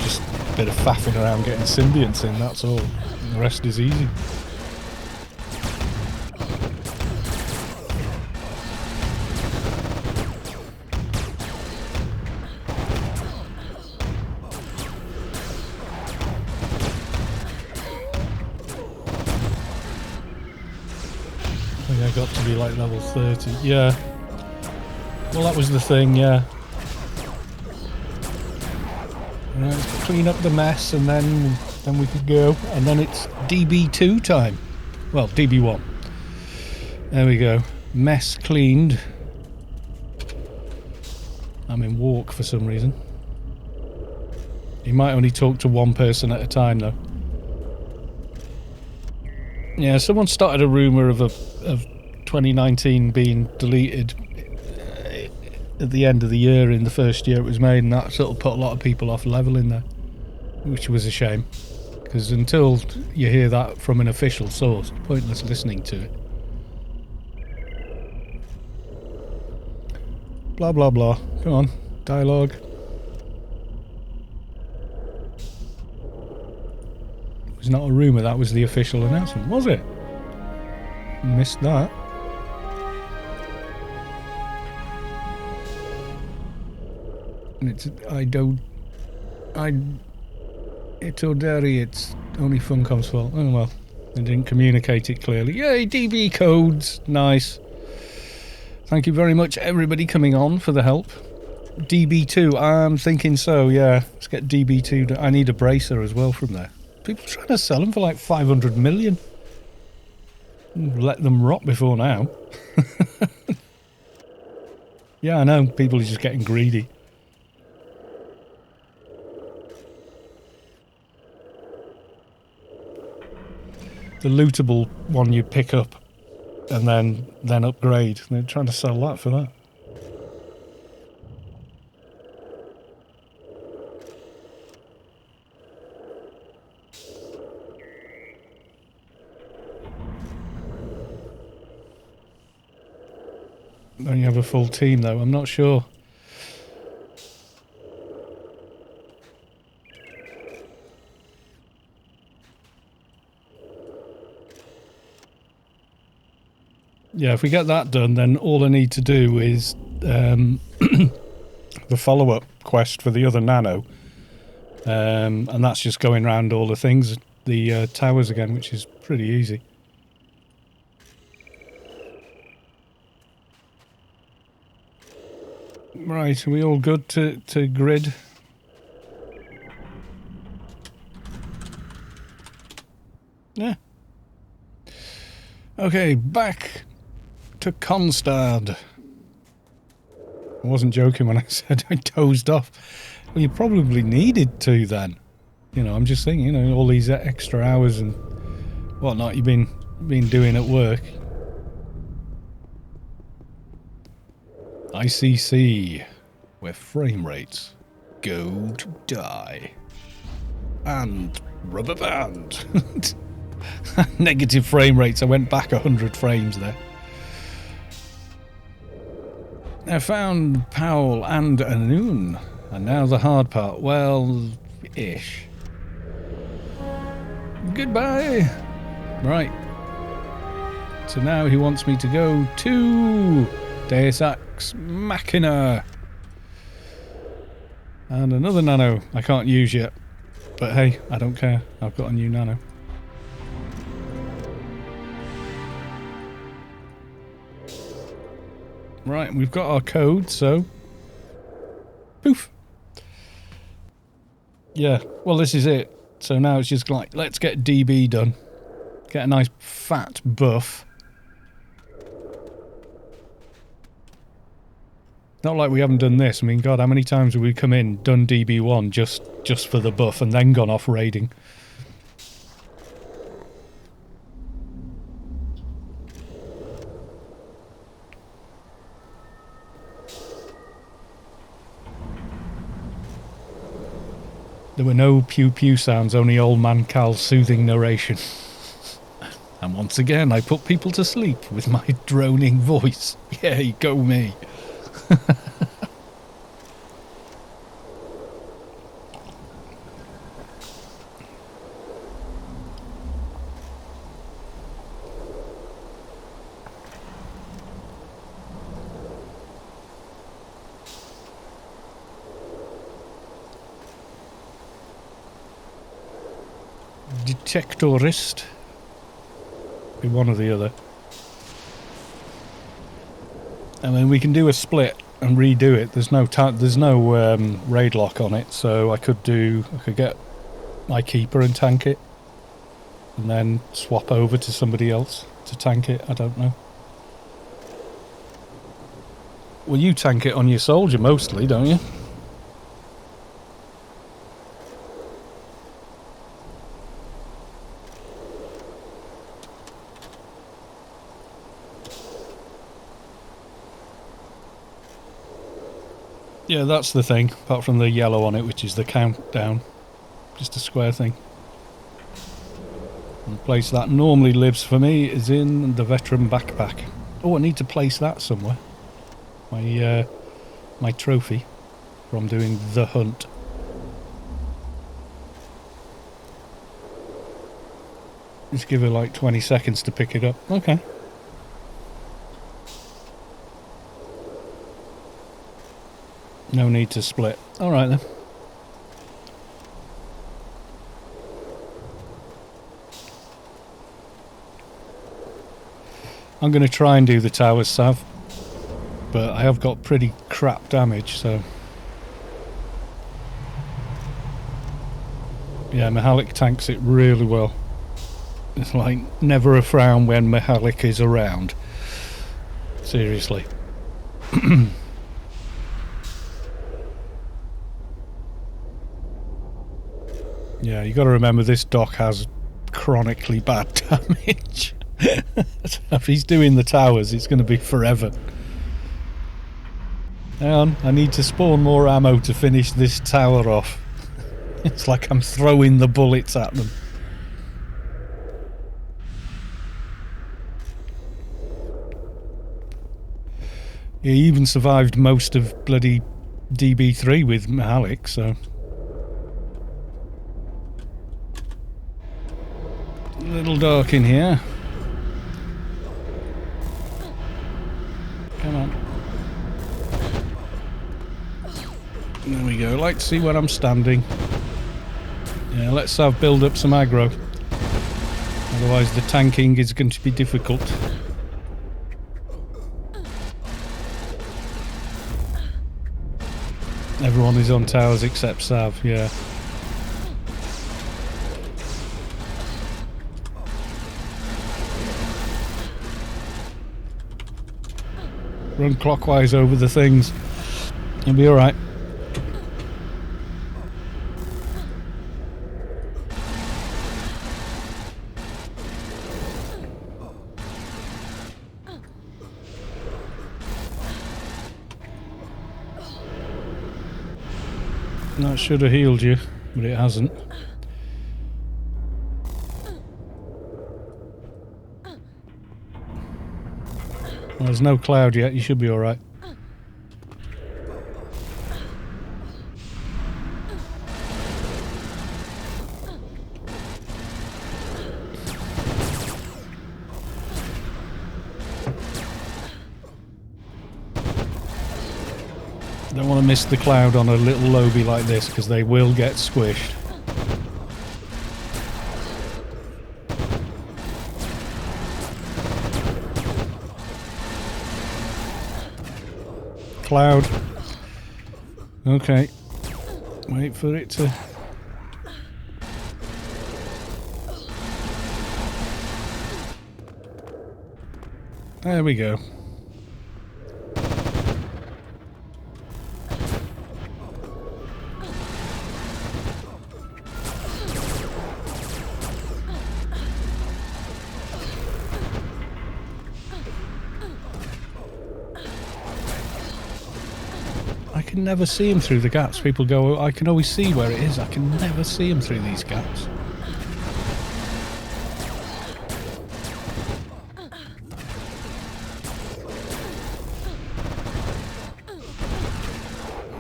Just a bit of faffing around getting symbionts in, that's all. And the rest is easy. I got to be like level 30. Yeah. Well, that was the thing, yeah. Right, clean up the mess and then we could go. And then it's DB2 time. Well, DB1. There we go. Mess cleaned. I'm in walk for some reason. You might only talk to one person at a time, though. Yeah, someone started a rumour of 2019 being deleted at the end of the year, in the first year it was made, and that sort of put a lot of people off leveling there, which was a shame, because until you hear that from an official source, pointless listening to it. Blah blah blah. Come on, dialogue. It was not a rumour, that was the official announcement, was it? Missed that. And it's, Itoderi, it's only Funcom's fault. Oh well, they didn't communicate it clearly. Yay, DB codes! Nice. Thank you very much, everybody coming on for the help. DB2, I'm thinking so, yeah. Let's get DB2. I need a bracer as well from there. People trying to sell them for like 500 million. Let them rot before now. Yeah, I know. People are just getting greedy. The lootable one you pick up and then upgrade. They're trying to sell that for that. Don't you have a full team though? I'm not sure. Yeah, if we get that done, then all I need to do is the follow-up quest for the other nano. And that's just going around all the things, the towers again, which is pretty easy. Right, are we all good to grid? Yeah. Okay, back to Constad. I wasn't joking when I said I dozed off. Well, you probably needed to then. You know, I'm just thinking, you know, all these extra hours and whatnot you've been doing at work. ICC, where frame rates go to die. And rubber band. Negative frame rates. I went back 100 frames there. I found Powell and Anoon. And now the hard part. Well, ish. Goodbye. Right. So now he wants me to go to Deus Ex Machina. And another nano I can't use yet. But hey, I don't care. I've got a new nano. Right, we've got our code, so... Poof! Yeah, well this is it. So now it's just like, let's get DB done. Get a nice fat buff. Not like we haven't done this. I mean, God, how many times have we come in, done DB1 just for the buff and then gone off raiding? There were no pew-pew sounds, only old man Cal's soothing narration. And once again, I put people to sleep with my droning voice. Yay, go me. Detectorist. Be one or the other. I mean, we can do a split and redo it. There's no raid lock on it, so I could get my keeper and tank it, and then swap over to somebody else to tank it. I don't know. Well, you tank it on your soldier mostly, don't you? Yeah, that's the thing, apart from the yellow on it, which is the countdown. Just a square thing. And the place that normally lives for me is in the veteran backpack. Oh, I need to place that somewhere. My trophy from doing the hunt. Just give her like 20 seconds to pick it up. Okay. No need to split. Alright then. I'm going to try and do the towers, Sav. But I have got pretty crap damage, so... Yeah, Mihalik tanks it really well. It's like never a frown when Mihalik is around. Seriously. Yeah, you got to remember this dock has chronically bad damage. So if he's doing the towers, it's going to be forever. Hang on, I need to spawn more ammo to finish this tower off. It's like I'm throwing the bullets at them. He even survived most of bloody DB3 with Mihalik, so... A little dark in here. Come on. There we go. Like to see where I'm standing. Yeah, let's build up some aggro. Otherwise the tanking is going to be difficult. Everyone is on towers except Sav, yeah. Run clockwise over the things. You'll be alright. That should have healed you, but it hasn't. Well, there's no cloud yet, you should be alright. Don't want to miss the cloud on a little lobby like this because they will get squished. Cloud. Okay. Wait for it to... There we go. I can never see him through the gaps. People go, I can always see where it is. I can never see him through these gaps.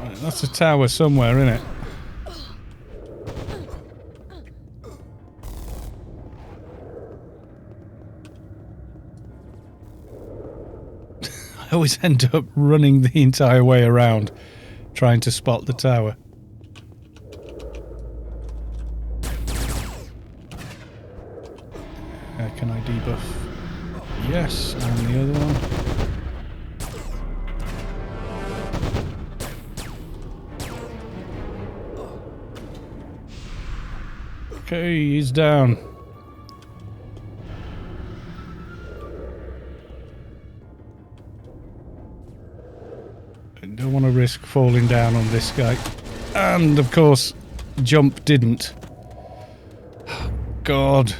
Right, that's a tower somewhere, isn't it? I always end up running the entire way around trying to spot the tower. Can I debuff? Yes, and the other one. Okay, he's down. Don't want to risk falling down on this guy. And of course, jump didn't. God.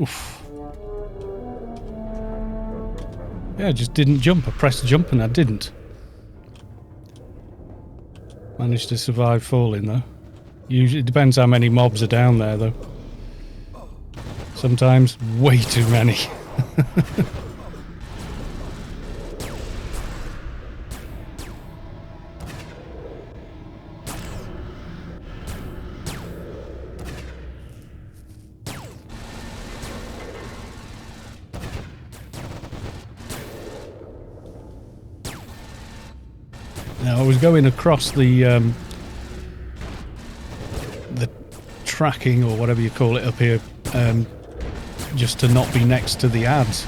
Oof. Yeah, I just didn't jump. I pressed jump and I didn't. Managed to survive falling though. Usually it depends how many mobs are down there though. Sometimes way too many. Now I was going across the tracking or whatever you call it up here, just to not be next to the ads.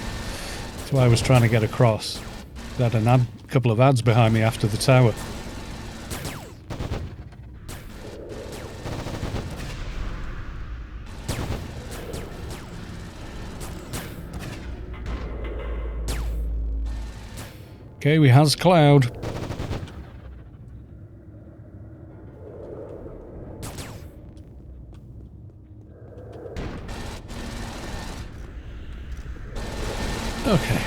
That's why I was trying to get across. I had a couple of ads behind me after the tower. Okay, we has cloud. Okay.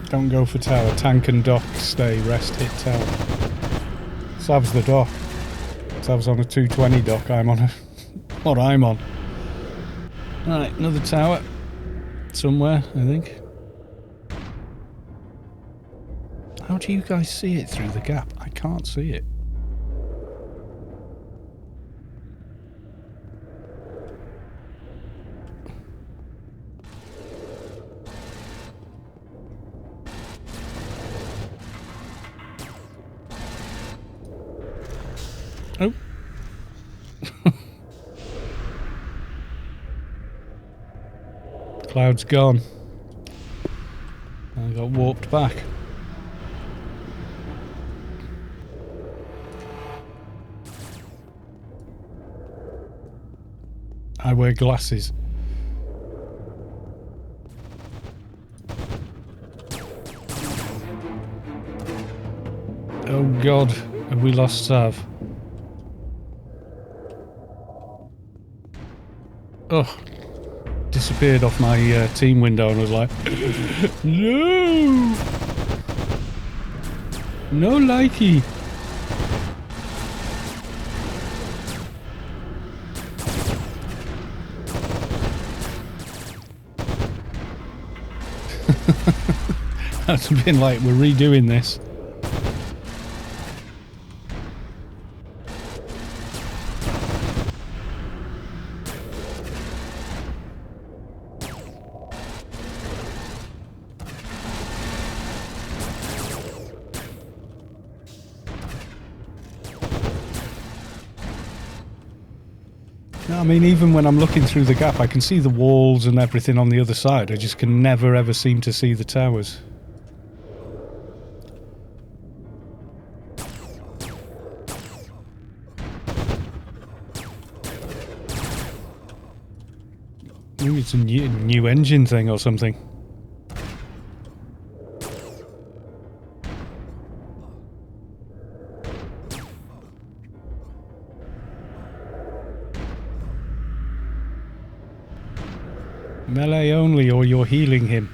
Don't go for tower. Tank and dock. Stay. Rest. Hit tower. Sav's the dock. Sav's on a 220 dock. I'm on a... what I'm on. Right, another tower. Somewhere, I think. How do you guys see it through the gap? I can't see it. Oh. Cloud's gone. I got warped back. I wear glasses. Oh God, have we lost Sav? Oh, disappeared off my team window and was like, no, no likey. That's been like, we're redoing this. I mean, even when I'm looking through the gap, I can see the walls and everything on the other side. I just can never ever seem to see the towers. Maybe it's a new engine thing or something. Melee only, or you're healing him.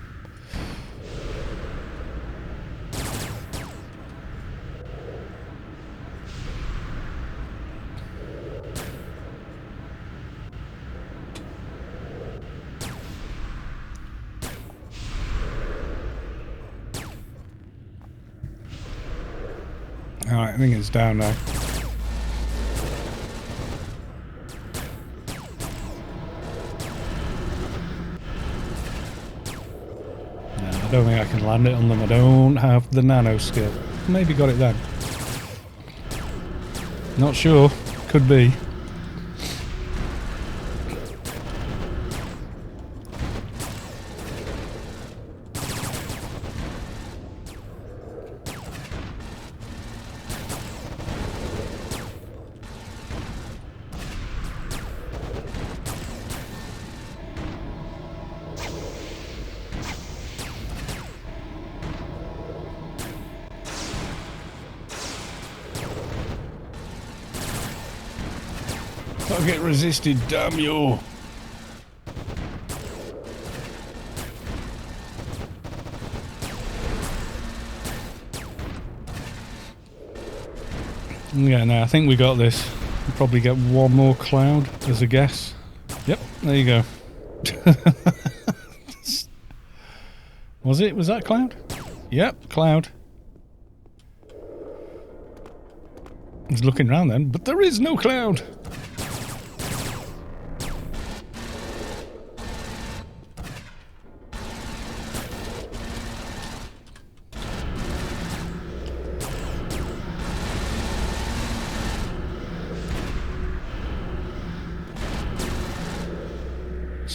Alright, I think it's down now. I don't think I can land it on them. I don't have the nano skill. Maybe got it then. Not sure. Could be. I'll get resisted, damn you! Yeah, no, I think we got this. We'll probably get one more cloud as a guess. Yep, there you go. Was it? Was that cloud? Yep, cloud. I was looking around then, but there is no cloud!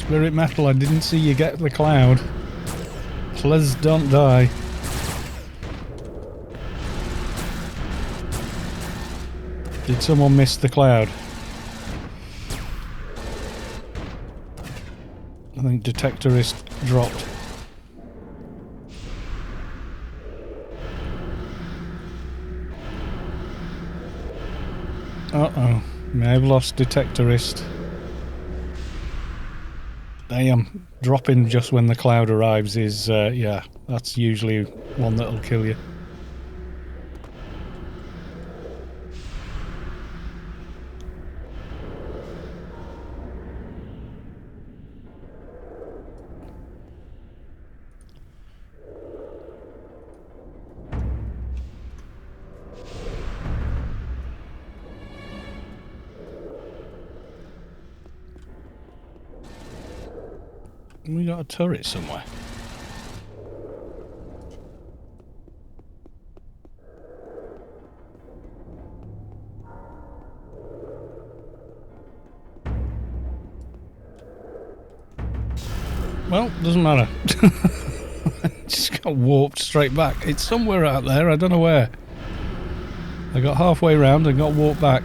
Spirit metal, I didn't see you get the cloud. Please don't die. Did someone miss the cloud? I think Detectorist dropped. Uh-oh. May have lost Detectorist. Damn. Dropping just when the cloud arrives is, yeah, that's usually one that'll kill you. We got a turret somewhere. Well, doesn't matter. Just got warped straight back. It's somewhere out there, I don't know where. I got halfway round and got warped back.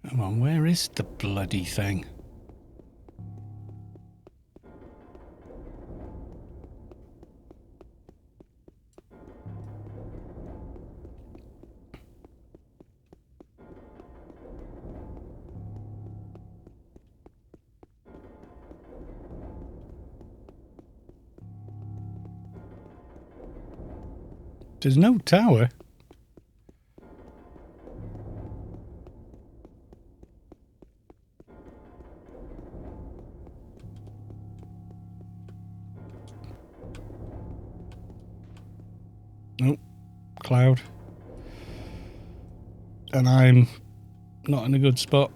Come on, where is the bloody thing? There's no tower. Nope. Cloud. And I'm not in a good spot.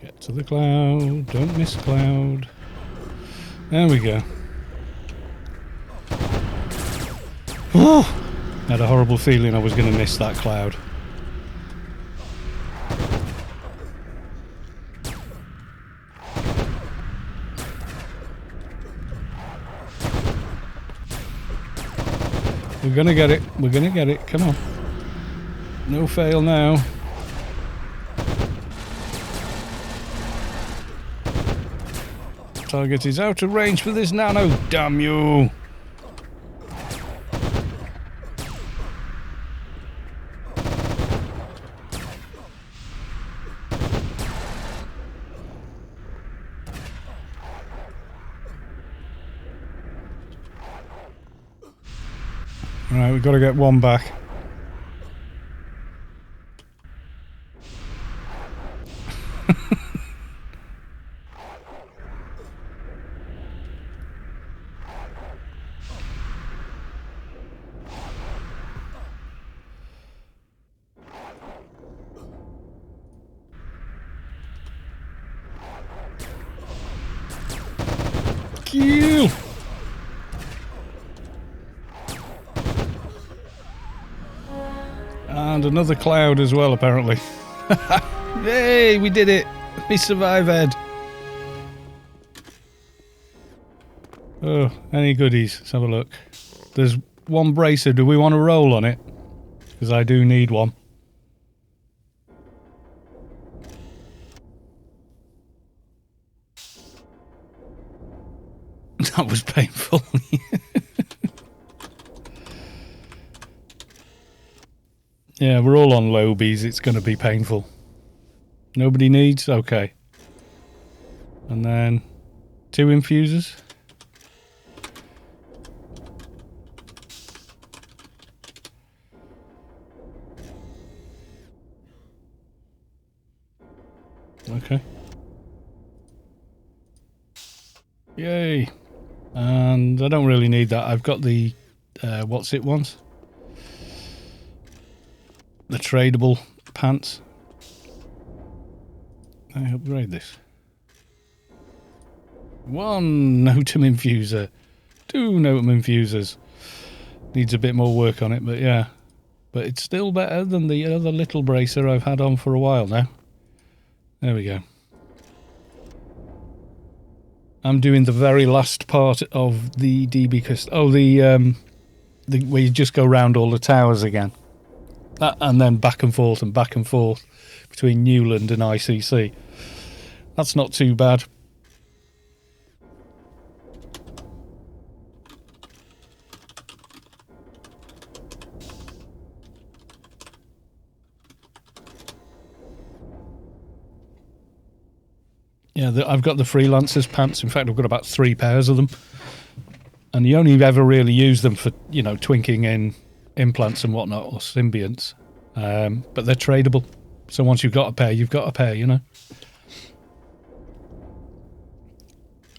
Get to the cloud. Don't miss cloud. There we go. Whew. Had a horrible feeling I was going to miss that cloud. We're going to get it. We're going to get it. Come on. No fail now. Target is out of range for this nano. Damn you. Alright, we've got to get one back. Kill! And another cloud as well, apparently. Yay, we did it! We survived, Ed. Oh, any goodies? Let's have a look. There's one bracer. Do we want to roll on it? Because I do need one. That was painful. Yeah, we're all on lobies. It's going to be painful. Nobody needs? Okay. And then 2 infusers. Okay. Yay. And I don't really need that. I've got the what's it once? The tradable pants. I upgrade this. 1 Notum infuser. 2 Notum infusers. Needs a bit more work on it, but yeah. But it's still better than the other little bracer I've had on for a while now. There we go. I'm doing the very last part of the DB cust. Oh, the where you just go round all the towers again. And then back and forth between Newland and ICC. That's not too bad. Yeah, I've got the freelancers pants. In fact, I've got about 3 pairs of them. And you only ever really use them for, you know, twinking in implants and whatnot, or symbionts. But they're tradable. So once you've got a pair, you've got a pair, you know.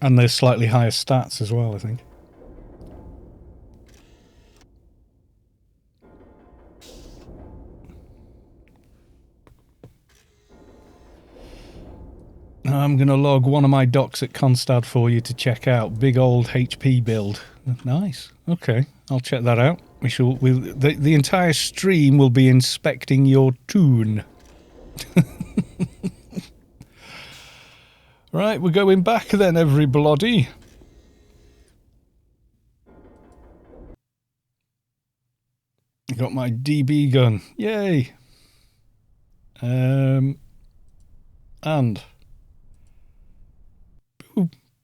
And there's slightly higher stats as well, I think. I'm going to log one of my docs at Constad for you to check out. Big old HP build. Nice. Okay, I'll check that out. The entire stream will be inspecting your toon. Right, we're going back then, everybody. I got my DB gun. Yay. And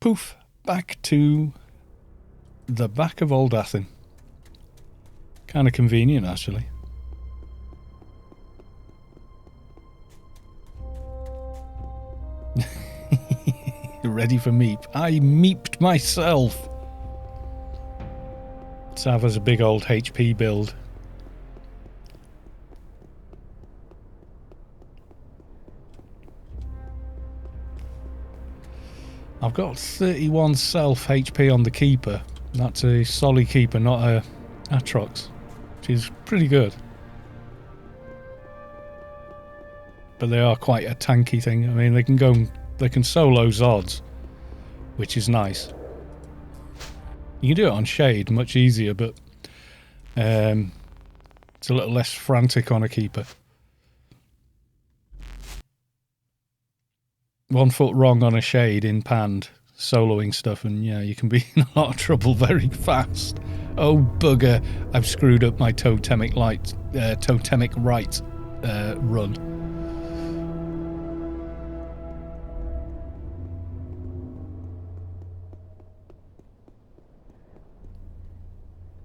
poof, back to the back of Old Athen. Kind of convenient, actually. Ready for meep. I meeped myself. Sav has a big old HP build. I've got 31 self HP on the Keeper. That's a Solly Keeper, not a Atrox, which is pretty good. But they are quite a tanky thing. I mean, they can solo Zods, which is nice. You can do it on Shade much easier, but it's a little less frantic on a Keeper. 1 foot wrong on a Shade in Pand, soloing stuff, and yeah, you can be in a lot of trouble very fast. Oh bugger, I've screwed up my totemic right run.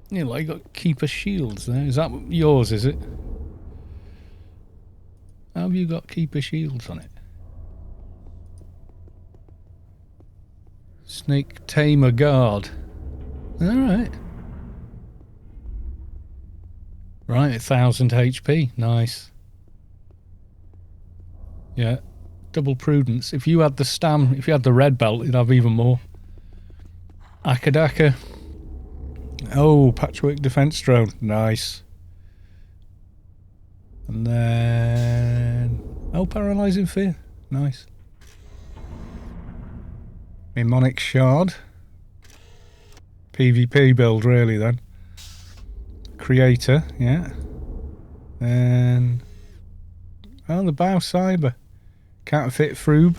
Yeah, like got Keeper shields there. Is that yours, is it? How have you got Keeper shields on it? Snake Tamer Guard. Alright. Right, 1000 HP. Nice. Yeah. Double prudence. If you had the stam, if you had the red belt, you'd have even more. Akadaka. Oh, patchwork defense drone. Nice. And then... oh, paralyzing fear. Nice. Mnemonic shard. PvP build, really, then. Creator, yeah. Then... oh, the Bow Cyber. Counterfeit Froob.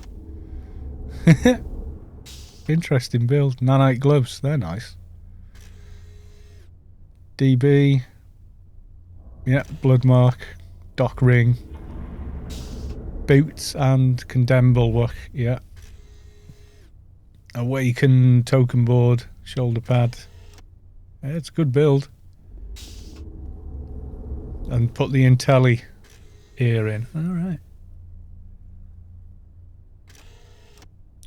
Interesting build. Nanite gloves, they're nice. DB. Yeah, Bloodmark. Dock Ring. Boots and Condemn Bulwark, yeah. Awaken token board, shoulder pad. Yeah, it's a good build. And put the Intelli ear in. Alright.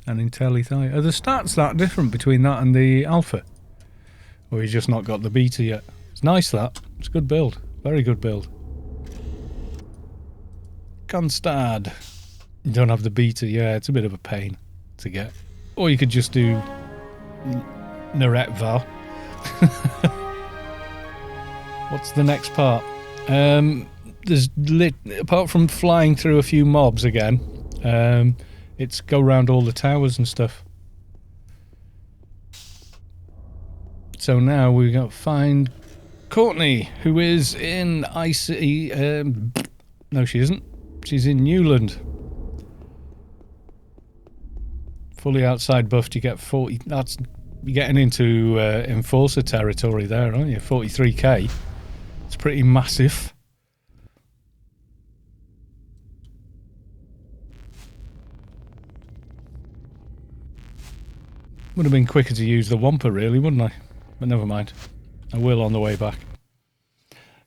And Intelli thigh. Are the stats that different between that and the alpha? Or you just not got the beta yet? It's nice, that. It's a good build. Very good build. Constad. You don't have the beta, yeah, it's a bit of a pain to get. Or you could just do Naretval. What's the next part? Apart from flying through a few mobs again, it's go around all the towers and stuff. So now we got to find Courtney, who is in IC. No, she isn't. She's in Newland. Fully outside buffed, you get 40. That's you're getting into enforcer territory there, aren't you? 43k. It's pretty massive. Would have been quicker to use the Wampa, really, wouldn't I? But never mind. I will on the way back.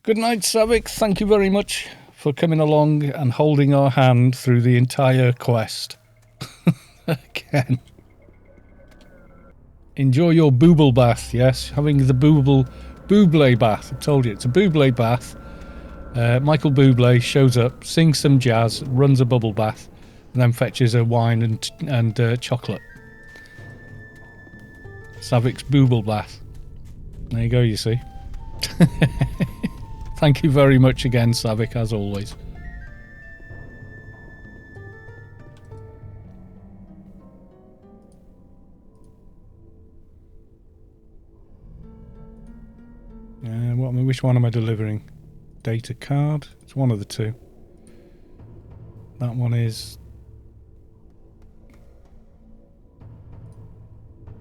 Good night, Savik. Thank you very much for coming along and holding our hand through the entire quest. Again. Enjoy your booble bath, yes? Having the Bublé bath. I told you, it's a Bublé bath. Michael Bublé shows up, sings some jazz, runs a bubble bath, and then fetches a wine and chocolate. Savik's booble bath. There you go, you see. Thank you very much again, Savik, as always. Which one am I delivering? Data card? It's one of the two. That one is...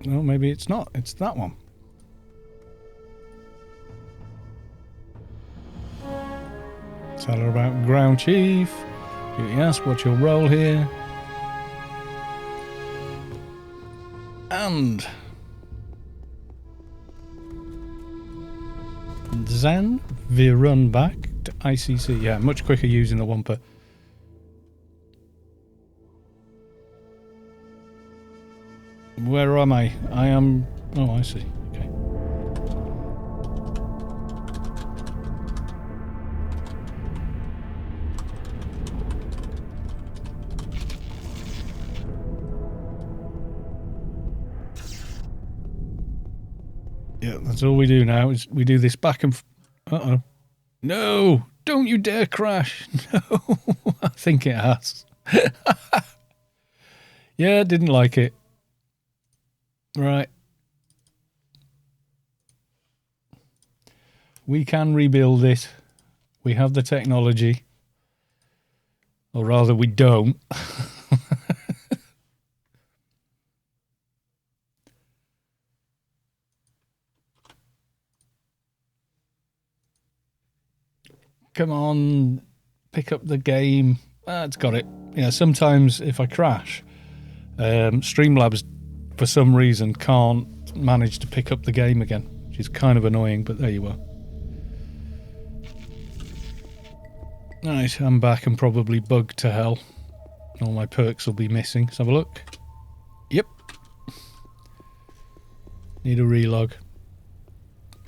No, maybe it's not. It's that one. Tell her about Ground Chief. Duty ask, what's your role here? And... Zen, we run back to ICC. Yeah, much quicker using the Wampa. Where am I? I am... Oh, I see. Okay. Yeah, that's all we do now, is we do this back and... Uh-oh. No! Don't you dare crash! No! I think it has. Yeah, didn't like it. Right. We can rebuild it. We have the technology. Or rather, we don't. Come on, pick up the game. It's got it. Yeah, sometimes if I crash, Streamlabs, for some reason, can't manage to pick up the game again, which is kind of annoying, but there you are. Right, I'm back and probably bugged to hell. All my perks will be missing. Let's have a look. Yep. Need a relog.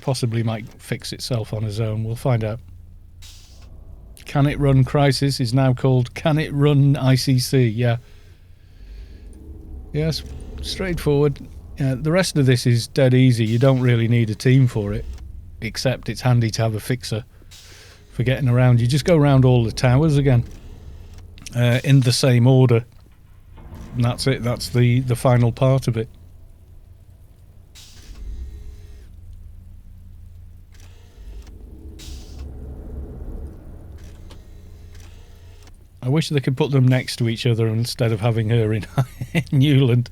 Possibly might fix itself on its own. We'll find out. Can it run Crisis is now called Can it run ICC? Yeah. Yes, straightforward. Yeah, the rest of this is dead easy. You don't really need a team for it, except it's handy to have a fixer for getting around. You just go around all the towers again in the same order, and that's it. That's the final part of it. I wish they could put them next to each other instead of having her in Newland.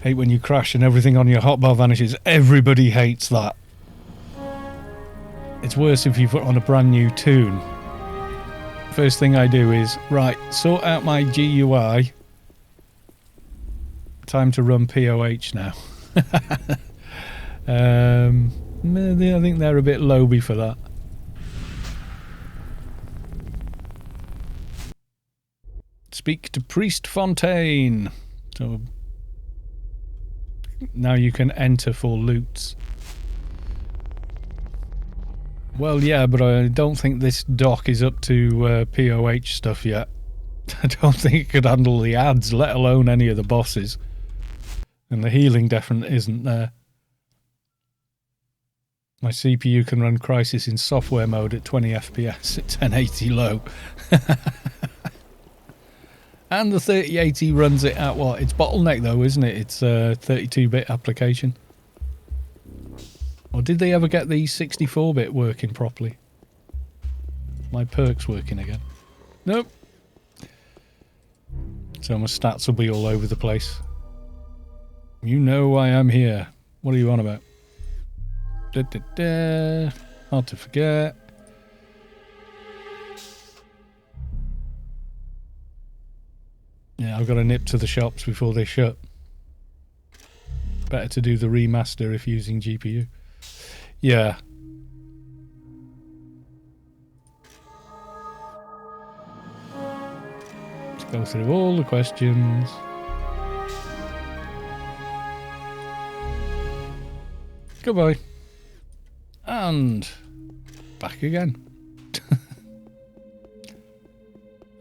Hate when you crash and everything on your hotbar vanishes. Everybody hates that. It's worse if you put on a brand new tune. First thing I do is, right, sort out my GUI. Time to run POH now. I think they're a bit lowby for that. Speak to Priest Fontaine. So now you can enter for loots. Well, yeah, but I don't think this dock is up to POH stuff yet. I don't think it could handle the ads, let alone any of the bosses. And the healing definitely isn't there. My CPU can run Crysis in software mode at 20 FPS at 1080 low. And the 3080 runs it at what? It's bottleneck though, isn't it? It's a 32-bit application. Or did they ever get the 64-bit working properly? My perk's working again. Nope. So my stats will be all over the place. You know why I'm here. What are you on about? Da, da, da. Hard to forget. Yeah, I've got to nip to the shops before they shut. Better to do the remaster if using GPU. Yeah. Let's go through all the questions. Goodbye. And back again.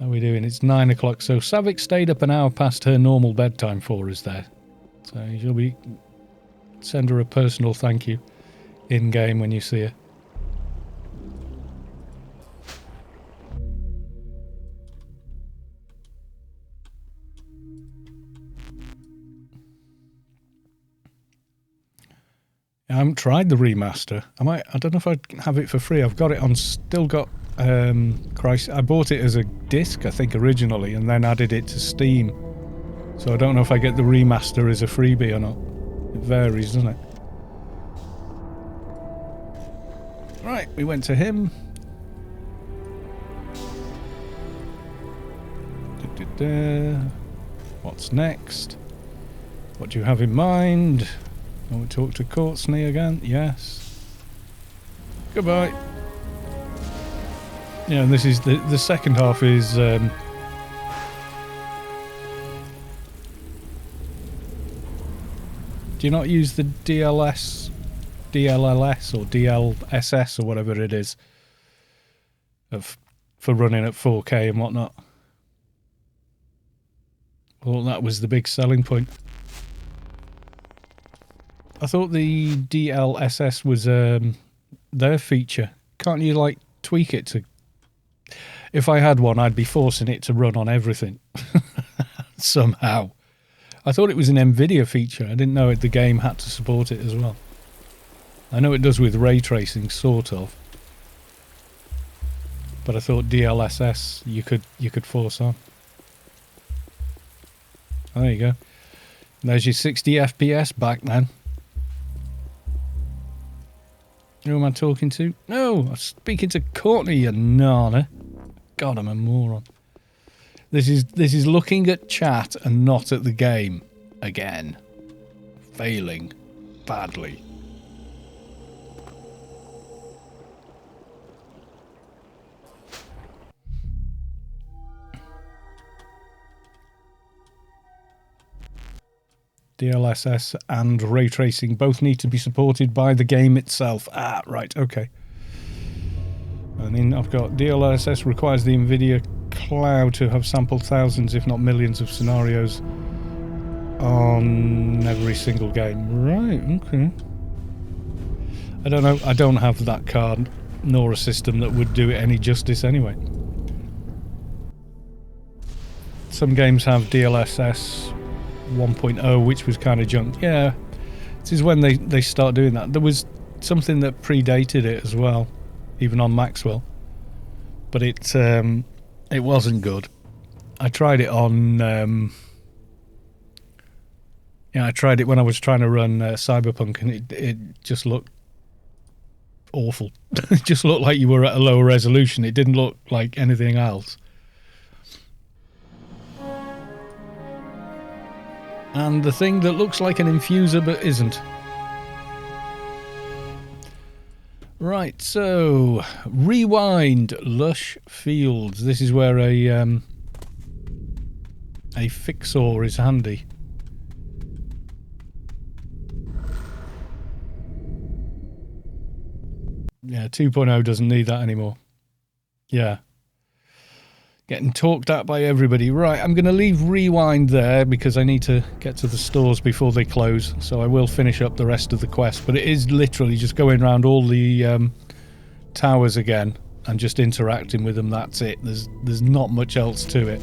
How are we doing? It's 9 o'clock. So Savik stayed up an hour past her normal bedtime for us there. So you'll be... Send her a personal thank you in-game when you see her. I haven't tried the remaster. I don't know if I'd have it for free. I've got it on, still got Christ. I bought it as a disc, I think, originally, and then added it to Steam. So I don't know if I get the remaster as a freebie or not. It varies, doesn't it? Right, we went to him. What's next? What do you have in mind? Want we talk to Courtney again? Yes. Goodbye. Yeah, and this is the second half is do you not use the DLLS or DLSS or whatever it is for running at 4K and whatnot? Well, that was the big selling point. I thought the DLSS was their feature. Can't you like tweak it to... If I had one, I'd be forcing it to run on everything. Somehow. I thought it was an NVIDIA feature. I didn't know the game had to support it as well. I know it does with ray tracing, sort of. But I thought DLSS you could force on. Oh, there you go. There's your 60 FPS back, man. Who am I talking to? No, I'm speaking to Courtney, you nana. God, I'm a moron. This is looking at chat and not at the game. Again. Failing. Badly. DLSS and ray tracing both need to be supported by the game itself. Ah, right, okay. And then I've got DLSS requires the NVIDIA cloud to have sampled thousands, if not millions, of scenarios on every single game. Right, okay. I don't know. I don't have that card, nor a system that would do it any justice anyway. Some games have DLSS 1.0, which was kind of junk. Yeah, this is when they start doing that. There was something that predated it as well, even on Maxwell, but it wasn't good. I tried it on I tried it when I was trying to run Cyberpunk, and it just looked awful. It just looked like you were at a lower resolution. It didn't look like anything else. And the thing that looks like an infuser but isn't. Right, so rewind lush fields. This is where a fixor is handy. Yeah, 2.0 doesn't need that anymore. Yeah. Getting talked at by everybody. Right, I'm going to leave rewind there because I need to get to the stores before they close. So I will finish up the rest of the quest. But it is literally just going around all the towers again and just interacting with them. That's it. There's not much else to it.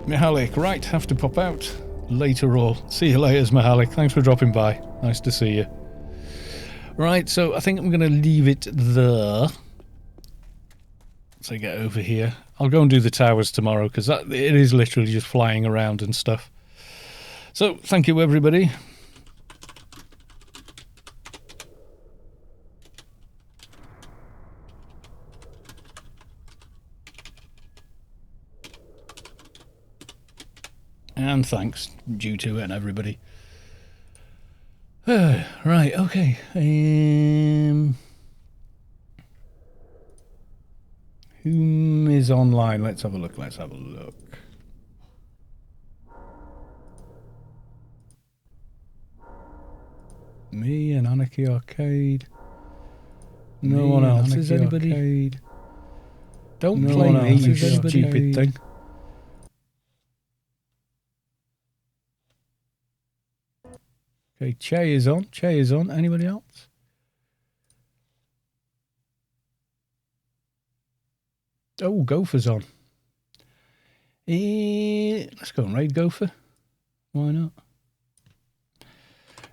Mihalik, right, have to pop out later all. See you later, Mihalik. Thanks for dropping by. Nice to see you. Right, so I think I'm going to leave it there. So get over here. I'll go and do the towers tomorrow because it is literally just flying around and stuff. So thank you, everybody. And thanks due to it and everybody. Right, okay. Whom is online? Let's have a look. Let's have a look. Me and Anarchy Arcade. No one else. Is anybody? Arcade. Don't play me, you stupid thing. Okay, Che is on. Che is on. Anybody else? Oh, Gopher's on. Let's go and raid Gopher. Why not?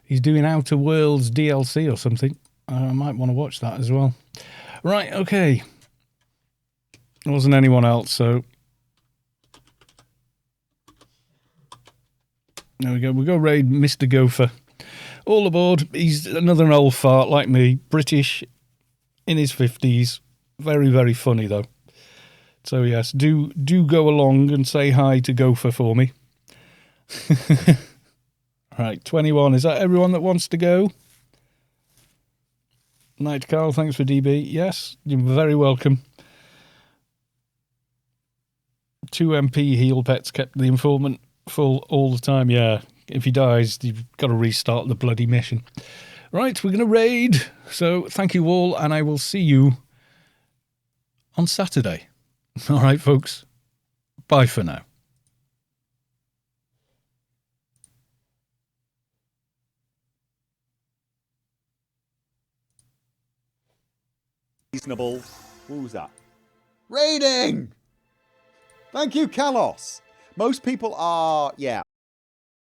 He's doing Outer Worlds DLC or something. I might want to watch that as well. Right, okay. There wasn't anyone else, so... There we go. We'll go raid Mr. Gopher. All aboard. He's another old fart like me. British, in his 50s. Very, very funny, though. So, yes, do go along and say hi to Gopher for me. Right, 21. Is that everyone that wants to go? Night Carl, thanks for DB. Yes, you're very welcome. 2 MP heal pets kept the informant full all the time. Yeah, if he dies, you've got to restart the bloody mission. Right, we're going to raid. So thank you all, and I will see you on Saturday. All right, folks. Bye for now. Reasonable. Who's that? Raiding! Thank you, Kalos. Most people are, yeah.